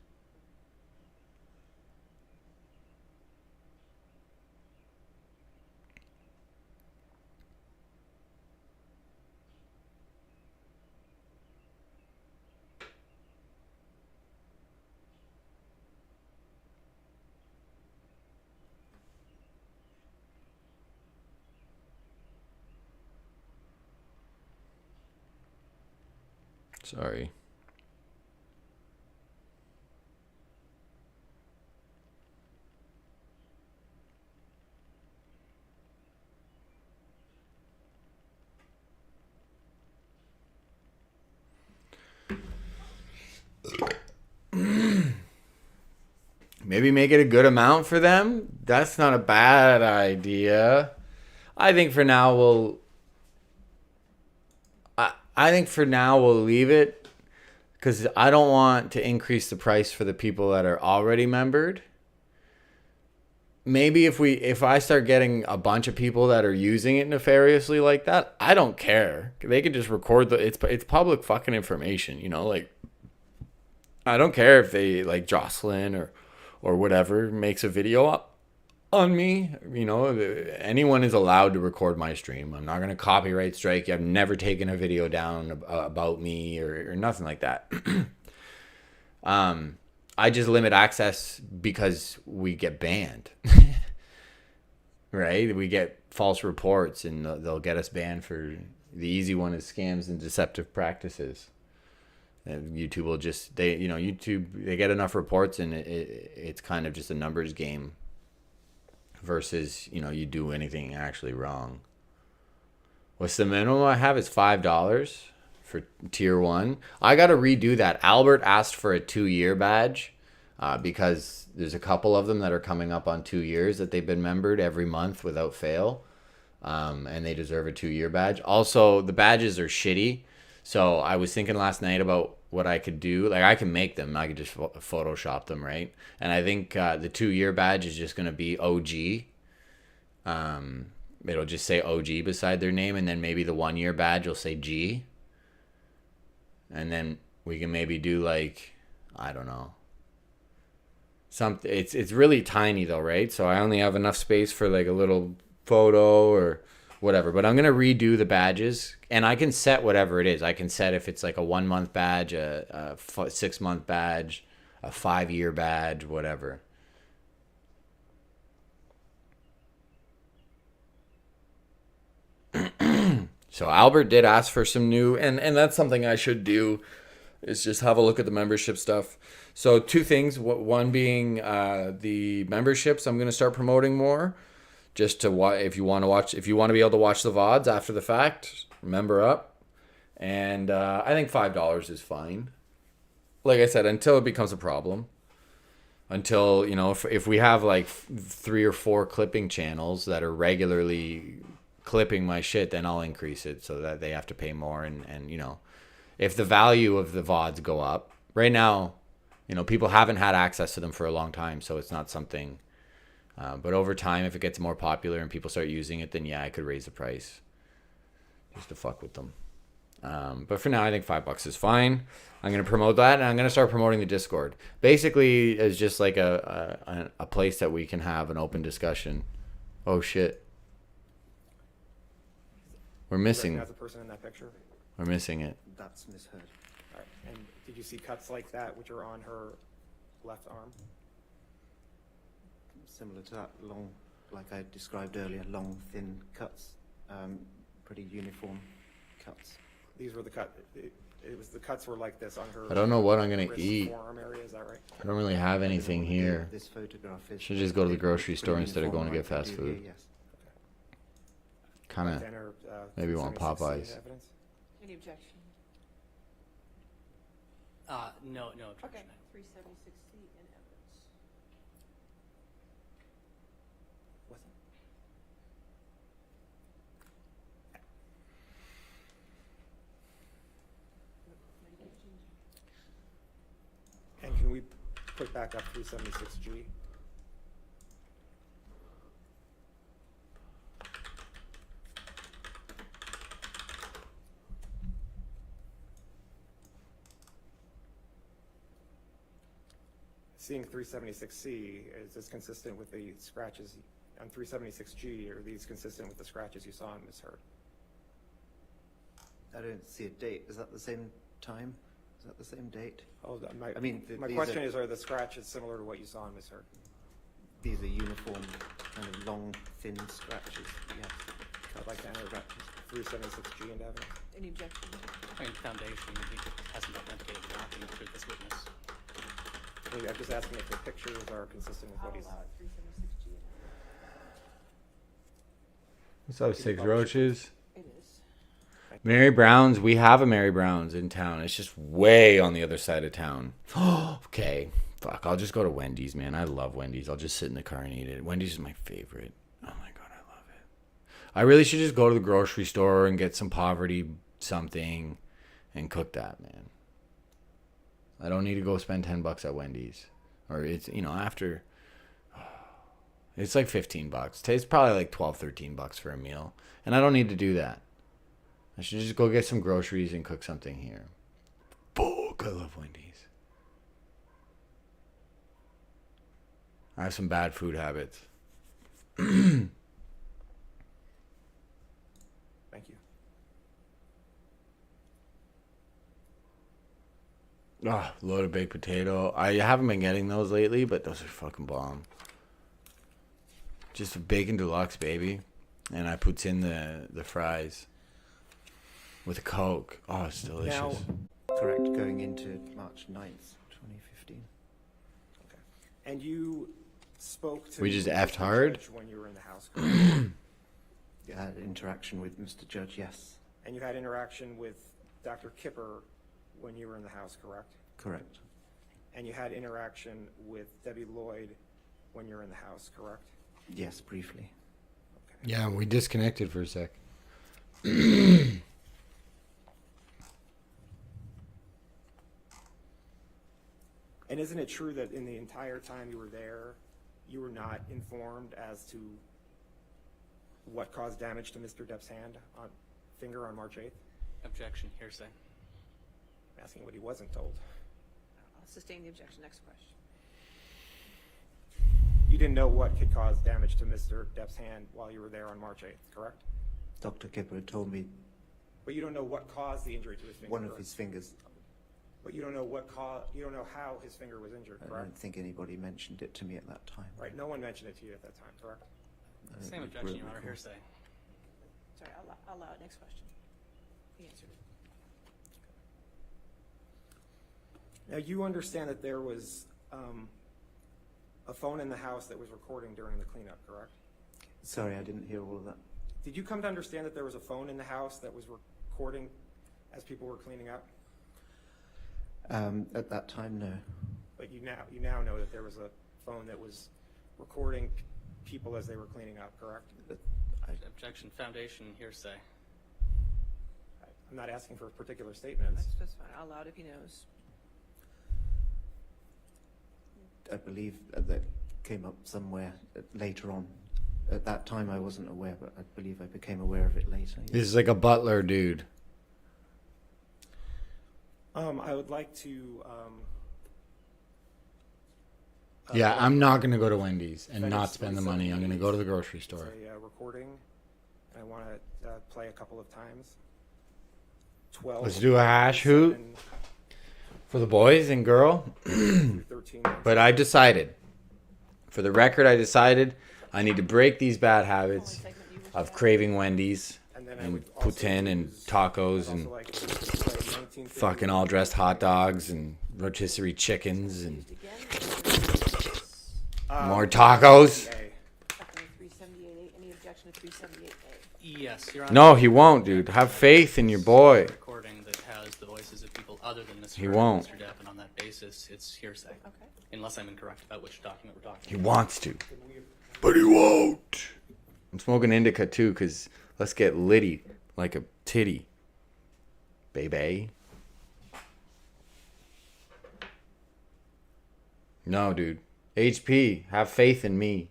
C: Sorry. Maybe make it a good amount for them. That's not a bad idea. I think for now we'll leave it, because I don't want to increase the price for the people that are already membered. Maybe if I start getting a bunch of people that are using it nefariously like that, I don't care. They could just record it's public fucking information, you know, like I don't care if they like Jocelyn or whatever makes a video up on me, you know, anyone is allowed to record my stream. I'm not going to copyright strike you. I've never taken a video down about me or nothing like that. I just limit access because we get banned, right? We get false reports and they'll get us banned for the easy one is scams and deceptive practices. And YouTube will just, they get enough reports and it's kind of just a numbers game. Versus, you know, you do anything actually wrong. What's the minimum I have is $5 for tier 1. I got to redo that. Albert asked for a 2-year badge because there's a couple of them that are coming up on 2 years that they've been membered every month without fail. And they deserve a 2-year badge. Also, the badges are shitty. So I was thinking last night about what I could do. Like, I can make them. I could just Photoshop them, right? And I think the 2-year badge is just going to be OG. It'll just say OG beside their name. And then maybe the 1-year badge will say G. And then we can maybe do, like, I don't know. Something. It's really tiny, though, right? So I only have enough space for, like, a little photo or whatever, but I'm going to redo the badges and I can set whatever it is. I can set if it's like a 1-month badge, a 6-month badge, a 5-year badge, whatever. So Albert did ask for some new, and that's something I should do, is just have a look at the membership stuff. So 2 things, one being the memberships I'm going to start promoting more. Just to if you want to be able to watch the VODs after the fact, member up. And I think $5 is fine. Like I said, until it becomes a problem. Until, you know, if we have like 3 or 4 clipping channels that are regularly clipping my shit, then I'll increase it so that they have to pay more. And you know, if the value of the VODs go up, right now, you know, people haven't had access to them for a long time, so it's not something. But over time, if it gets more popular and people start using it, then yeah, I could raise the price just to fuck with them. But for now, I think $5 is fine. I'm going to promote that, and I'm going to start promoting the Discord. Basically, it's just like a place that we can have an open discussion. Oh, shit. We're missing.
I: Recognize the person in that picture?
C: We're missing it.
L: That's misheard.
I: All right. And did you see cuts like that, which are on her left arm?
L: Similar to that, long, like I described earlier, long, thin cuts, pretty uniform cuts.
I: These were the cut. It was the cuts were like this on her.
C: I don't know what I'm gonna
I: wrist,
C: eat.
I: forearm area, is that right?
C: I don't really have anything here.
L: This photograph is
C: Should just go to the grocery store instead of going to get fast food.
L: Yes.
C: Kind of. Maybe want Popeyes.
G: Any objection?
K: No objection.
G: Okay. 376C in evidence.
I: And can we put back up 376G? Seeing 376C, is this consistent with the scratches on 376G? Are these consistent with the scratches you saw on Ms. Hurd?
L: I don't see a date. Is that the same time? Is that the same date?
I: Oh,
L: I mean,
I: my question is, are the scratches similar to what you saw on Ms. Hurd?
L: These are uniform, kind of long, thin scratches. Yes.
I: I'd like to enter that 376G into evidence.
G: Any objection?
K: I mean, foundation, he hasn't authenticated the document through this witness.
I: I'm just asking if the pictures are consistent with what he's.
G: 376G in evidence.
C: What's up, Six Roaches?
G: It is.
C: Mary Brown's. We have a Mary Brown's in town. It's just way on the other side of town. Okay. Fuck. I'll just go to Wendy's, man. I love Wendy's. I'll just sit in the car and eat it. Wendy's is my favorite. Oh my God, I love it. I really should just go to the grocery store and get some poverty something and cook that, man. I don't need to go spend $10 at Wendy's. Or it's, after. It's like $15. It's probably like $12, $13 for a meal. And I don't need to do that. I should just go get some groceries and cook something here. Fuck, I love Wendy's. I have some bad food habits.
I: Thank you.
C: Ah, loaded baked potato. I haven't been getting those lately, but those are fucking bomb. Just a bacon deluxe, baby. And I puts in the fries with a Coke. Oh, it's delicious.
L: Now, correct, going into March 9th, 2015.
I: Okay. And you spoke to.
C: We just
I: Mr.
C: effed hard?
I: Judge when you were in the house. Correct?
L: You had interaction with Mr. Judge, yes.
I: And you had interaction with Dr. Kipper when you were in the house, correct?
L: Correct.
I: And you had interaction with Debbie Lloyd when you were in the house, correct?
L: Yes, briefly.
C: Yeah, we disconnected for a sec.
I: And isn't it true that in the entire time you were there, you were not informed as to what caused damage to Mr. Depp's finger on March 8th?
K: Objection, hearsay.
I: I'm asking what he wasn't told.
G: I'll sustain the objection. Next question.
I: You didn't know what could cause damage to Mr. Depp's hand while you were there on March 8th, correct?
L: Dr. Kipper had told me
I: But you don't know what caused the injury to his finger.
L: one of
I: correct?
L: his fingers.
I: But you don't know you don't know how his finger was injured,
L: I
I: correct?
L: don't think anybody mentioned it to me at that time.
I: Right, no one mentioned it to you at that time, correct?
K: Same objection, Your Honor, hearsay.
G: Sorry, I'll allow it. Next question. He answered it.
I: Now, you understand that there was a phone in the house that was recording during the cleanup, correct?
L: Sorry, I didn't hear all of that.
I: Did you come to understand that there was a phone in the house that was recording as people were cleaning up?
L: At that time, no.
I: But you now know that there was a phone that was recording people as they were cleaning up, correct?
K: Objection, foundation, hearsay.
I: I'm not asking for particular statements.
G: That's fine. I'll allow it if he knows.
L: I believe that came up somewhere later on. At that time, I wasn't aware, but I believe I became aware of it later.
C: This is like a butler dude.
I: I would like to.
C: Yeah, I'm not going to go to Wendy's and not spend the money. I'm going to go to the grocery store.
I: It's a recording I want to play a couple of times. 12.
C: Let's do a hash hoot for the boys and girl. But I decided, for the record, I decided I need to break these bad habits of craving Wendy's and poutine and tacos and fucking all dressed hot dogs and rotisserie chickens and more tacos.
G: Any objection to 378A?
K: Yes, Your Honor.
C: No, he won't, dude. Have faith in your boy.
K: Recording that has the voices of people other than Mr.
C: He won't.
K: Mr. Depp, and on that basis, it's hearsay. Okay. Unless I'm incorrect about which document we're talking
C: He
K: about.
C: wants to, but he won't. I'm smoking indica too, cause let's get litty like a titty, baby. No, dude. HP, have faith in me.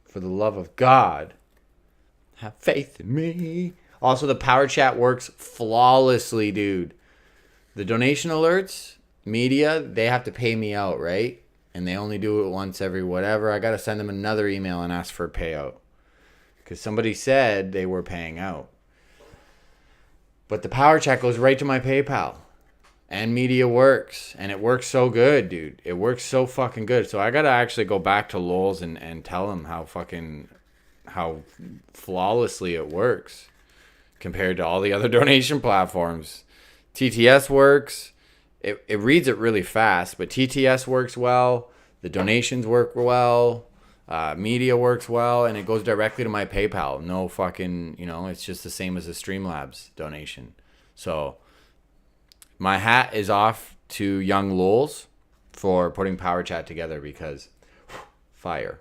C: For the love of God, have faith in me. Also, the power chat works flawlessly, dude. The donation alerts, media, they have to pay me out, right? And they only do it once every whatever. I got to send them another email and ask for a payout. Because somebody said they were paying out. But the power chat goes right to my PayPal. And media works. And it works so good, dude. It works so fucking good. So I got to actually go back to Lowell's and tell them how flawlessly it works compared to all the other donation platforms. TTS works. It reads it really fast, but TTS works well. The donations work well. Media works well, and it goes directly to my PayPal. No fucking, it's just the same as a Streamlabs donation. So my hat is off to young Lowell's for putting Power Chat together because fire.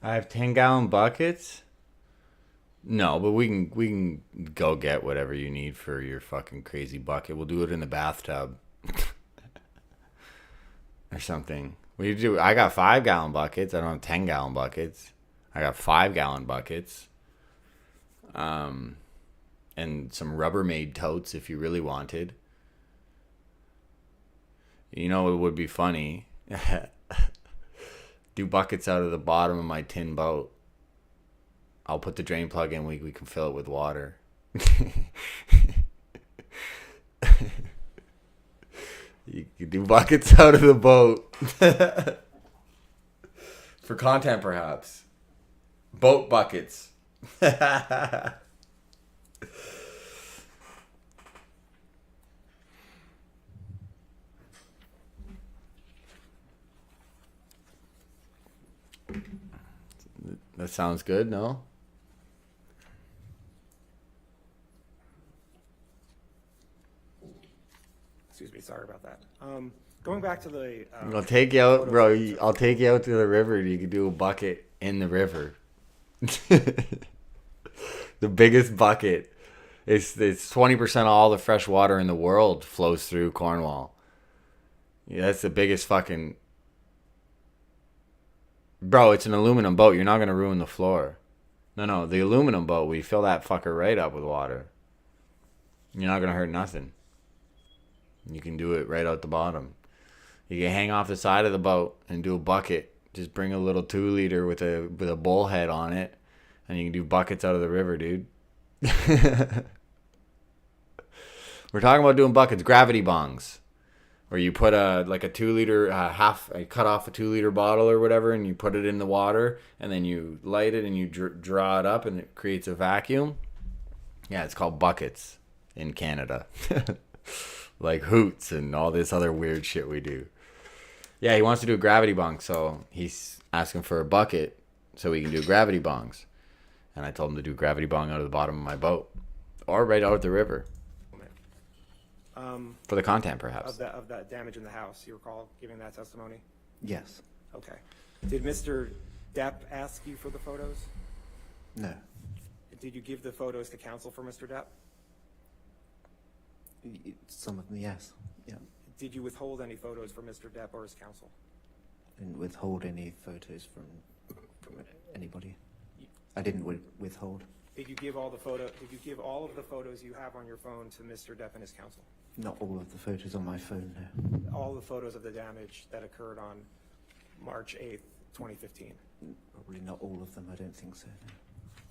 C: I have 10-gallon buckets? No, but we can go get whatever you need for your fucking crazy bucket. We'll do it in the bathtub. Or something. We do. I got 5-gallon buckets. I don't have 10-gallon buckets. I got 5-gallon buckets. And some Rubbermaid totes if you really wanted. You know, it would be funny. Do buckets out of the bottom of my tin boat. I'll put the drain plug in. We can fill it with water. You can do buckets out of the boat. For content, perhaps. Boat buckets. That sounds good, no?
I: Excuse me, sorry about that. Going back to the...
C: I'll take you out, bro. I'll take you out to the river. You can do a bucket in the river. The biggest bucket. It's 20% of all the fresh water in the world flows through Cornwall. Yeah, that's the biggest fucking... Bro, it's an aluminum boat. You're not going to ruin the floor. No, the aluminum boat, we fill that fucker right up with water. You're not going to hurt nothing. You can do it right out the bottom. You can hang off the side of the boat and do a bucket. Just bring a little 2-liter with a bullhead on it, and you can do buckets out of the river, dude. We're talking about doing buckets, gravity bongs. Where you put a 2 liter, cut off a 2 liter bottle or whatever, and you put it in the water, and then you light it and you draw it up, and it creates a vacuum. Yeah, it's called buckets in Canada. Like hoots and all this other weird shit we do. Yeah, he wants to do a gravity bong, so he's asking for a bucket so we can do gravity bongs. And I told him to do gravity bong out of the bottom of my boat. Or right out of the river. For the content, perhaps.
I: Of that damage in the house, you recall giving that testimony?
L: Yes.
I: Okay. Did Mr. Depp ask you for the photos?
L: No.
I: Did you give the photos to counsel for Mr. Depp?
L: Some of them, yes. Yeah.
I: Did you withhold any photos from Mr. Depp or his counsel?
L: Didn't withhold any photos from anybody. I didn't withhold.
I: Did you give all the photo? Did you give all of the photos you have on your phone to Mr. Depp and his counsel?
L: Not all of the photos on my phone, no.
I: All the photos of the damage that occurred on March 8th, 2015.
L: Probably not all of them. I don't think so. No.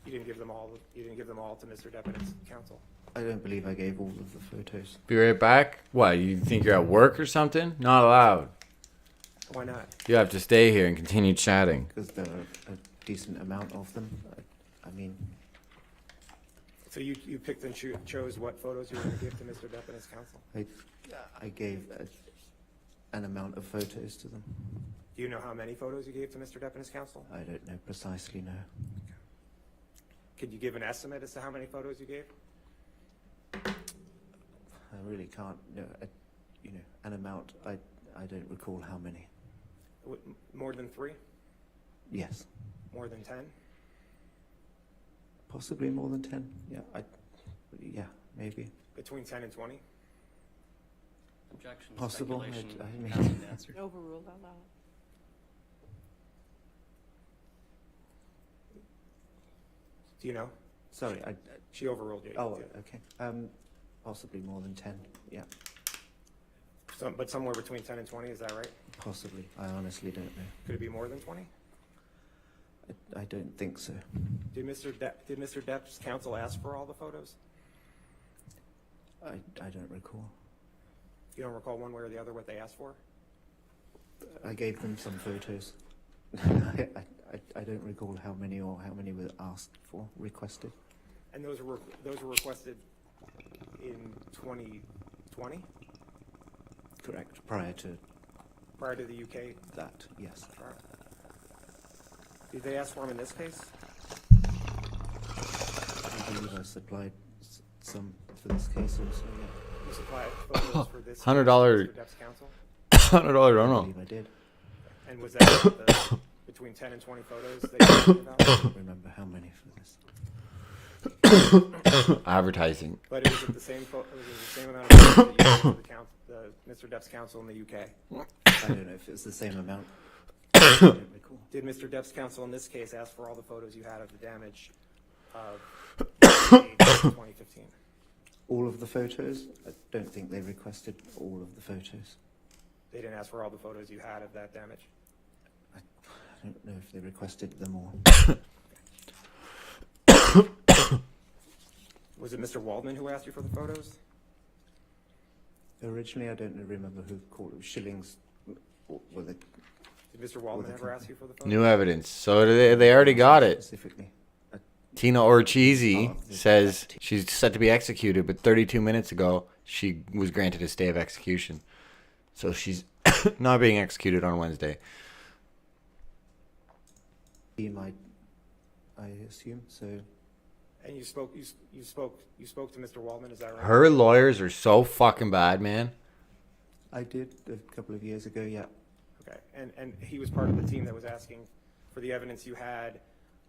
I: You didn't give them all. You didn't give them all to Mr. Depp and his counsel.
L: I don't believe I gave all of the photos.
C: Be right back. What, you think you're at work or something? Not allowed.
I: Why not?
C: You have to stay here and continue chatting.
L: Because there are a decent amount of them. I mean...
I: So you picked and chose what photos you were going to give to Mr. Depp and his counsel?
L: I gave an amount of photos to them.
I: Do you know how many photos you gave to Mr. Depp and his counsel?
L: I don't know precisely, no.
I: Could you give an estimate as to how many photos you gave?
L: I really can't. No, an amount. I don't recall how many.
I: More than 3?
L: Yes.
I: More than 10?
L: Possibly more than 10. Yeah, maybe.
I: Between 10 and 20?
K: Objection.
L: Possible.
K: Speculation.
L: I mean,
K: Hasn't answered.
G: Overruled out loud.
I: Do you know?
L: Sorry,
I: she overruled you.
L: Oh, okay. Possibly more than 10. Yeah.
I: But somewhere between 10 and 20, is that right?
L: Possibly. I honestly don't know.
I: Could it be more than 20?
L: I don't think so.
I: Did Mr. Depp's counsel ask for all the photos?
L: I don't recall.
I: You don't recall one way or the other what they asked for?
L: I gave them some photos. I don't recall how many were asked for, requested.
I: And those were requested in 2020?
L: Correct. Prior to
I: the UK?
L: That, yes.
I: Right. Did they ask for them in this case?
L: I believe I supplied some for this case also, yeah.
I: You supplied photos for this
C: $100.
I: Mr. Depp's counsel?
C: $100, I don't know.
L: I believe I did.
I: And was that between 10 and 20 photos that you talking about?
L: I don't remember how many for this.
C: Advertising.
I: But it was the same amount of photos that you gave to Mr. Depp's counsel in the UK?
L: I don't know if it's the same amount. I don't recall.
I: Did Mr. Depp's counsel in this case ask for all the photos you had of the damage of 2015?
L: All of the photos? I don't think they requested all of the photos.
I: They didn't ask for all the photos you had of that damage?
L: I don't know if they requested them all.
I: Was it Mr. Waldman who asked you for the photos?
L: Originally, I don't remember who called it. Shillings were the...
I: Did Mr. Waldman ever ask you for the photos?
C: New evidence. So they already got it.
L: Specifically.
C: Tina Orchisi says she's set to be executed, but 32 minutes ago, she was granted a stay of execution. So she's not being executed on Wednesday.
L: He might, I assume, so...
I: And you spoke to Mr. Waldman, is that right?
C: Her lawyers are so fucking bad, man.
L: I did a couple of years ago, yeah.
I: Okay, and he was part of the team that was asking for the evidence you had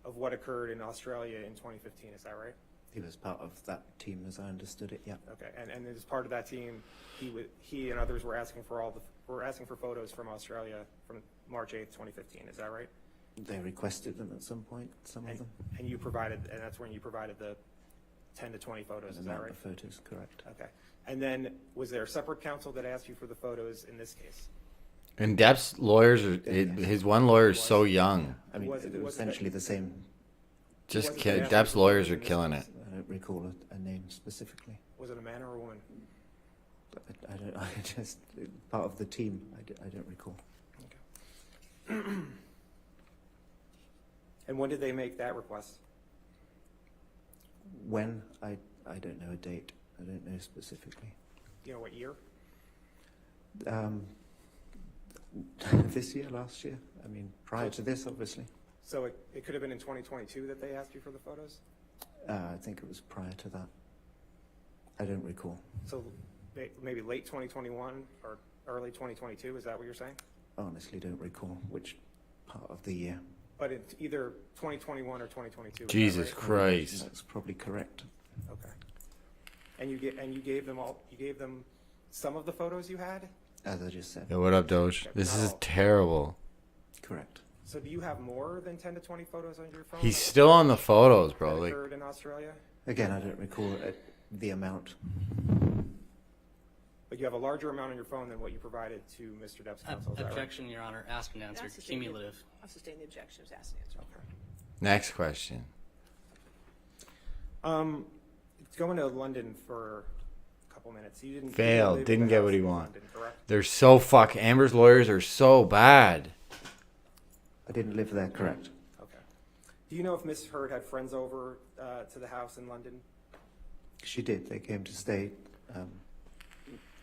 I: of what occurred in Australia in 2015, is that right?
L: He was part of that team, as I understood it, yeah.
I: Okay, and as part of that team, he and others were asking for photos from Australia from March 8th, 2015, is that right?
L: They requested them at some point, some of them.
I: And that's when you provided the 10 to 20 photos, is that right?
L: The photos, correct.
I: Okay, and then was there a separate counsel that asked you for the photos in this case?
C: And Depp's lawyers are, his one lawyer is so young.
L: I mean, it was essentially the same.
C: Depp's lawyers are killing it.
L: I don't recall a name specifically.
I: Was it a man or a woman?
L: I don't. I just part of the team. I don't recall.
I: And when did they make that request?
L: When I don't know a date. I don't know specifically.
I: You know what year?
L: This year, last year. I mean, prior to this, obviously.
I: So it could have been in 2022 that they asked you for the photos?
L: I think it was prior to that. I don't recall.
I: So maybe late 2021 or early 2022, is that what you're saying?
L: I honestly don't recall which part of the year.
I: But it's either 2021 or 2022.
C: Jesus Christ.
L: That's probably correct.
I: Okay. And you gave them some of the photos you had?
L: As I just said.
C: Yo, what up, Doge? This is terrible.
L: Correct.
I: So do you have more than 10 to 20 photos on your phone?
C: He's still on the photos, bro.
I: That
C: Like,
I: occurred in Australia?
L: Again, I don't recall the amount.
I: But you have a larger amount on your phone than what you provided to Mr. Depp's counsel. Is that right?
K: Objection, Your Honor. Asked and answered. Cumulative.
G: I'll sustain the objection. It was asked and answered.
I: Okay.
C: next question.
I: It's going to London for a couple minutes. You didn't
C: Failed.
I: live in
C: Didn't
I: the
C: get
I: house
C: what he
I: in
C: wanted.
I: London, correct?
C: They're so fuck. Amber's lawyers are so bad.
L: I didn't live there, correct.
I: Okay. Do you know if Miss Heard had friends over to the house in London?
L: She did. They came to stay.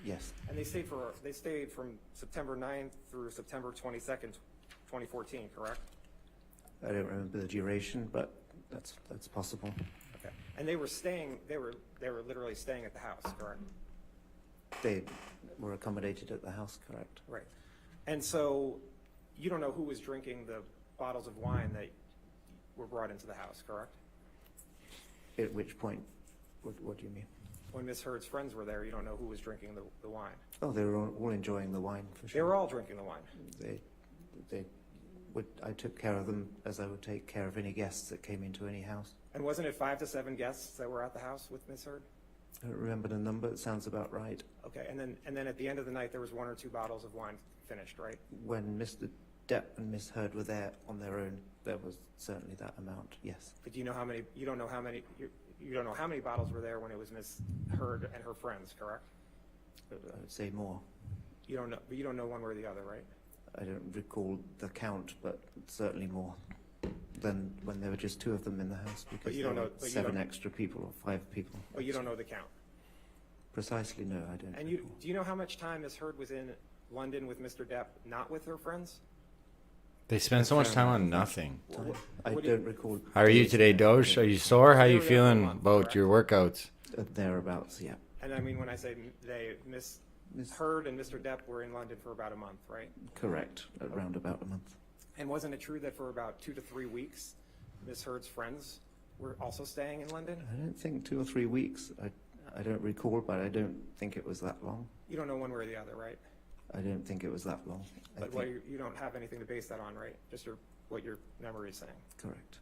L: Yes.
I: And they stayed from September 9th through September 22nd, 2014, correct?
L: I don't remember the duration, but that's possible.
I: Okay. And they were literally staying at the house, correct?
L: They were accommodated at the house, correct.
I: Right. And so you don't know who was drinking the bottles of wine that were brought into the house, correct?
L: At which point? What do you mean?
I: When Miss Heard's friends were there, you don't know who was drinking the wine.
L: Oh, they were all enjoying the wine for sure.
I: They were all drinking the wine.
L: I took care of them as I would take care of any guests that came into any house.
I: And wasn't it 5 to 7 guests that were at the house with Miss Heard?
L: I don't remember the number. It sounds about right.
I: Okay, and then at the end of the night, there was 1 or 2 bottles of wine finished, right?
L: When Mr. Depp and Miss Heard were there on their own, there was certainly that amount. Yes.
I: But do you know how many? You don't know how many. You don't know how many bottles were there when it was Miss Heard and her friends, correct?
L: I would say more.
I: You don't know. But you don't know one way or the other, right?
L: I don't recall the count, but certainly more than when there were just 2 of them in the house, because
I: you don't
L: there
I: know-
L: were
I: but you
L: 7
I: don't-
L: extra people or 5 people.
I: But you don't know the count.
L: Precisely, no, I don't.
I: And do you know how much time Miss Heard was in London with Mr. Depp, not with her friends?
C: They spend so much time on nothing.
L: I don't recall.
C: How are you today, Doge? Are you sore? How are you feeling about your workouts?
L: Thereabouts, yeah.
I: And I mean, when I say Miss Heard and Mr. Depp were in London for about a month, right?
L: Correct, around about a month.
I: And wasn't it true that for about 2 to 3 weeks, Miss Heard's friends were also staying in London?
L: I don't think 2 or 3 weeks. I don't recall, but I don't think it was that long.
I: You don't know one way or the other, right?
L: I don't think it was that long.
I: But you don't have anything to base that on, right? Just what your memory is saying.
L: Correct.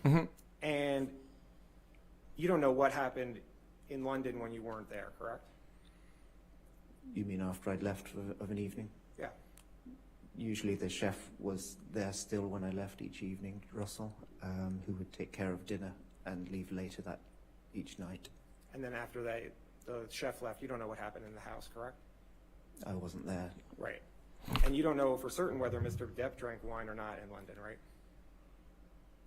I: Okay. And you don't know what happened in London when you weren't there, correct?
L: You mean after I'd left of an evening?
I: Yeah.
L: Usually the chef was there still when I left each evening, Russell, who would take care of dinner and leave later that each night.
I: And then after that, the chef left, you don't know what happened in the house, correct?
L: I wasn't there.
I: Right. And you don't know for certain whether Mr. Depp drank wine or not in London, right?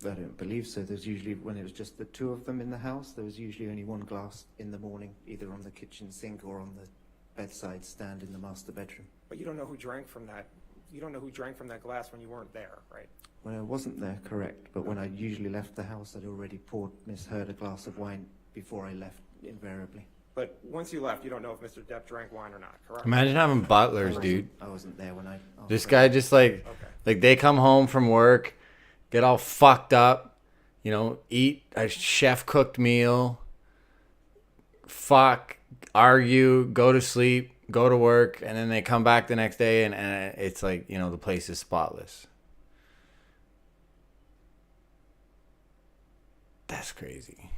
L: I don't believe so. There's usually, when it was just the 2 of them in the house, there was usually only 1 glass in the morning, either on the kitchen sink or on the bedside stand in the master bedroom.
I: But you don't know who drank from that. You don't know who drank from that glass when you weren't there, right?
L: When I wasn't there, correct. But when I usually left the house, I'd already poured Miss Heard a glass of wine before I left, invariably.
I: But once you left, you don't know if Mr. Depp drank wine or not, correct?
C: Imagine having butlers, dude.
L: I wasn't there when I...
C: This guy just like they come home from work, get all fucked up, eat a chef cooked meal, fuck, argue, go to sleep, go to work, and then they come back the next day and it's like, the place is spotless. That's crazy.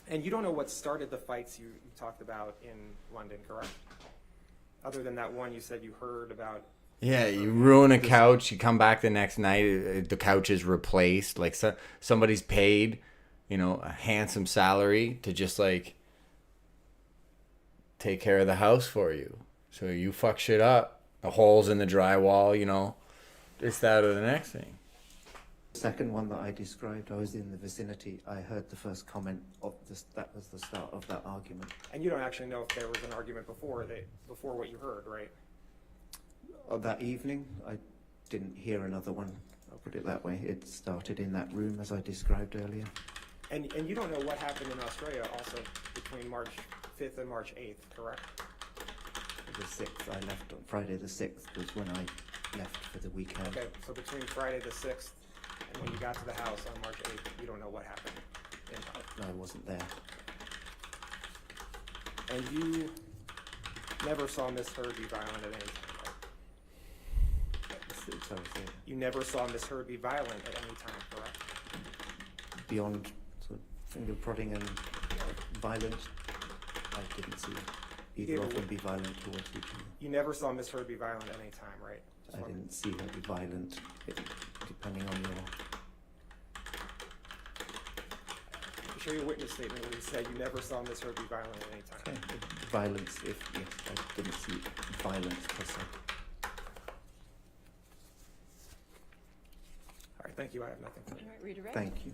I: And you don't know what started the fights you talked about in London, correct? Other than that one you said you heard about.
C: Yeah, you ruin a couch, you come back the next night, the couch is replaced, like somebody's paid you know, a handsome salary to just like take care of the house for you. So you fuck shit up, the holes in the drywall, you know, this, that, or the next thing.
L: The second one that I described, I was in the vicinity. I heard the first comment of this. That was the start of that argument.
I: And you don't actually know if there was an argument before what you heard, right?
L: That evening, I didn't hear another one. I'll put it that way. It started in that room as I described earlier.
I: And you don't know what happened in Australia also between March 5th and March 8th, correct?
L: The 6th, I left on Friday the 6th was when I left for the weekend.
I: Okay, so between Friday the 6th and when you got to the house on March 8th, you don't know what happened.
L: No, I wasn't there.
I: And you never saw Miss Heard be violent at any time, right?
L: Sorry,
I: You never saw Miss Heard be violent at any time, correct?
L: beyond sort of finger prodding and violent, I didn't see either of them be violent towards each other.
I: You never saw Miss Heard be violent at any time, right?
L: I didn't see her be violent, depending on your...
I: Show your witness statement where you said you never saw Miss Heard be violent at any time.
L: Okay. Violence, yes, I didn't see violence per se.
I: All right, thank you. I have nothing further.
G: All right, redirect.
L: Thank you.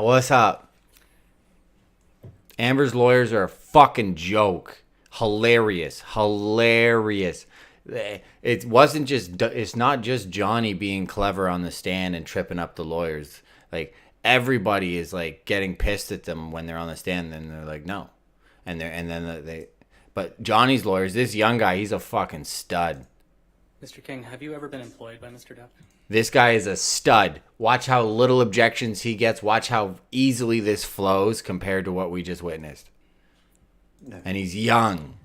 C: What's up? Amber's lawyers are a fucking joke. Hilarious. It wasn't just, it's not just Johnny being clever on the stand and tripping up the lawyers. Like, everybody is like getting pissed at them when they're on the stand, and they're like, no. But Johnny's lawyers, this young guy, he's a fucking stud.
K: Mr. King, have you ever been employed by Mr. Depp?
C: This guy is a stud. Watch how little objections he gets. Watch how easily this flows compared to what we just witnessed.
L: No.
C: And he's young.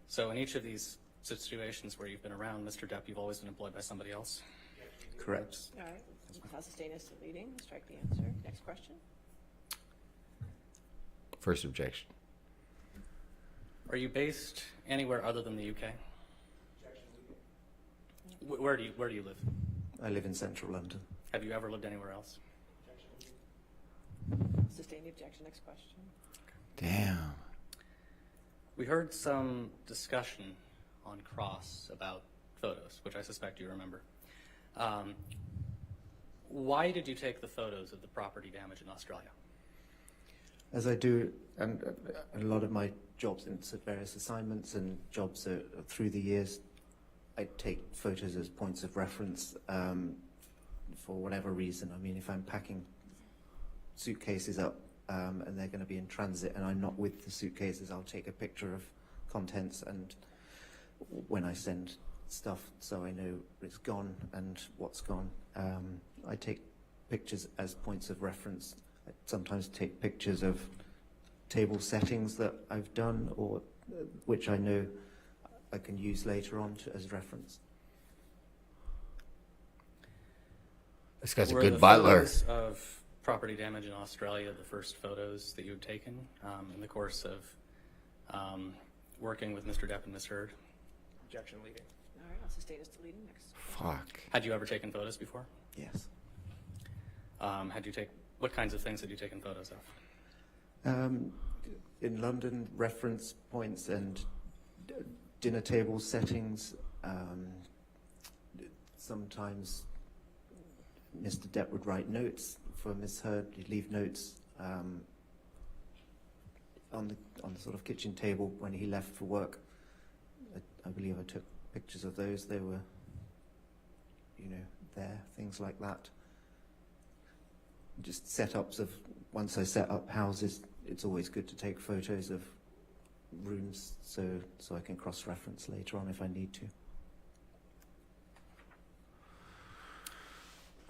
K: So in each of these situations where you've been around Mr. Depp, you've always been employed by somebody else?
L: Correct.
G: All right. I'll sustain as to leading. Strike the answer. Next question.
C: First objection.
K: Are you based anywhere other than the UK? Where do you live?
L: I live in central London.
K: Have you ever lived anywhere else?
G: Sustain the objection. Next question.
C: Damn.
K: We heard some discussion on Cross about photos, which I suspect you remember. Why did you take the photos of the property damage in Australia?
L: As I do, and a lot of my jobs in various assignments and jobs through the years, I take photos as points of reference for whatever reason. I mean, if I'm packing suitcases up and they're going to be in transit and I'm not with the suitcases, I'll take a picture of contents, and when I send stuff, so I know it's gone and what's gone. I take pictures as points of reference. I sometimes take pictures of table settings that I've done, or which I know I can use later on as reference.
C: This guy's a
K: Were
C: good
K: the
C: butler.
K: photos of property damage in Australia the first photos that you had taken in the course of working with Mr. Depp and Ms. Heard?
I: Objection leading.
G: All right. I'll sustain as to leading. Next.
C: Fuck.
K: Had you ever taken photos before?
L: Yes.
K: What kinds of things had you taken photos of?
L: In London, reference points and dinner table settings. Sometimes Mr. Depp would write notes for Miss Heard. He'd leave notes on the sort of kitchen table when he left for work. I believe I took pictures of those. They were, there, things like that. Just setups of, once I set up houses, it's always good to take photos of rooms so I can cross-reference later on if I need to.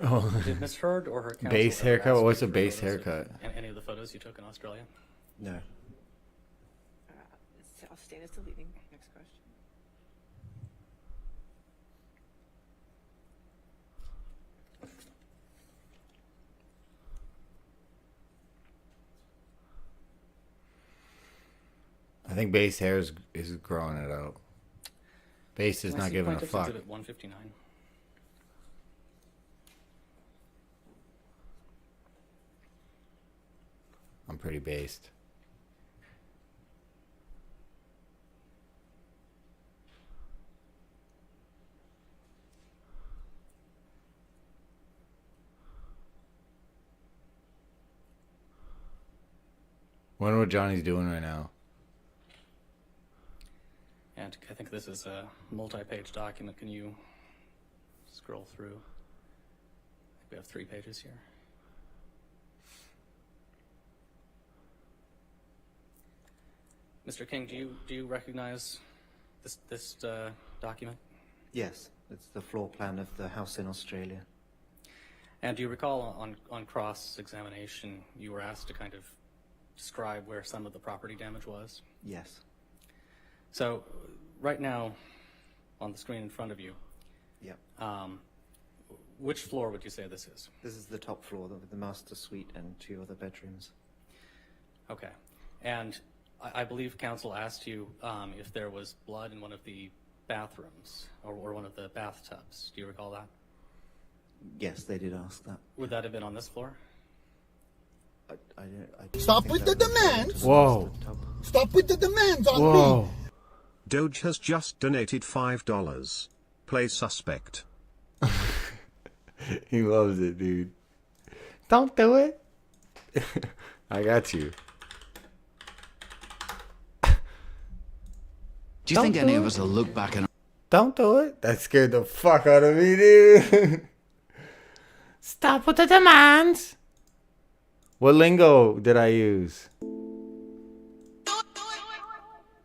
C: Oh.
K: Did Ms. Heard or her counsel
C: base
K: ever
C: haircut?
K: ask
C: What's
K: you
C: a
K: for
C: base
K: photos of
C: haircut?
K: Any of the photos you took in Australia?
L: No.
G: I'll sustain as to leading. Next question.
C: think base hair is growing it out. Base is
K: Can I
C: not
K: see
C: giving a
K: plaintiff's
C: fuck.
K: exhibit 159?
C: I'm pretty based. Wonder what Johnny's doing right now.
K: And I think this is a multi-page document. Can you scroll through? I think we have 3 pages here. Mr. King, do you recognize this document?
L: Yes, it's the floor plan of the house in Australia.
K: And do you recall on cross-examination you were asked to kind of describe where some of the property damage was?
L: Yes.
K: So right now on the screen in front of you,
L: Yep.
K: Which floor would you say this is?
L: This is the top floor with the master suite and 2 other bedrooms.
K: Okay. And I believe counsel asked you if there was blood in one of the bathrooms or one of the bathtubs. Do you recall that?
L: Yes, they did ask that.
K: Would that have been on this floor?
R: Stop with the demands.
C: Whoa.
R: Stop with the demands on
C: Whoa.
R: me.
S: Doge has just donated $5. Play suspect.
C: He loves it, dude. Don't do it. I got you.
T: Do you think any of us will look back and...
C: Don't do it. That scared the fuck out of me, dude. Stop with the demands. What lingo did I use?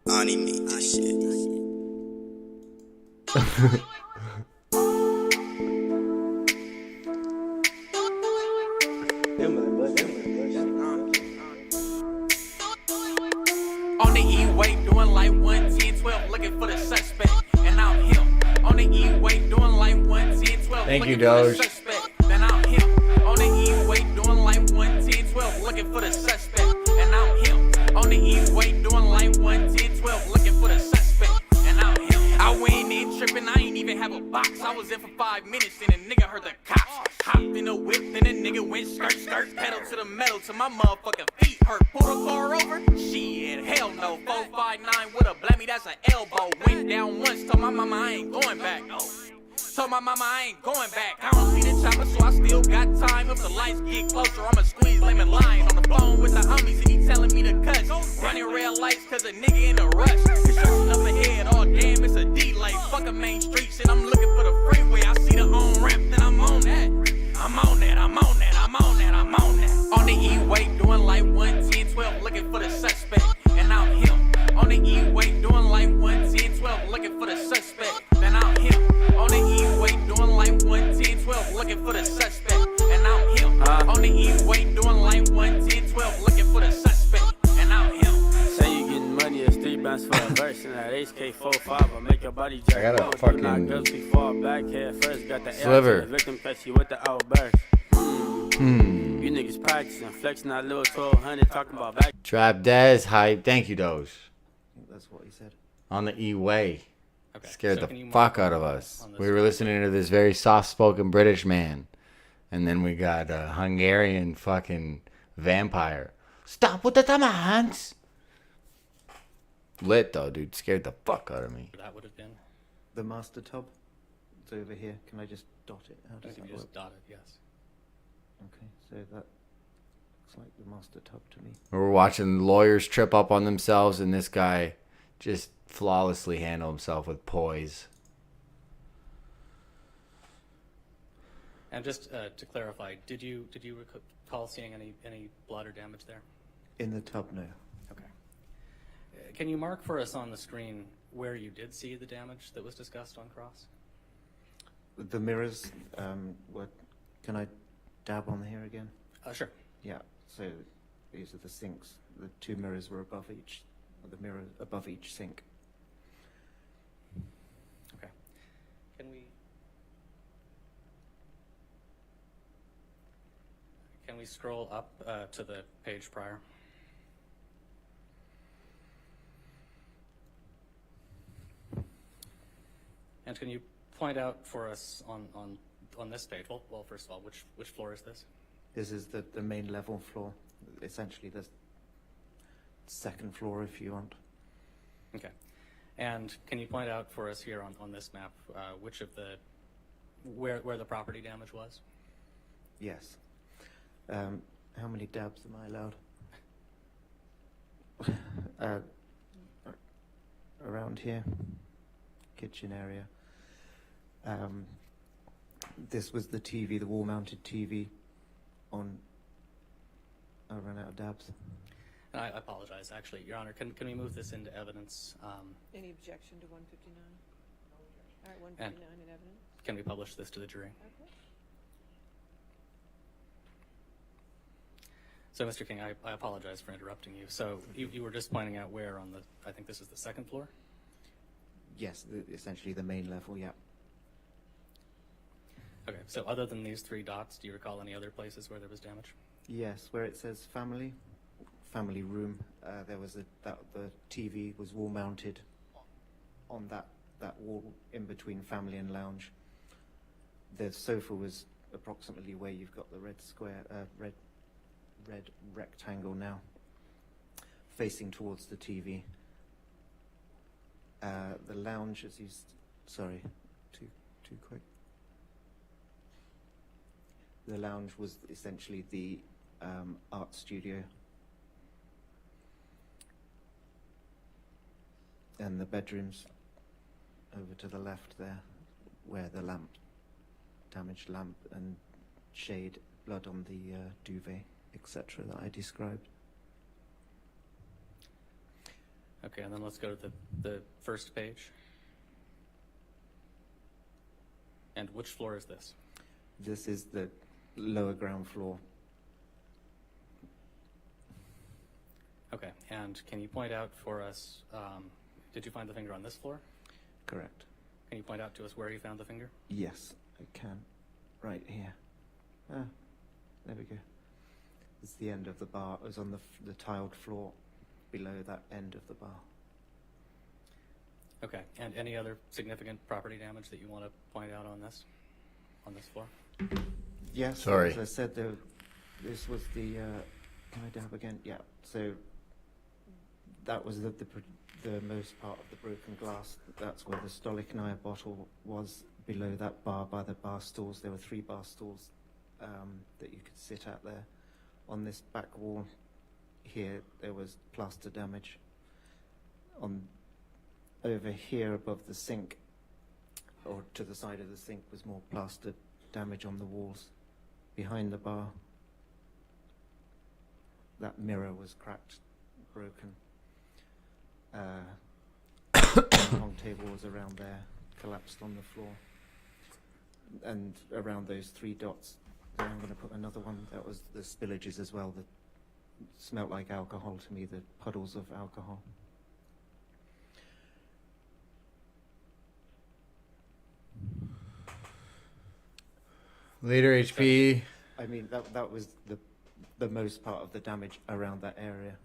U: Ani made this shit.
Q: On the E-way, doing like 110, 12, looking for the suspect. And I'm him. On the E-way, doing like 110, 12,
C: Thank you,
Q: looking for the
C: Doge.
Q: suspect. Then I'm him. On the E-way, doing like 110, 12, looking for the suspect. And I'm him. On the E-way, doing like 110, 12, looking for the suspect. And I'm him. I went in tripping, I ain't even have a box. I was in for 5 minutes, and a nigga heard the cops. Hopped in a whip, then a nigga went skirt, pedal to the metal till my motherfucking feet hurt. Pull the car over? Shit, hell no. 459 with a blammy, that's an elbow. Went down once, told my mama I ain't going back. Told my mama I ain't going back. I don't see the chopper, so I still got time. If the lights get closer, I'ma squeeze lemon lime. On the phone with the homies, and he telling me to cuss. Running red lights, cause a nigga in a rush. Construction up ahead, oh damn, it's a delay. Fuck a main street, shit, I'm looking for the freeway. I see the on-ramp, then I'm on that. I'm on that, I'm on that, I'm on that, I'm on that. On the E-way, doing like 110, 12, looking for the suspect. And I'm him. On the E-way, doing like 110, 12, looking for the suspect. Then I'm him. On the E-way, doing like 110, 12, looking for the suspect. And I'm him. On the E-way, doing like 110, 12, looking for the suspect. And I'm him.
V: Say you getting money, it's 3 bands for a verse. And that HK45, I make your body jack.
C: I got a
V: up.
C: fucking
V: Do not go too far back head first. Got the
C: sliver.
V: L to the victim, catch you with the outburst. You niggas practicing, flexing that little 1200, talking about back.
C: Trap Des hype. Thank you, Doge.
L: That's what he said.
C: On the E-way.
K: Okay,
C: Scared
K: so can
C: the
K: you
C: fuck
K: mark
C: out of
K: on
C: us.
K: this
C: We were listening to this very soft-spoken British man. And then we got a Hungarian fucking vampire. Stop with the demands. Lit though, dude. Scared the fuck out of me.
K: That would have been.
L: The master tub. It's over here. Can I just dot it? How does
K: You
L: that
K: just
L: work?
K: dot it, yes.
L: Okay, so that looks like the master tub to me.
C: We're watching lawyers trip up on themselves, and this guy just flawlessly handle himself with poise.
K: And just to clarify, did you recall seeing any blood or damage there?
L: In the tub, no.
K: Okay. Can you mark for us on the screen where you did see the damage that was discussed on cross?
L: The mirrors, what, can I dab on here again?
K: Sure.
L: Yeah, so these are the sinks. The 2 mirrors were above each, the mirror above each sink.
K: Okay. Can we scroll up to the page prior? And can you point out for us on this page, well, first of all, which floor is this?
L: This is the main level floor, essentially the second floor if you want.
K: Okay. And can you point out for us here on this map which of the where the property damage was?
L: Yes. How many dabs am I allowed? Around here, kitchen area. This was the TV, the wall-mounted TV. I ran out of dabs.
K: And I apologize, actually, Your Honor. Can we move this into evidence?
G: Any objection to 159? All right, 159 in evidence.
K: Can we publish this to the jury?
G: Okay.
K: So, Mr. King, I apologize for interrupting you. So you were just pointing out where on I think this is the second floor?
L: Yes, essentially the main level, yeah.
K: Okay, so other than these three dots, do you recall any other places where there was damage?
L: Yes, where it says family room, there was the TV was wall mounted on that wall in between family and lounge. The sofa was approximately where you've got the red square, red rectangle now, facing towards the TV. The lounge, sorry, too quick. The lounge was essentially the art studio, and the bedrooms over to the left there, where the damaged lamp and shade, blood on the duvet, etc. that I described.
K: Okay, and then let's go to the first page. And which floor is this?
L: This is the lower ground floor.
K: Okay, and can you point out for us, did you find the finger on this floor?
L: Correct.
K: Can you point out to us where you found the finger?
L: Yes, I can. Right here. There we go. It's the end of the bar. It was on the tiled floor below that end of the bar.
K: Okay, and any other significant property damage that you want to point out on this floor?
L: Yes,
C: Sorry.
L: as I said, this was the, can I dab again? Yeah, so that was the most part of the broken glass. That's where the Stolichnaya bottle was, below that bar by the bar stools. There were 3 bar stools that you could sit at there. On this back wall here, there was plaster damage. Over here above the sink, or to the side of the sink, was more plaster damage on the walls. Behind the bar, that mirror was cracked, broken. The long table was around there, collapsed on the floor. And around those 3 dots, I'm going to put another one. That was the spillages as well, that smelt like alcohol to me, the puddles of alcohol.
C: Later HP.
L: I mean, that was the most part of the damage around that area,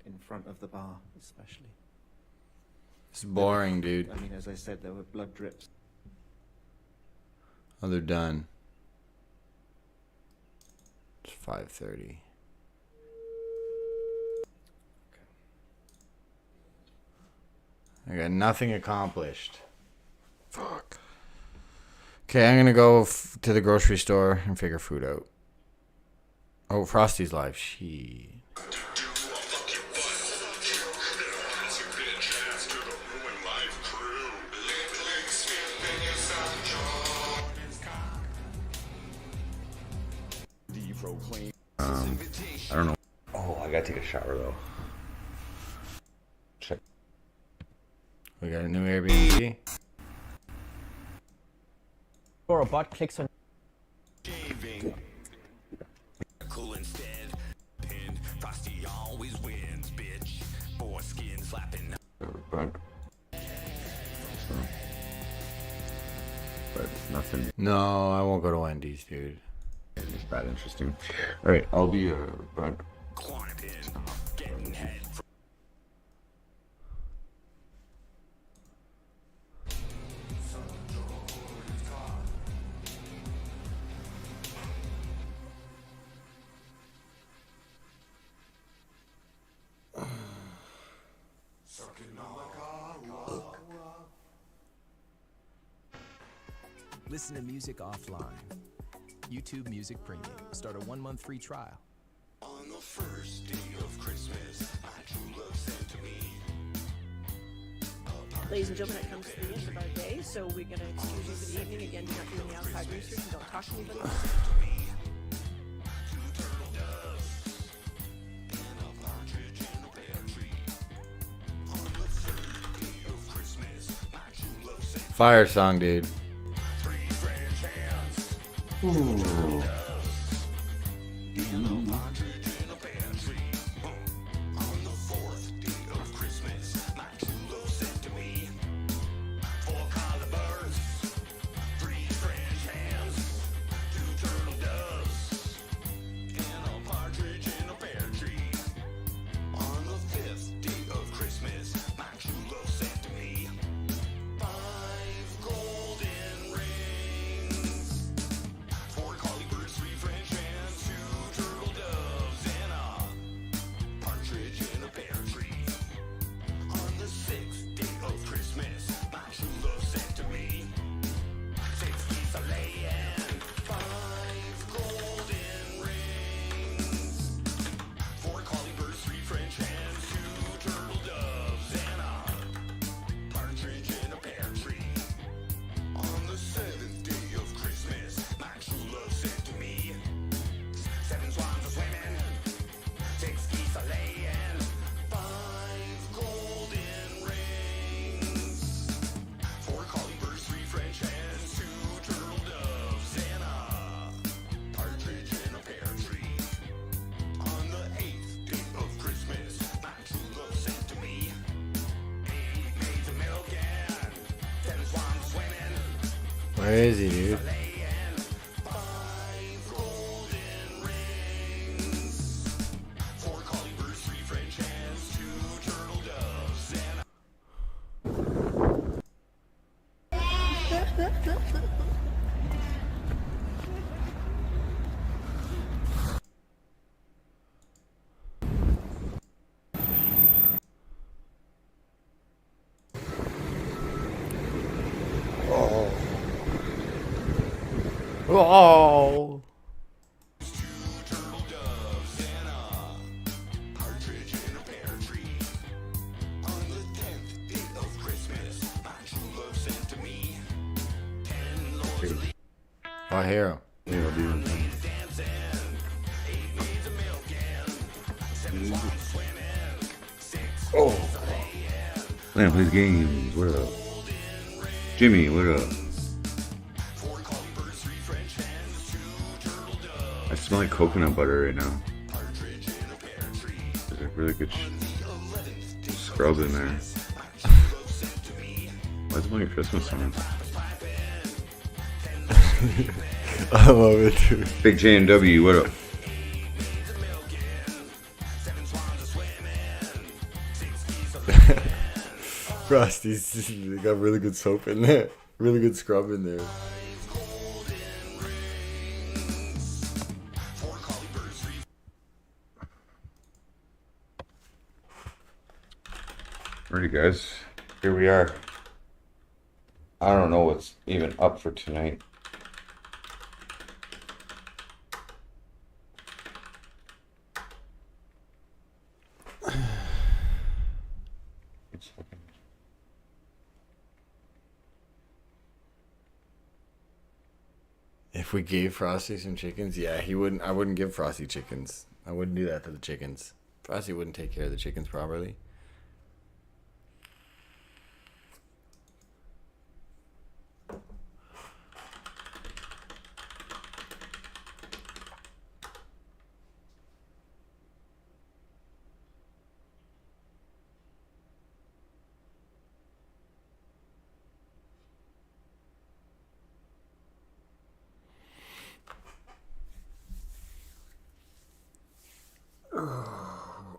L: in front of the bar especially.
C: It's boring, dude.
L: I mean, as I said, there were blood drips.
C: Oh, they're done. It's 5:30. I got nothing accomplished. Fuck. Okay, I'm gonna go to the grocery store and figure food out. Oh, Frosty's live. She. I don't know. Oh, I gotta take a shower though. Check. We got a new Airbnb.
A: Or a bot clicks on.
Q: Cool instead. Pinned. Frosty always wins, bitch. Foreskin slapping.
H: But nothing.
C: No, I won't go to Wendy's, dude.
H: It's that interesting. All right, I'll be back.
Q: Getting head.
B: Listen to music offline. YouTube Music Premium. Start a 1-month free trial.
P: On the first day of Christmas, my true love sent to me.
G: Ladies and gentlemen, it comes to the end of our day, so we're going to excuse you for the evening. Again, do not do any outside research and don't talk to anybody else.
C: Fire song, dude.
H: Ooh.
C: Where is he, dude? Oh. I hear him.
H: Yeah, dude. Oh. Man plays games. What up? Jimmy, what up? I smell like coconut butter right now. There's a really good scrub in there. Why is it playing a Christmas song?
C: I love it, dude.
H: Big J&W, what up?
C: Frosty's got really good soap in there. Really good scrub in there.
H: Alrighty, guys. Here we are. I don't know what's even up for tonight.
C: If we gave Frosty some chickens, yeah, he wouldn't. I wouldn't give Frosty chickens. I wouldn't do that to the chickens. Frosty wouldn't take care of the chickens properly.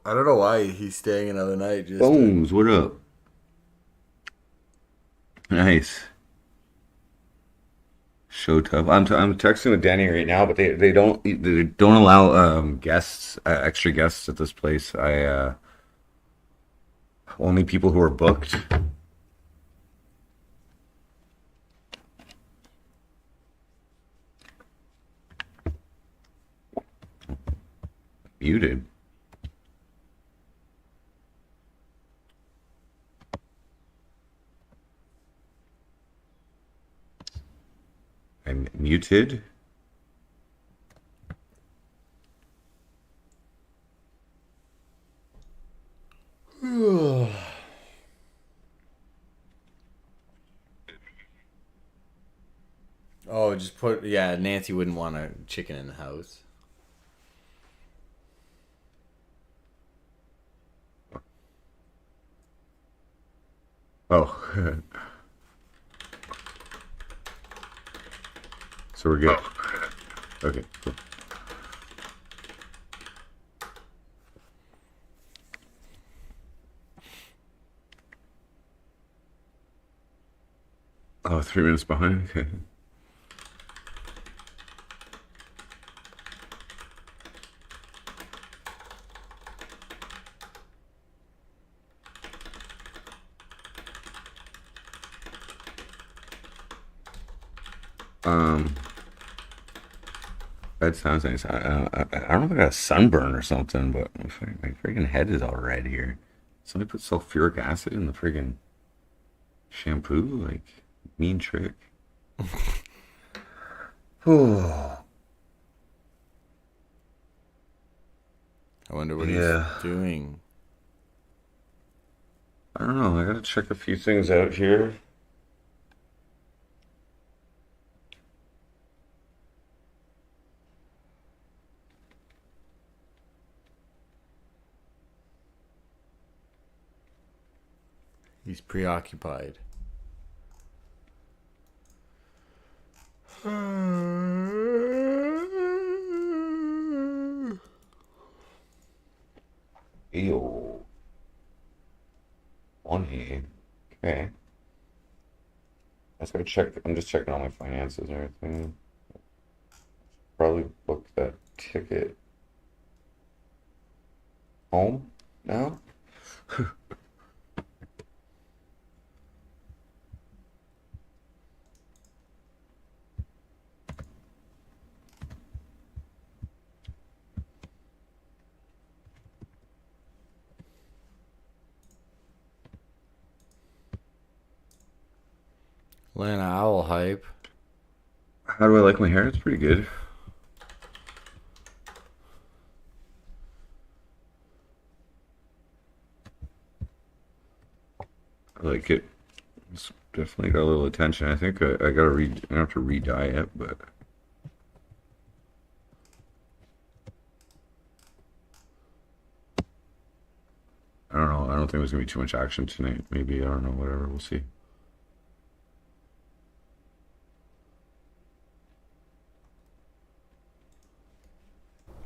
C: I don't know why he's staying another night. Just
H: Bones, what up? Nice. Show tough. I'm texting with Danny right now, but they don't allow guests, extra guests at this place. Only people who are booked. muted. I'm muted.
C: Oh, just put, yeah, Nancy wouldn't want a chicken in the house.
H: Oh. So we're good. Okay, cool. Oh, 3 minutes behind? Okay. That sounds nice. I don't know if I got a sunburn or something, but my freaking head is all red here. Somebody put sulfuric acid in the freaking shampoo? Like, mean trick.
C: I wonder what
H: Yeah.
C: he's doing.
H: I don't know. I gotta check a few things out here.
C: He's preoccupied.
H: Ew. On here. Okay. I just gotta check. I'm just checking all my finances and everything. Probably book that ticket home now.
C: Atlanta Owl hype.
H: How do I like my hair? It's pretty good. I like it. It's definitely got a little attention. I think I gotta I don't have to re-dye it, but I don't know. I don't think there's gonna be too much action tonight. Maybe, I don't know, whatever, we'll see.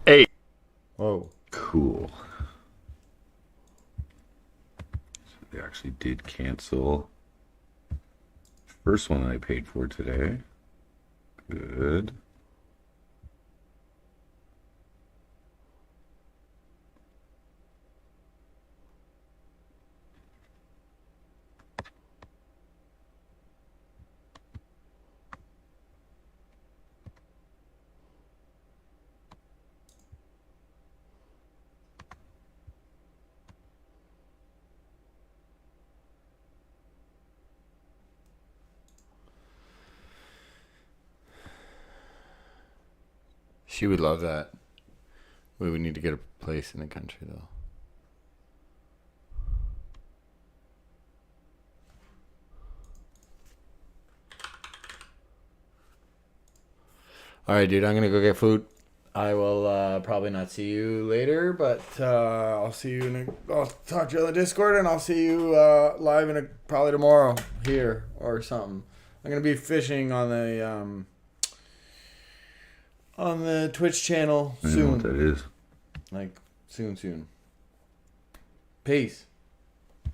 H: Hey.
C: Whoa.
H: Cool. So they actually did cancel. First one that I paid for today. Good.
C: She would love that. We would need to get a place in the country, though. All right, dude, I'm going to go get food. I will probably not see you later, but I'll see you I'll talk to you on the Discord, and I'll see you live probably tomorrow here or something. I'm going to be fishing on the Twitch channel soon.
H: I know what that is.
C: Like, soon. Peace.